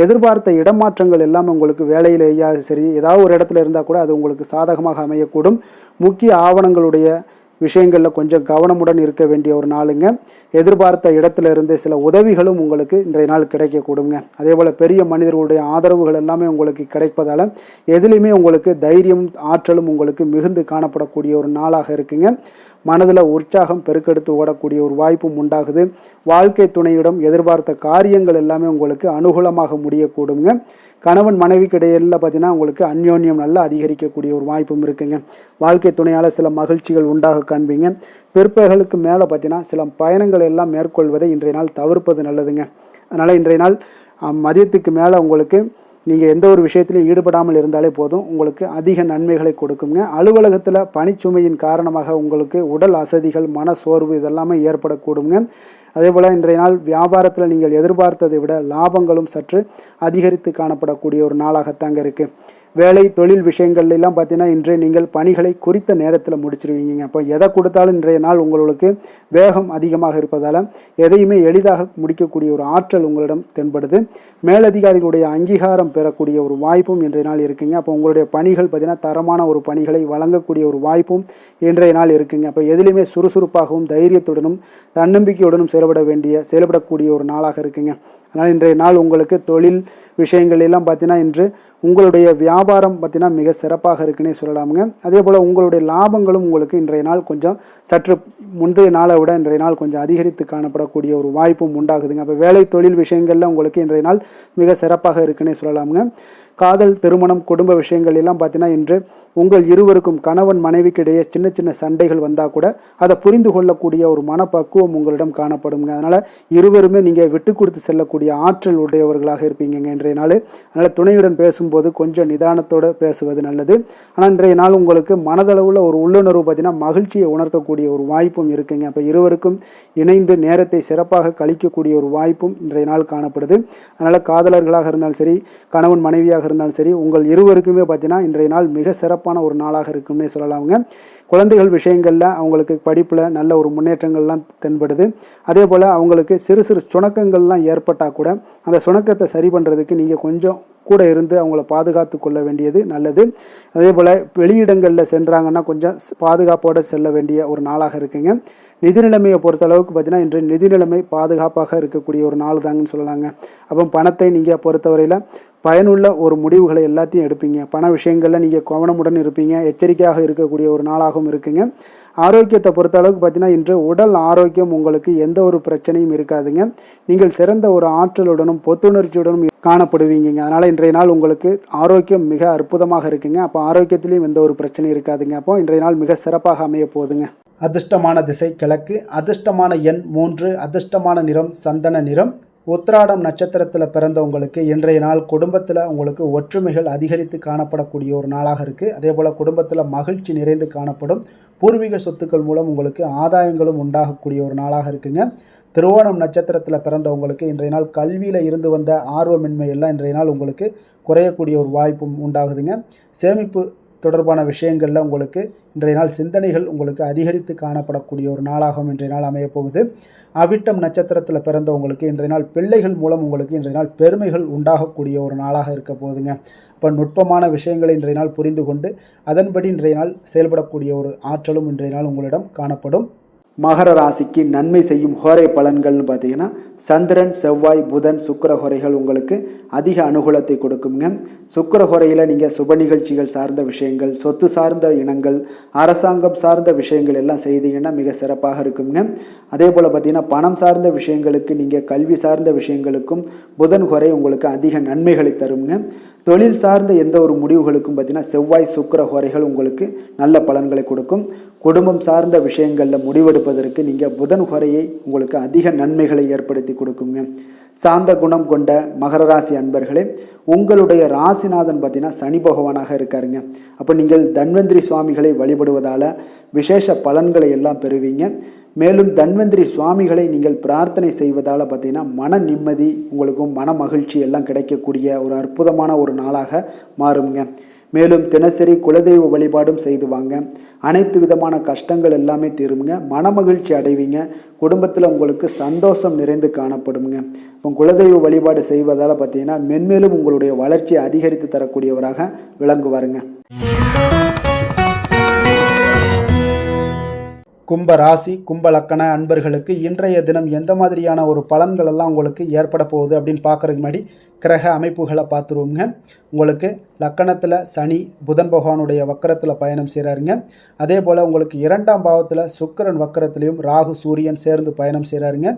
எதிர்பார்த்த இடமாற்றங்கள் எல்லாம் உங்களுக்கு வேலையிலேயா சரி ஏதாவது ஒரு இடத்துல இருந்தால் கூட அது உங்களுக்கு சாதகமாக அமையக்கூடும். முக்கிய ஆவணங்களுடைய விஷயங்களில் கொஞ்சம் கவனமுடன் இருக்க வேண்டிய ஒரு நாளுங்க. எதிர்பார்த்த இடத்துல இருந்து சில உதவிகளும் உங்களுக்கு இன்றைய நாள் கிடைக்கக்கூடுங்க. அதே போல் பெரிய மனிதர்களுடைய ஆதரவுகள் எல்லாமே உங்களுக்கு கிடைப்பதால் எதுலேயுமே உங்களுக்கு தைரியம் ஆற்றலும் உங்களுக்கு மிகுந்து காணப்படக்கூடிய ஒரு நாளாக இருக்குங்க. மனதில் உற்சாகம் பெருக்கெடுத்து ஓடக்கூடிய ஒரு வாய்ப்பும் உண்டாகுது. வாழ்க்கை துணையிடம் எதிர்பார்த்த காரியங்கள் எல்லாமே உங்களுக்கு அனுகூலமாக முடியக்கூடுங்க. கணவன் மனைவிக்கு இடையில பார்த்தீங்கன்னா உங்களுக்கு அந்யோன்யம் நல்லா அதிகரிக்கக்கூடிய ஒரு வாய்ப்பும் இருக்குங்க. வாழ்க்கை துணையால் சில மகிழ்ச்சிகள் உண்டாக காண்பீங்க. பிற்பகலுக்கு மேலே பார்த்தீங்கன்னா சில பயணங்கள் எல்லாம் மேற்கொள்வதை இன்றைய நாள் தவிர்ப்பது நல்லதுங்க. அதனால் இன்றைய நாள் மதியத்துக்கு மேலே உங்களுக்கு நீங்கள் எந்த ஒரு விஷயத்திலையும் ஈடுபடாமல் இருந்தாலே போதும், உங்களுக்கு அதிக நன்மைகளை கொடுக்குங்க. அலுவலகத்தில் பணிச்சுமையின் காரணமாக உங்களுக்கு உடல் அசதிகள் மன சோர்வு இதெல்லாமே ஏற்படக்கூடுங்க. அதே போல் இன்றைய நாள் வியாபாரத்தில் நீங்கள் எதிர்பார்த்ததை விட லாபங்களும் சற்று அதிகரித்து காணப்படக்கூடிய ஒரு நாளாகத்தாங்க இருக்குது. வேலை தொழில் விஷயங்கள்லாம் பார்த்தீங்கன்னா இன்று நீங்கள் பணிகளை குறித்த நேரத்தில் முடிச்சிருவீங்க. அப்போ எதை கொடுத்தாலும் இன்றைய நாள் உங்களுக்கு வேகம் அதிகமாக இருப்பதால் எதையுமே எளிதாக முடிக்கக்கூடிய ஒரு ஆற்றல் உங்களிடம் தென்படுது. மேலதிகாரிகளுடைய அங்கீகாரம் பெறக்கூடிய ஒரு வாய்ப்பும் இன்றைய நாள் இருக்குங்க. அப்போ உங்களுடைய பணிகள் பார்த்தீங்கன்னா தரமான ஒரு பணிகளை வழங்கக்கூடிய ஒரு வாய்ப்பும் இன்றைய நாள் இருக்குங்க. அப்போ எதிலுமே சுறுசுறுப்பாகவும் தைரியத்துடனும் தன்னம்பிக்கையுடனும் செயல்படக்கூடிய ஒரு நாளாக இருக்குங்க. அதனால் இன்றைய நாள் உங்களுக்கு தொழில் விஷயங்கள் எல்லாம் பார்த்தீங்கன்னா இன்று உங்களுடைய வியாபாரம் பார்த்தீங்கன்னா மிக சிறப்பாக இருக்குன்னே சொல்லலாமுங்க. அதே போல் உங்களுடைய லாபங்களும் உங்களுக்கு இன்றைய நாள் கொஞ்சம் சற்று முந்தைய நாளை விட இன்றைய நாள் கொஞ்சம் அதிகரித்து காணப்படக்கூடிய ஒரு வாய்ப்பும் உண்டாகுதுங்க. அப்போ வேலை தொழில் விஷயங்கள்ல உங்களுக்கு இன்றைய நாள் மிக சிறப்பாக இருக்குன்னே சொல்லலாமுங்க. காதல் திருமணம் குடும்ப விஷயங்கள் எல்லாம் பார்த்தீங்கன்னா இன்று உங்கள் இருவருக்கும் கணவன் மனைவிக்கு இடையே சின்ன சின்ன சண்டைகள் வந்தால் கூட அதை புரிந்து கொள்ளக்கூடிய ஒரு மனப்பக்குவம் உங்களிடம் காணப்படுங்க. அதனால் இருவருமே நீங்கள் விட்டு கொடுத்து செல்லக்கூடிய ஆற்றல் உடையவர்களாக இருப்பீங்க இன்றைய நாள். அதனால் துணையுடன் பேசும்போது கொஞ்சம் நிதானத்தோடு பேசுவது நல்லது. ஆனால் இன்றைய நாள் உங்களுக்கு மனதளவில் ஒரு உள்ளுணர்வு பார்த்தீங்கன்னா மகிழ்ச்சியை உணர்த்தக்கூடிய ஒரு வாய்ப்பும் இருக்குங்க. அப்போ இருவருக்கும் இணைந்து நேரத்தை சிறப்பாக கழிக்கக்கூடிய ஒரு வாய்ப்பும் இன்றைய நாள் காணப்படுது. அதனால் காதலர்களாக இருந்தாலும் சரி கணவன் மனைவியாக இருந்தாலும் சரி உங்கள் இருவருக்குமே பார்த்தீங்கன்னா இன்றைய நாள் மிக சிறப்பான ஒரு நாளாக இருக்கும்னே சொல்லலாமுங்க. குழந்தைகள் விஷயங்களில் அவங்களுக்கு படிப்பில் நல்ல ஒரு முன்னேற்றங்கள்லாம் தென்படுது. அதே போல் அவங்களுக்கு சிறு சிறு சுணக்கங்கள்லாம் ஏற்பட்டால் கூட அந்த சுணக்கத்தை சரி பண்ணுறதுக்கு நீங்கள் கொஞ்சம் கூட இருந்து அவங்கள பாதுகாத்து கொள்ள வேண்டியது நல்லது. அதே போல் வெளியிடங்களில் சென்றாங்கன்னா கொஞ்சம் பாதுகாப்போடு செல்ல வேண்டிய ஒரு நாளாக இருக்குங்க. நிதி நிலைமையை பொறுத்தளவுக்கு பார்த்தீங்கன்னா இன்று நிதி நிலைமை பாதுகாப்பாக இருக்கக்கூடிய ஒரு நாள் தாங்கன்னு சொல்லலாங்க. அப்போ பணத்தை நீங்கள் பொறுத்தவரையில் பயனுள்ள ஒரு முடிவுகளை எல்லாத்தையும் எடுப்பீங்க. பண விஷயங்களில் நீங்கள் கவனமுடன் இருப்பீங்க. எச்சரிக்கையாக இருக்கக்கூடிய ஒரு நாளாகவும் இருக்குங்க. ஆரோக்கியத்தை பொறுத்த அளவுக்கு பார்த்தீங்கன்னா இன்று உடல் ஆரோக்கியம் உங்களுக்கு எந்த ஒரு பிரச்சனையும் இருக்காதுங்க. நீங்கள் சிறந்த ஒரு ஆற்றலுடனும் புத்துணர்ச்சியுடனும் காணப்படுவீங்க. அதனால் இன்றைய நாள் உங்களுக்கு ஆரோக்கியம் மிக அற்புதமாக இருக்குங்க. அப்போ ஆரோக்கியத்திலையும் எந்த ஒரு பிரச்சனையும் இருக்காதுங்க. அப்போ இன்றைய நாள் மிக சிறப்பாக அமைய போகுதுங்க. அதிர்ஷ்டமான திசை கிழக்கு, அதிர்ஷ்டமான எண் 3, அதிர்ஷ்டமான நிறம் சந்தன நிறம். உத்திராடம் நட்சத்திரத்தில் பிறந்தவங்களுக்கு இன்றைய நாள் குடும்பத்தில் உங்களுக்கு ஒற்றுமைகள் அதிகரித்து காணப்படக்கூடிய ஒரு நாளாக இருக்குது. அதே போல் குடும்பத்தில் மகிழ்ச்சி நிறைந்து காணப்படும். பூர்வீக சொத்துக்கள் மூலம் உங்களுக்கு ஆதாயங்களும் உண்டாகக்கூடிய ஒரு நாளாக இருக்குங்க. திருவோணம் நட்சத்திரத்தில் பிறந்தவங்களுக்கு இன்றைய நாள் கல்வியில் இருந்து வந்த ஆர்வமின்மை எல்லாம் இன்றைய நாள் உங்களுக்கு குறையக்கூடிய ஒரு வாய்ப்பும் உண்டாகுதுங்க. சேமிப்பு தொடர்பான விஷயங்களில் உங்களுக்கு இன்றைய நாள் சிந்தனைகள் உங்களுக்கு அதிகரித்து காணப்படக்கூடிய ஒரு நாளாகவும் இன்றைய நாள் அமையப் போகுது. அவிட்டம் நட்சத்திரத்தில் பிறந்தவங்களுக்கு இன்றைய நாள் பிள்ளைகள் மூலம் உங்களுக்கு இன்றைய நாள் பெருமைகள் உண்டாகக்கூடிய ஒரு நாளாக இருக்க போகுதுங்க. இப்போ நுட்பமான விஷயங்களை இன்றைய நாள் புரிந்து கொண்டு அதன்படி இன்றைய நாள் செயல்படக்கூடிய ஒரு ஆற்றலும் இன்றைய நாள் உங்களிடம் காணப்படும். மகர ராசிக்கு நன்மை செய்யும் ஹோரை பலன்கள்னு பார்த்தீங்கன்னா சந்திரன், செவ்வாய், புதன், சுக்கிர ஹோரைகள் உங்களுக்கு அதிக அனுகூலத்தை கொடுக்குங்க. சுக்கிர ஹோரையில் நீங்கள் சுப நிகழ்ச்சிகள் சார்ந்த விஷயங்கள், சொத்து சார்ந்த இனங்கள், அரசாங்கம் சார்ந்த விஷயங்கள் எல்லாம் செய்தீங்கன்னா மிக சிறப்பாக இருக்குங்க. அதே போல் பார்த்தீங்கன்னா பணம் சார்ந்த விஷயங்களுக்கு, நீங்கள் கல்வி சார்ந்த விஷயங்களுக்கும் புதன் ஹோரை உங்களுக்கு அதிக நன்மைகளை தருங்க. தொழில் சார்ந்த எந்த ஒரு முடிவுகளுக்கும் பார்த்தீங்கன்னா செவ்வாய், சுக்கிர ஹோரைகள் உங்களுக்கு நல்ல பலன்களை கொடுக்கும். குடும்பம் சார்ந்த விஷயங்களில் முடிவெடுப்பதற்கு நீங்கள் புதன் ஹோரையை உங்களுக்கு அதிக நன்மைகளை ஏற்படுத்தி கொடுக்குங்க. சாந்த குணம் கொண்ட மகர ராசி அன்பர்களே, உங்களுடைய ராசிநாதன் பார்த்தீங்கன்னா சனி பகவானாக இருக்காருங்க. அப்போ நீங்கள் தன்வந்திரி சுவாமிகளை வழிபடுவதால் விசேஷ பலன்களை எல்லாம் பெறுவீங்க. மேலும் தன்வந்திரி சுவாமிகளை நீங்கள் பிரார்த்தனை செய்வதால் பார்த்தீங்கன்னா மன நிம்மதி, உங்களுக்கும் மன மகிழ்ச்சி எல்லாம் கிடைக்கக்கூடிய ஒரு அற்புதமான ஒரு நாளாக மாறுங்க. மேலும் தினசரி குலதெய்வ வழிபாடும் செய்து வாங்க. அனைத்து விதமான கஷ்டங்கள் எல்லாமே தீருங்க. மன மகிழ்ச்சி அடைவீங்க. குடும்பத்தில் உங்களுக்கு சந்தோஷம் நிறைந்து காணப்படுங்க. இப்போ குலதெய்வ வழிபாடு செய்வதால் பார்த்தீங்கன்னா மென்மேலும் உங்களுடைய வளர்ச்சியை அதிகரித்து தரக்கூடியவராக விளங்குவாருங்க. கும்ப ராசி, கும்ப லக்கண அன்பர்களுக்கு இன்றைய தினம் எந்த மாதிரியான ஒரு பலன்கள் எல்லாம் உங்களுக்கு ஏற்பட போகுது அப்படின்னு பார்க்குறதுக்கு முன்னாடி கிரக அமைப்புகளை பார்த்துருவோங்க. உங்களுக்கு லக்கணத்தில் சனி புதன் பகவானுடைய வக்கரத்தில் பயணம் செய்கிறாருங்க. அதே போல் உங்களுக்கு 2ஆம் பாவத்தில் சுக்கிரன் வக்கரத்திலையும் ராகு சூரியன் சேர்ந்து பயணம் செய்கிறாருங்க.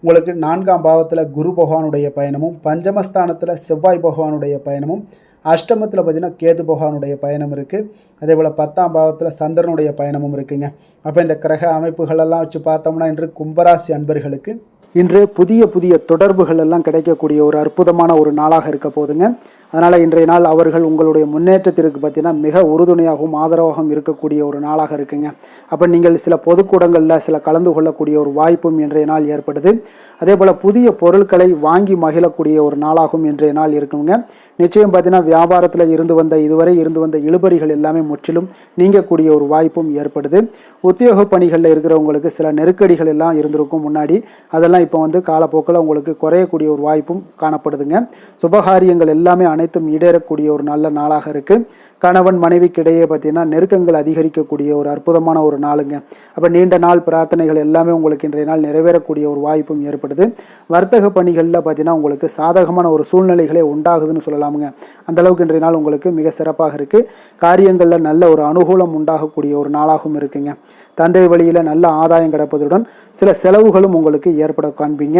உங்களுக்கு 4ஆம் பாவத்தில் குரு பகவானுடைய பயணமும், பஞ்சமஸ்தானத்தில் செவ்வாய் பகவானுடைய பயணமும், அஷ்டமத்தில் பார்த்தீங்கன்னா கேது பகவானுடைய பயணம் இருக்குது. அதே போல் 10ஆம் பாவத்தில் சந்திரனுடைய பயணமும் இருக்குங்க. அப்போ இந்த கிரக அமைப்புகளெல்லாம் வச்சு பார்த்தோம்னா இன்று கும்பராசி அன்பர்களுக்கு இன்று புதிய தொடர்புகள் எல்லாம் கிடைக்கக்கூடிய ஒரு அற்புதமான ஒரு நாளாக இருக்க போதுங்க. அதனால் இன்றைய நாள் அவர்கள் உங்களுடைய முன்னேற்றத்திற்கு பார்த்தீங்கன்னா மிக உறுதுணையாகவும் ஆதரவாகவும் இருக்கக்கூடிய ஒரு நாளாக இருக்குங்க. அப்போ நீங்கள் சில பொதுக்கூடங்களில் சில கலந்து கொள்ளக்கூடிய ஒரு வாய்ப்பும் இன்றைய நாள் ஏற்படுது. அதே போல் புதிய பொருட்களை வாங்கி மகிழக்கூடிய ஒரு நாளாகவும் இன்றைய நாள் இருக்குங்க. நிச்சயம் பார்த்தீங்கன்னா வியாபாரத்தில் இதுவரை இருந்து வந்த இழுபறிகள் எல்லாமே முற்றிலும் நீங்கக்கூடிய ஒரு வாய்ப்பும் ஏற்படுது. உத்தியோக பணிகளில் இருக்கிறவங்களுக்கு சில நெருக்கடிகள் எல்லாம் இருந்திருக்கும் முன்னாடி, அதெல்லாம் இப்போ காலப்போக்கில் உங்களுக்கு குறையக்கூடிய ஒரு வாய்ப்பும் காணப்படுதுங்க. சுபகாரியங்கள் எல்லாமே அனைத்தும் ஈடேறக்கூடிய ஒரு நல்ல நாளாக இருக்குது. கணவன் மனைவிக்கிடையே பார்த்தீங்கன்னா நெருக்கங்கள் அதிகரிக்கக்கூடிய ஒரு அற்புதமான ஒரு நாளுங்க. அப்போ நீண்ட நாள் பிரார்த்தனைகள் எல்லாமே உங்களுக்கு இன்றைய நாள் நிறைவேறக்கூடிய ஒரு வாய்ப்பும் ஏற்படுது. வர்த்தக பணிகளில் பார்த்தீங்கன்னா உங்களுக்கு சாதகமான ஒரு சூழ்நிலைகளே உண்டாகுதுன்னு சொல்லலாமுங்க. அந்தளவுக்கு இன்றைய நாள் உங்களுக்கு மிக சிறப்பாக இருக்குது. காரியங்களில் நல்ல ஒரு அனுகூலம் உண்டாகக்கூடிய ஒரு நாளாகவும் இருக்குங்க. தந்தை வழியில் நல்ல ஆதாயம் கிடைப்பதுடன் சில செலவுகளும் உங்களுக்கு ஏற்பட காண்பீங்க.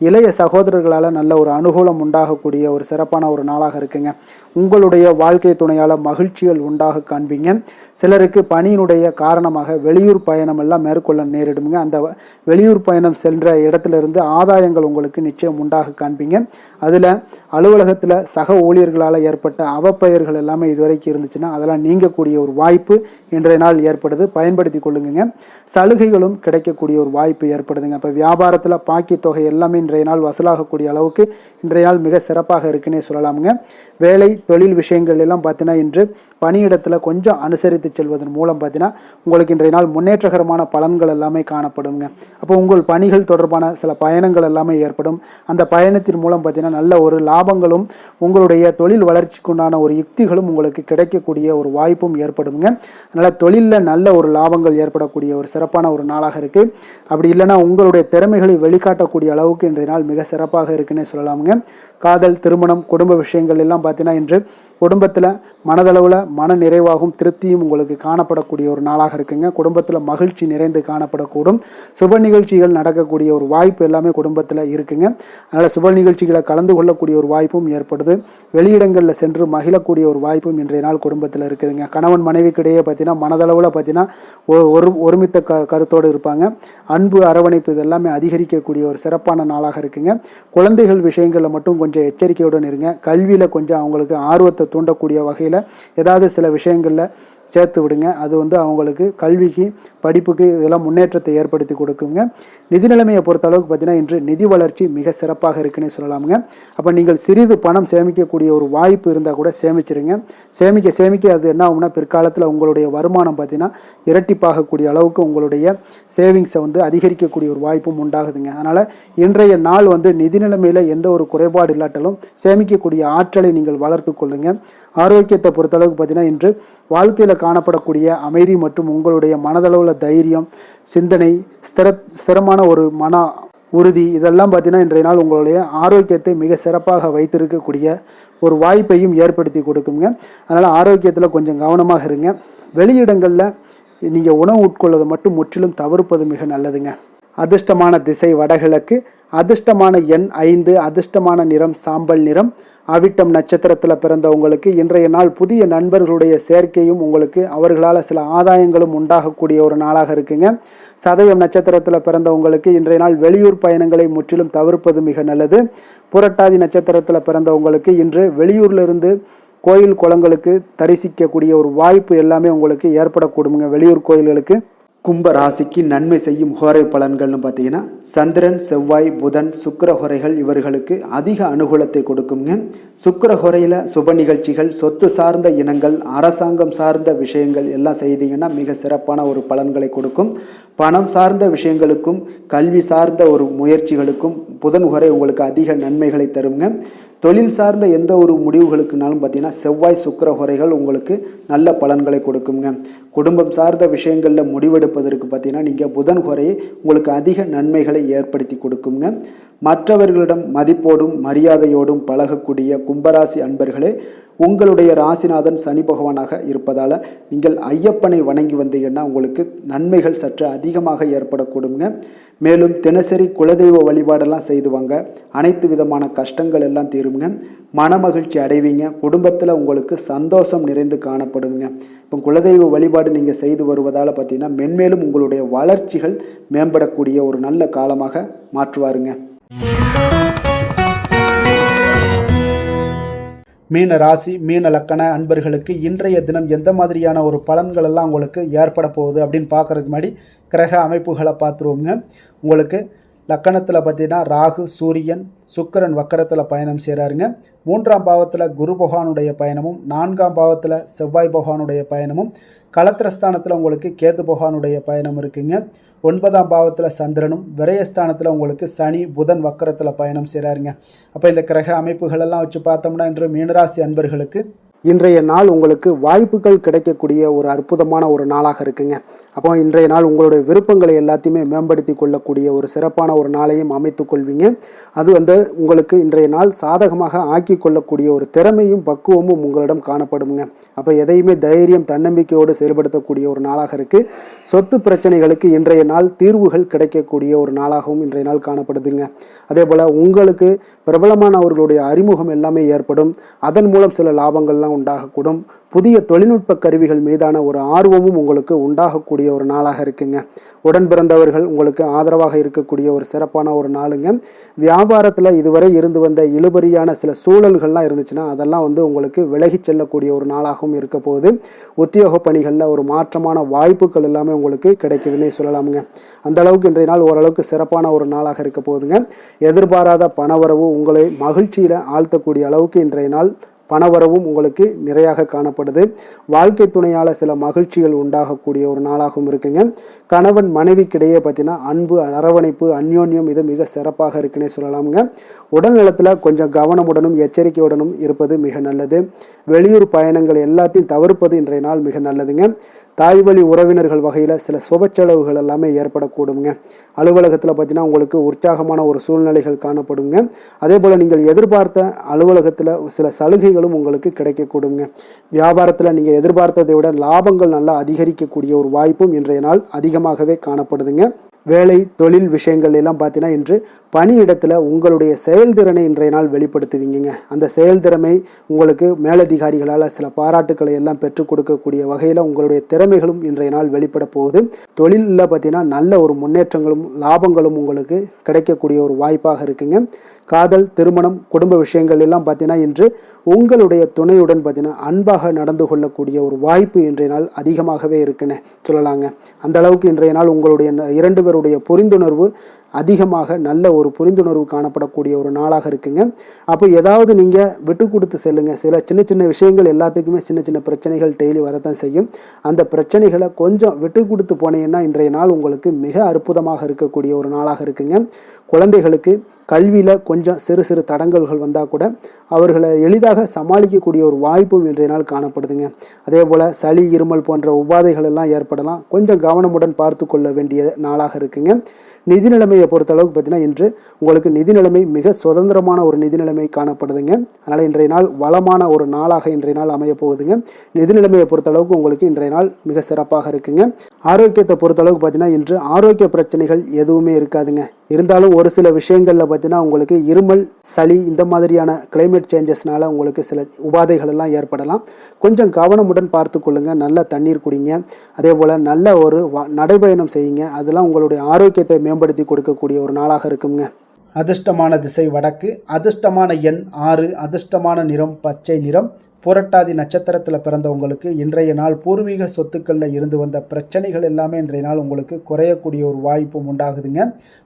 இளைய சகோதரர்களால் நல்ல ஒரு அனுகூலம் உண்டாகக்கூடிய ஒரு சிறப்பான ஒரு நாளாக இருக்குங்க. உங்களுடைய வாழ்க்கை துணையால் மகிழ்ச்சிகள் உண்டாக காண்பீங்க. சிலருக்கு பணியினுடைய காரணமாக வெளியூர் பயணம் எல்லாம் மேற்கொள்ள நேரிடுங்க. அந்த வெளியூர் பயணம் சென்ற இடத்திலிருந்து ஆதாயங்கள் உங்களுக்கு நிச்சயம் உண்டாக காண்பீங்க. அதில் அலுவலகத்தில் சக ஊழியர்களால் ஏற்பட்ட அவப்பெயர்கள் எல்லாமே இதுவரைக்கும் இருந்துச்சுன்னா அதெல்லாம் நீங்கக்கூடிய ஒரு வாய்ப்பு இன்றைய நாள் ஏற்படுது. பயன்படுத்தி கொள்ளுங்க. சலுகைகளும் கிடைக்கக்கூடிய ஒரு வாய்ப்பு ஏற்படுதுங்க. இப்போ வியாபாரத்தில் பாக்கி தொகை எல்லாமே இன்றைய நாள் வசூலாகக்கூடிய அளவுக்கு இன்றைய நாள் மிக சிறப்பாக இருக்குன்னே சொல்லலாமுங்க. வேலை தொழில் விஷயங்கள் எல்லாம் பார்த்தீங்கன்னா இன்று பணியிடத்தில் கொஞ்சம் அனுசரித்து செல்வதன் மூலம் பார்த்தீங்கன்னா உங்களுக்கு இன்றைய நாள் முன்னேற்றகரமான பலன்கள் எல்லாமே காணப்படுங்க. அப்போ உங்கள் பணிகள் தொடர்பான சில பயணங்கள் எல்லாமே ஏற்படும். அந்த பயணத்தின் மூலம் பார்த்தீங்கன்னா நல்ல ஒரு லாபங்களும் உங்களுடைய தொழில் வளர்ச்சிக்குண்டான ஒரு யுக்திகளும் உங்களுக்கு கிடைக்கக்கூடிய ஒரு வாய்ப்பும் ஏற்படுங்க. அதனால் தொழிலில் நல்ல ஒரு லாபங்கள் ஏற்படக்கூடிய ஒரு சிறப்பான ஒரு நாளாக இருக்குது. அப்படி இல்லைன்னா உங்களுடைய திறமைகளை வெளிக்காட்டக்கூடிய அளவுக்கு இன்றைய நாள் மிக சிறப்பாக இருக்குன்னே சொல்லலாமுங்க. காதல், திருமணம், குடும்ப விஷயங்கள் எல்லாம் பார்த்தீங்கன்னா இன்று குடும்பத்தில் மனதளவில் மன நிறைவாகவும் திருப்தியும் உங்களுக்கு காணப்படக்கூடிய ஒரு நாளாக இருக்குங்க. குடும்பத்தில் மகிழ்ச்சி நிறைந்து காணப்படக்கூடும். சுப நிகழ்ச்சிகள் நடக்கக்கூடிய ஒரு வாய்ப்பு எல்லாமே குடும்பத்தில் இருக்குங்க. அதனால் சுப நிகழ்ச்சிகளை கலந்து கொள்ளக்கூடிய ஒரு வாய்ப்பும் ஏற்படுது. வெளியிடங்களில் சென்று மகிழக்கூடிய ஒரு வாய்ப்பும் இன்றைய நாள் குடும்பத்தில் இருக்குதுங்க. கணவன் மனைவிக்கிடையே பார்த்தீங்கன்னா மனதளவில் பார்த்தீங்கன்னா ஒருமித்த கருத்தோடு இருப்பாங்க. அன்பு, அரவணைப்பு இதெல்லாமே அதிகரிக்கக்கூடிய ஒரு சிறப்பான நாளாக இருக்குங்க. குழந்தைகள் விஷயங்களில் மட்டும் கொஞ்சம் எச்சரிக்கையுடன் இருங்க. கல்வியில் கொஞ்சம் அவங்களுக்கு ஆர்வத்தை தூண்டக்கூடிய வகையில் ஏதாவது சில விஷயங்களில் சேர்த்து விடுங்க. அது அவங்களுக்கு கல்விக்கு, படிப்புக்கு இதெல்லாம் முன்னேற்றத்தை ஏற்படுத்தி கொடுக்குங்க. நிதி நிலைமையை பொறுத்த அளவுக்கு பார்த்தீங்கன்னா இன்று நிதி வளர்ச்சி மிக சிறப்பாக இருக்குன்னு சொல்லலாமுங்க. அப்போ நீங்கள் சிறிது பணம் சேமிக்கக்கூடிய ஒரு வாய்ப்பு இருந்தால் கூட சேமிச்சிருங்க. சேமிக்க அது என்ன ஆகும்னா பிற்காலத்தில் உங்களுடைய வருமானம் பார்த்தீங்கன்னா இரட்டிப்பாகக்கூடிய அளவுக்கு உங்களுடைய சேவிங்ஸை அதிகரிக்கக்கூடிய ஒரு வாய்ப்பும் உண்டாகுதுங்க. அதனால் இன்றைய நாள் நிதி நிலைமையில் எந்த ஒரு குறைபாடு இல்லாட்டாலும் சேமிக்கக்கூடிய ஆற்றலை நீங்கள் வளர்த்து கொள்ளுங்க. ஆரோக்கியத்தை பொறுத்தளவுக்கு பார்த்தீங்கன்னா இன்று வாழ்க்கையில் காணப்படக்கூடிய அமைதி மற்றும் உங்களுடைய மனதளவில் தைரியம், சிந்தனை, ஸ்திரமான ஒரு மன உறுதி இதெல்லாம் பார்த்தீங்கன்னா இன்றைய நாள் உங்களுடைய ஆரோக்கியத்தை மிக சிறப்பாக வைத்திருக்கக்கூடிய ஒரு வாய்ப்பையும் ஏற்படுத்தி கொடுக்குங்க. அதனால் ஆரோக்கியத்தில் கொஞ்சம் கவனமாக இருங்க. வெளியிடங்களில் நீங்கள் உணவு உட்கொள்வதை மட்டும் முற்றிலும் தவிர்ப்பது மிக நல்லதுங்க. அதிர்ஷ்டமான திசை வடகிழக்கு, அதிர்ஷ்டமான எண் 5, அதிர்ஷ்டமான நிறம் சாம்பல் நிறம். அவிட்டம் நட்சத்திரத்தில் பிறந்தவங்களுக்கு இன்றைய நாள் புதிய நண்பர்களுடைய சேர்க்கையும் உங்களுக்கு அவர்களால் சில ஆதாயங்களும் உண்டாகக்கூடிய ஒரு நாளாக இருக்குங்க. சதயம் நட்சத்திரத்தில் பிறந்தவங்களுக்கு இன்றைய நாள் வெளியூர் பயணங்களை முற்றிலும் தவிர்ப்பது மிக நல்லது. புரட்டாதி நட்சத்திரத்தில் பிறந்தவங்களுக்கு இன்று வெளியூர்லேருந்து கோயில் குளங்களுக்கு தரிசிக்கக்கூடிய ஒரு வாய்ப்பு எல்லாமே உங்களுக்கு ஏற்படக்கூடுங்க. வெளியூர் கோயில்களுக்கு. கும்ப ராசிக்கு நன்மை செய்யும் ஹோரை பலன்கள்னு பார்த்தீங்கன்னா சந்திரன், செவ்வாய், புதன், சுக்கிர ஹோரைகள் இவர்களுக்கு அதிக அனுகூலத்தை கொடுக்குங்க. சுக்கிர ஹோரையில் சுப நிகழ்ச்சிகள், சொத்து சார்ந்த இனங்கள், அரசாங்கம் சார்ந்த விஷயங்கள் எல்லாம் செய்தீங்கன்னா மிக சிறப்பான ஒரு பலன்களை கொடுக்கும். பணம் சார்ந்த விஷயங்களுக்கும் கல்வி சார்ந்த ஒரு முயற்சிகளுக்கும் புதன் ஹோரை உங்களுக்கு அதிக நன்மைகளை தருங்க. தொழில் சார்ந்த எந்த ஒரு முடிவுகளுக்குனாலும் பார்த்தீங்கன்னா செவ்வாய், சுக்கிர ஹோரைகள் உங்களுக்கு நல்ல பலன்களை கொடுக்குங்க. குடும்பம் சார்ந்த விஷயங்களில் முடிவெடுப்பதற்கு பார்த்தீங்கன்னா நீங்கள் புதன் ஹோரையை உங்களுக்கு அதிக நன்மைகளை ஏற்படுத்தி கொடுக்குங்க. மற்றவர்களிடம் மதிப்போடும் மரியாதையோடும் பழகக்கூடிய கும்பராசி அன்பர்களே, உங்களுடைய ராசிநாதன் சனி பகவானாக இருப்பதால் நீங்கள் ஐயப்பனை வணங்கி வந்தீங்கன்னா உங்களுக்கு நன்மைகள் சற்று அதிகமாக ஏற்படக்கூடுங்க. மேலும் தினசரி குலதெய்வ வழிபாடெல்லாம் செய்துவாங்க. அனைத்து விதமான கஷ்டங்கள் எல்லாம் தீருங்க. மனமகிழ்ச்சி அடைவீங்க. குடும்பத்தில் உங்களுக்கு சந்தோஷம் நிறைந்து காணப்படுங்க. இப்போ குலதெய்வ வழிபாடு நீங்கள் செய்து வருவதால் பார்த்தீங்கன்னா மென்மேலும் உங்களுடைய வளர்ச்சிகள் மேம்படக்கூடிய ஒரு நல்ல காலமாக மாற்றுவாருங்க. மீன ராசி, மீன லக்கண அன்பர்களுக்கு இன்றைய தினம் எந்த மாதிரியான ஒரு பலன்கள் எல்லாம் உங்களுக்கு ஏற்பட போகுது அப்படின்னு பார்க்குறதுக்கு முன்னாடி கிரக அமைப்புகளை பார்த்துருவோங்க. உங்களுக்கு லக்கணத்தில் பார்த்தீங்கன்னா ராகு, சூரியன், சுக்கிரன் வக்கரத்தில் பயணம் செய்கிறாருங்க. 3ஆம் பாவத்தில் குரு பகவானுடைய பயணமும், 4ஆம் பாவத்தில் செவ்வாய் பகவானுடைய பயணமும், களத்திரஸ்தானத்தில் உங்களுக்கு கேது பகவானுடைய பயணம் இருக்குங்க. 9ஆம் பாவத்தில் சந்திரனும், விரயஸ்தானத்தில் உங்களுக்கு சனி, புதன் வக்கரத்தில் பயணம் செய்கிறாருங்க. அப்போ இந்த கிரக அமைப்புகளெல்லாம் வச்சு பார்த்தோம்னா இன்று மீனராசி அன்பர்களுக்கு இன்றைய நாள் உங்களுக்கு வாய்ப்புகள் கிடைக்கக்கூடிய ஒரு அற்புதமான ஒரு நாளாக இருக்குங்க. அப்போ இன்றைய நாள் உங்களுடைய விருப்பங்களை எல்லாத்தையுமே மேம்படுத்தி கொள்ளக்கூடிய ஒரு சிறப்பான ஒரு நாளையும் அமைத்து கொள்வீங்க. அது உங்களுக்கு இன்றைய நாள் சாதகமாக ஆக்கி கொள்ளக்கூடிய ஒரு திறமையும் பக்குவமும் உங்களிடம் காணப்படுங்க. அப்போ எதையுமே தைரியம், தன்னம்பிக்கையோடு செயல்படுத்தக்கூடிய ஒரு நாளாக இருக்குது. சொத்து பிரச்சனைகளுக்கு இன்றைய நாள் தீர்வுகள் கிடைக்கக்கூடிய ஒரு நாளாகவும் இன்றைய நாள் காணப்படுதுங்க. அதே போல் உங்களுக்கு பிரபலமானவர்களுடைய அறிமுகம் எல்லாமே ஏற்படும். அதன் மூலம் சில லாபங்கள்லாம் உண்டாகக்கூடும். புதிய தொழில்நுட்ப கருவிகள் மீதான ஒரு ஆர்வமும் உங்களுக்கு உண்டாகக்கூடிய ஒரு நாளாக இருக்குங்க. உடன் பிறந்தவர்கள் உங்களுக்கு ஆதரவாக இருக்கக்கூடிய ஒரு சிறப்பான ஒரு நாளுங்க. வியாபாரத்தில் இதுவரை இருந்து வந்த இழுபறியான சில சூழல்கள்லாம் இருந்துச்சுன்னா அதெல்லாம் உங்களுக்கு விலகி செல்லக்கூடிய ஒரு நாளாகவும் இருக்க போகுது. உத்தியோக பணிகளில் ஒரு மாற்றமான வாய்ப்புகள் எல்லாமே உங்களுக்கு கிடைக்குதுன்னே சொல்லலாமுங்க. அந்த அளவுக்கு இன்றைய நாள் ஓரளவுக்கு சிறப்பான ஒரு நாளாக இருக்க போகுதுங்க. எதிர்பாராத பணவரவு உங்களை மகிழ்ச்சியில் ஆழ்த்தக்கூடிய அளவுக்கு இன்றைய நாள் பணவரவும் உங்களுக்கு நிறையாக காணப்படுது. வாழ்க்கை துணையால் சில மகிழ்ச்சிகள் உண்டாகக்கூடிய ஒரு நாளாகவும் இருக்குங்க. கணவன் மனைவிக்கிடையே பார்த்தீங்கன்னா அன்பு, அரவணைப்பு, அந்யோன்யம் இது மிக சிறப்பாக இருக்குன்னே சொல்லலாமுங்க. உடல் நலத்தில் கொஞ்சம் கவனமுடனும் எச்சரிக்கையுடனும் இருப்பது மிக நல்லது. வெளியூர் பயணங்கள் எல்லாத்தையும் தவிர்ப்பது இன்றைய நாள் மிக நல்லதுங்க. தாய் வழி உறவினர்கள் வகையில் சில சுப செலவுகள் எல்லாமே ஏற்படக்கூடுங்க. அலுவலகத்தில் பார்த்தீங்கன்னா உங்களுக்கு உற்சாகமான ஒரு சூழ்நிலைகள் காணப்படுங்க. அதே போல் நீங்கள் எதிர்பார்த்த அலுவலகத்தில் சில சலுகைகளும் உங்களுக்கு கிடைக்கக்கூடுங்க. வியாபாரத்தில் நீங்கள் எதிர்பார்த்ததை விட லாபங்கள் நல்லா அதிகரிக்கக்கூடிய ஒரு வாய்ப்பும் இன்றைய நாள் அதிகமாகவே காணப்படுதுங்க. வேலை தொழில் விஷயங்கள் எல்லாம் பார்த்தீங்கன்னா இன்று பணியிடத்தில் உங்களுடைய செயல்திறனை இன்றைய நாள் வெளிப்படுத்துவீங்க. அந்த செயல்திறமை உங்களுக்கு மேலதிகாரிகளால் சில பாராட்டுக்களை எல்லாம் பெற்றுக் கொடுக்கக்கூடிய வகையில் உங்களுடைய திறமைகளும் இன்றைய நாள் வெளிப்பட போகுது. தொழிலில் பார்த்தீங்கன்னா நல்ல ஒரு முன்னேற்றங்களும் லாபங்களும் உங்களுக்கு கிடைக்கக்கூடிய ஒரு வாய்ப்பாக இருக்குங்க. காதல், திருமணம், குடும்ப விஷயங்கள் எல்லாம் பார்த்தீங்கன்னா இன்று உங்களுடைய துணையுடன் பார்த்தீங்கன்னா அன்பாக நடந்து கொள்ளக்கூடிய ஒரு வாய்ப்பு இன்றைய நாள் அதிகமாகவே இருக்குன்னு சொல்லலாங்க. அந்த அளவுக்கு இன்றைய நாள் உங்களுடைய 2 பேருடைய புரிந்துணர்வு அதிகமாக நல்ல ஒரு புரிந்துணர்வு காணப்படக்கூடிய ஒரு நாளாக இருக்குங்க. அப்போ ஏதாவது நீங்கள் விட்டு கொடுத்து செல்லுங்க. சில சின்ன சின்ன விஷயங்கள் எல்லாத்துக்குமே சின்ன சின்ன பிரச்சனைகள் டெய்லி வரத்தான் செய்யும். அந்த பிரச்சனைகளை கொஞ்சம் விட்டு கொடுத்து போனீங்கன்னா இன்றைய நாள் உங்களுக்கு மிக அற்புதமாக இருக்கக்கூடிய ஒரு நாளாக இருக்குங்க. குழந்தைகளுக்கு கல்வியில் கொஞ்சம் சிறு சிறு தடங்கல்கள் வந்தால் கூட அவர்களை எளிதாக சமாளிக்கக்கூடிய ஒரு வாய்ப்பும் இன்றைய நாள் காணப்படுதுங்க. அதே போல் சளி, இருமல் போன்ற உபாதைகள் எல்லாம் ஏற்படலாம். கொஞ்சம் கவனமுடன் பார்த்து கொள்ள வேண்டிய நாளாக இருக்குங்க. நிதி நிலைமையை பொறுத்தளவுக்கு பார்த்தீங்கன்னா இன்று உங்களுக்கு நிதி நிலைமை மிக சுதந்திரமான ஒரு நிதி நிலைமை காணப்படுதுங்க. அதனால் இன்றைய நாள் வளமான ஒரு நாளாக இன்றைய நாள் அமைய போகுதுங்க. நிதி நிலைமையை பொறுத்தளவுக்கு உங்களுக்கு இன்றைய நாள் மிக சிறப்பாக இருக்குங்க. ஆரோக்கியத்தை பொறுத்தளவுக்கு பார்த்தீங்கன்னா இன்று ஆரோக்கிய பிரச்சனைகள் எதுவுமே இருக்காதுங்க. இருந்தாலும் ஒரு சில விஷயங்களில் பார்த்தீங்கன்னா உங்களுக்கு இருமல், சளி இந்த மாதிரியான கிளைமேட் சேஞ்சஸ்னால உங்களுக்கு சில உபாதைகள் எல்லாம் ஏற்படலாம். கொஞ்சம் கவனமுடன் பார்த்து கொள்ளுங்க. நல்ல தண்ணீர் குடிங்க. அதே போல் நல்ல ஒரு நடைபயணம் செய்யுங்க. அதெல்லாம் உங்களுடைய ஆரோக்கியத்தை மேம்படுத்தி கொடுக்கக்கூடிய ஒரு நாளாக இருக்குங்க. அதிர்ஷ்டமான திசை வடக்கு, அதிர்ஷ்டமான எண் 6, அதிர்ஷ்டமான நிறம் பச்சை நிறம். புரட்டாதி நட்சத்திரத்தில் பிறந்தவங்களுக்கு இன்றைய நாள் பூர்வீக சொத்துக்களில் இருந்து வந்த பிரச்சனைகள் எல்லாமே இன்றைய நாள் உங்களுக்கு குறையக்கூடிய ஒரு வாய்ப்பும் உண்டாகுதுங்க.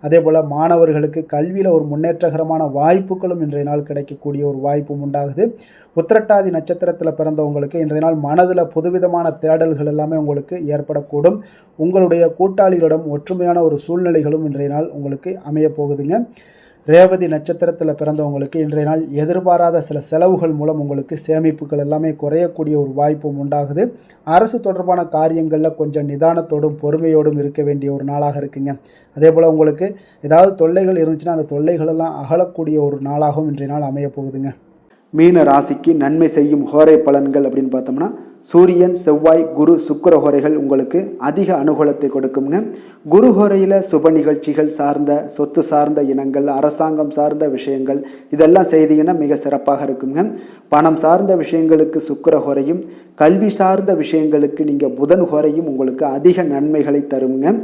அதே போல் மாணவர்களுக்கு கல்வியில் ஒரு முன்னேற்றகரமான வாய்ப்புகளும் இன்றைய நாள் கிடைக்கக்கூடிய ஒரு வாய்ப்பும் உண்டாகுது. உத்திரட்டாதி நட்சத்திரத்தில் பிறந்தவங்களுக்கு இன்றைய நாள் மனதில் புதுவிதமான தேடல்கள் எல்லாமே உங்களுக்கு ஏற்படக்கூடும். உங்களுடைய கூட்டாளிகளிடம் ஒற்றுமையான ஒரு சூழ்நிலைகளும் இன்றைய நாள் உங்களுக்கு அமைய போகுதுங்க. ரேவதி நட்சத்திரத்தில் பிறந்தவங்களுக்கு இன்றைய நாள் எதிர்பாராத சில செலவுகள் மூலம் உங்களுக்கு சேமிப்புகள் எல்லாமே குறையக்கூடிய ஒரு வாய்ப்பும் உண்டாகுது. அரசு தொடர்பான காரியங்களில் கொஞ்சம் நிதானத்தோடும் பொறுமையோடும் இருக்க வேண்டிய ஒரு நாளாக இருக்குங்க. அதே போல் உங்களுக்கு ஏதாவது தொல்லைகள் இருந்துச்சுன்னா அந்த தொல்லைகளெல்லாம் அகலக்கூடிய ஒரு நாளாகவும் இன்றைய நாள் அமைய போகுதுங்க. மீன ராசிக்கு நன்மை செய்யும் ஹோரை பலன்கள் அப்படின்னு பார்த்தோம்னா சூரியன், செவ்வாய், குரு, சுக்கிர ஹோரைகள் உங்களுக்கு அதிக அனுகூலத்தை கொடுக்குங்க. குரு ஹோரையில் சுப நிகழ்ச்சிகள் சார்ந்த, சொத்து சார்ந்த இனங்கள், அரசாங்கம் சார்ந்த விஷயங்கள் இதெல்லாம் செய்தீங்கன்னா மிக சிறப்பாக இருக்குங்க. பணம் சார்ந்த விஷயங்களுக்கு சுக்கிர ஹோரையும், கல்வி சார்ந்த விஷயங்களுக்கு நீங்கள் புதன் ஹோரையும் உங்களுக்கு அதிக நன்மைகளை தருங்க.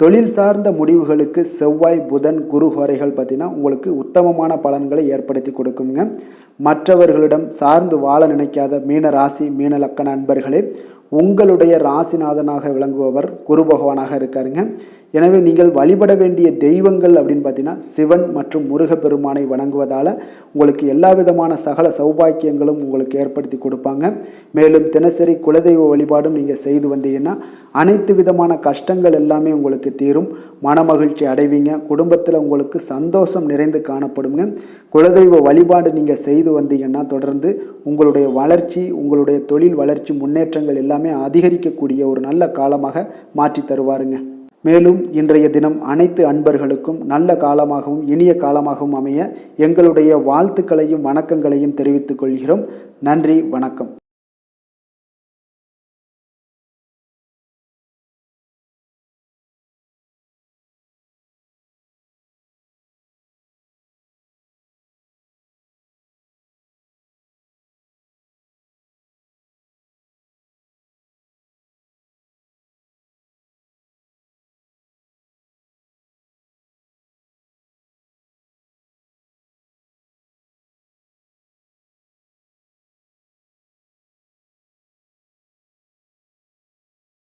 தொழில் சார்ந்த முடிவுகளுக்கு செவ்வாய், புதன், குரு ஹோரைகள் பார்த்தீங்கன்னா உங்களுக்கு உத்தமமான பலன்களை ஏற்படுத்தி கொடுக்குங்க. மற்றவர்களிடம் சார்ந்து வாழ நினைக்காத மீன ராசி, மீன லக்கண அன்பர்களே, உங்களுடைய ராசிநாதனாக விளங்குபவர் குரு பகவானாக இருக்காருங்க. எனவே நீங்கள் வழிபட வேண்டிய தெய்வங்கள் அப்படின்னு பார்த்தீங்கன்னா சிவன் மற்றும் முருகப்பெருமானை வணங்குவதால் உங்களுக்கு எல்லா விதமான சகல சௌபாக்கியங்களும் உங்களுக்கு ஏற்படுத்தி கொடுப்பாங்க. மேலும் தினசரி குலதெய்வ வழிபாடும் நீங்கள் செய்து வந்தீங்கன்னா அனைத்து விதமான கஷ்டங்கள் எல்லாமே உங்களுக்கு தீரும். மனமகிழ்ச்சி அடைவீங்க. குடும்பத்தில் உங்களுக்கு சந்தோஷம் நிறைந்து காணப்படுங்க. குலதெய்வ வழிபாடு நீங்கள் செய்து வந்தீங்கன்னா தொடர்ந்து உங்களுடைய வளர்ச்சி, உங்களுடைய தொழில் வளர்ச்சி, முன்னேற்றங்கள் எல்லாமே அதிகரிக்கக்கூடிய ஒரு நல்ல காலமாக மாற்றி தருவாருங்க. மேலும் இன்றைய தினம் அனைத்து அன்பர்களுக்கும் நல்ல காலமாகவும் இனிய காலமாகவும் அமைய எங்களுடைய வாழ்த்துக்களையும் வணக்கங்களையும் தெரிவித்துக் கொள்கிறோம். நன்றி, வணக்கம்.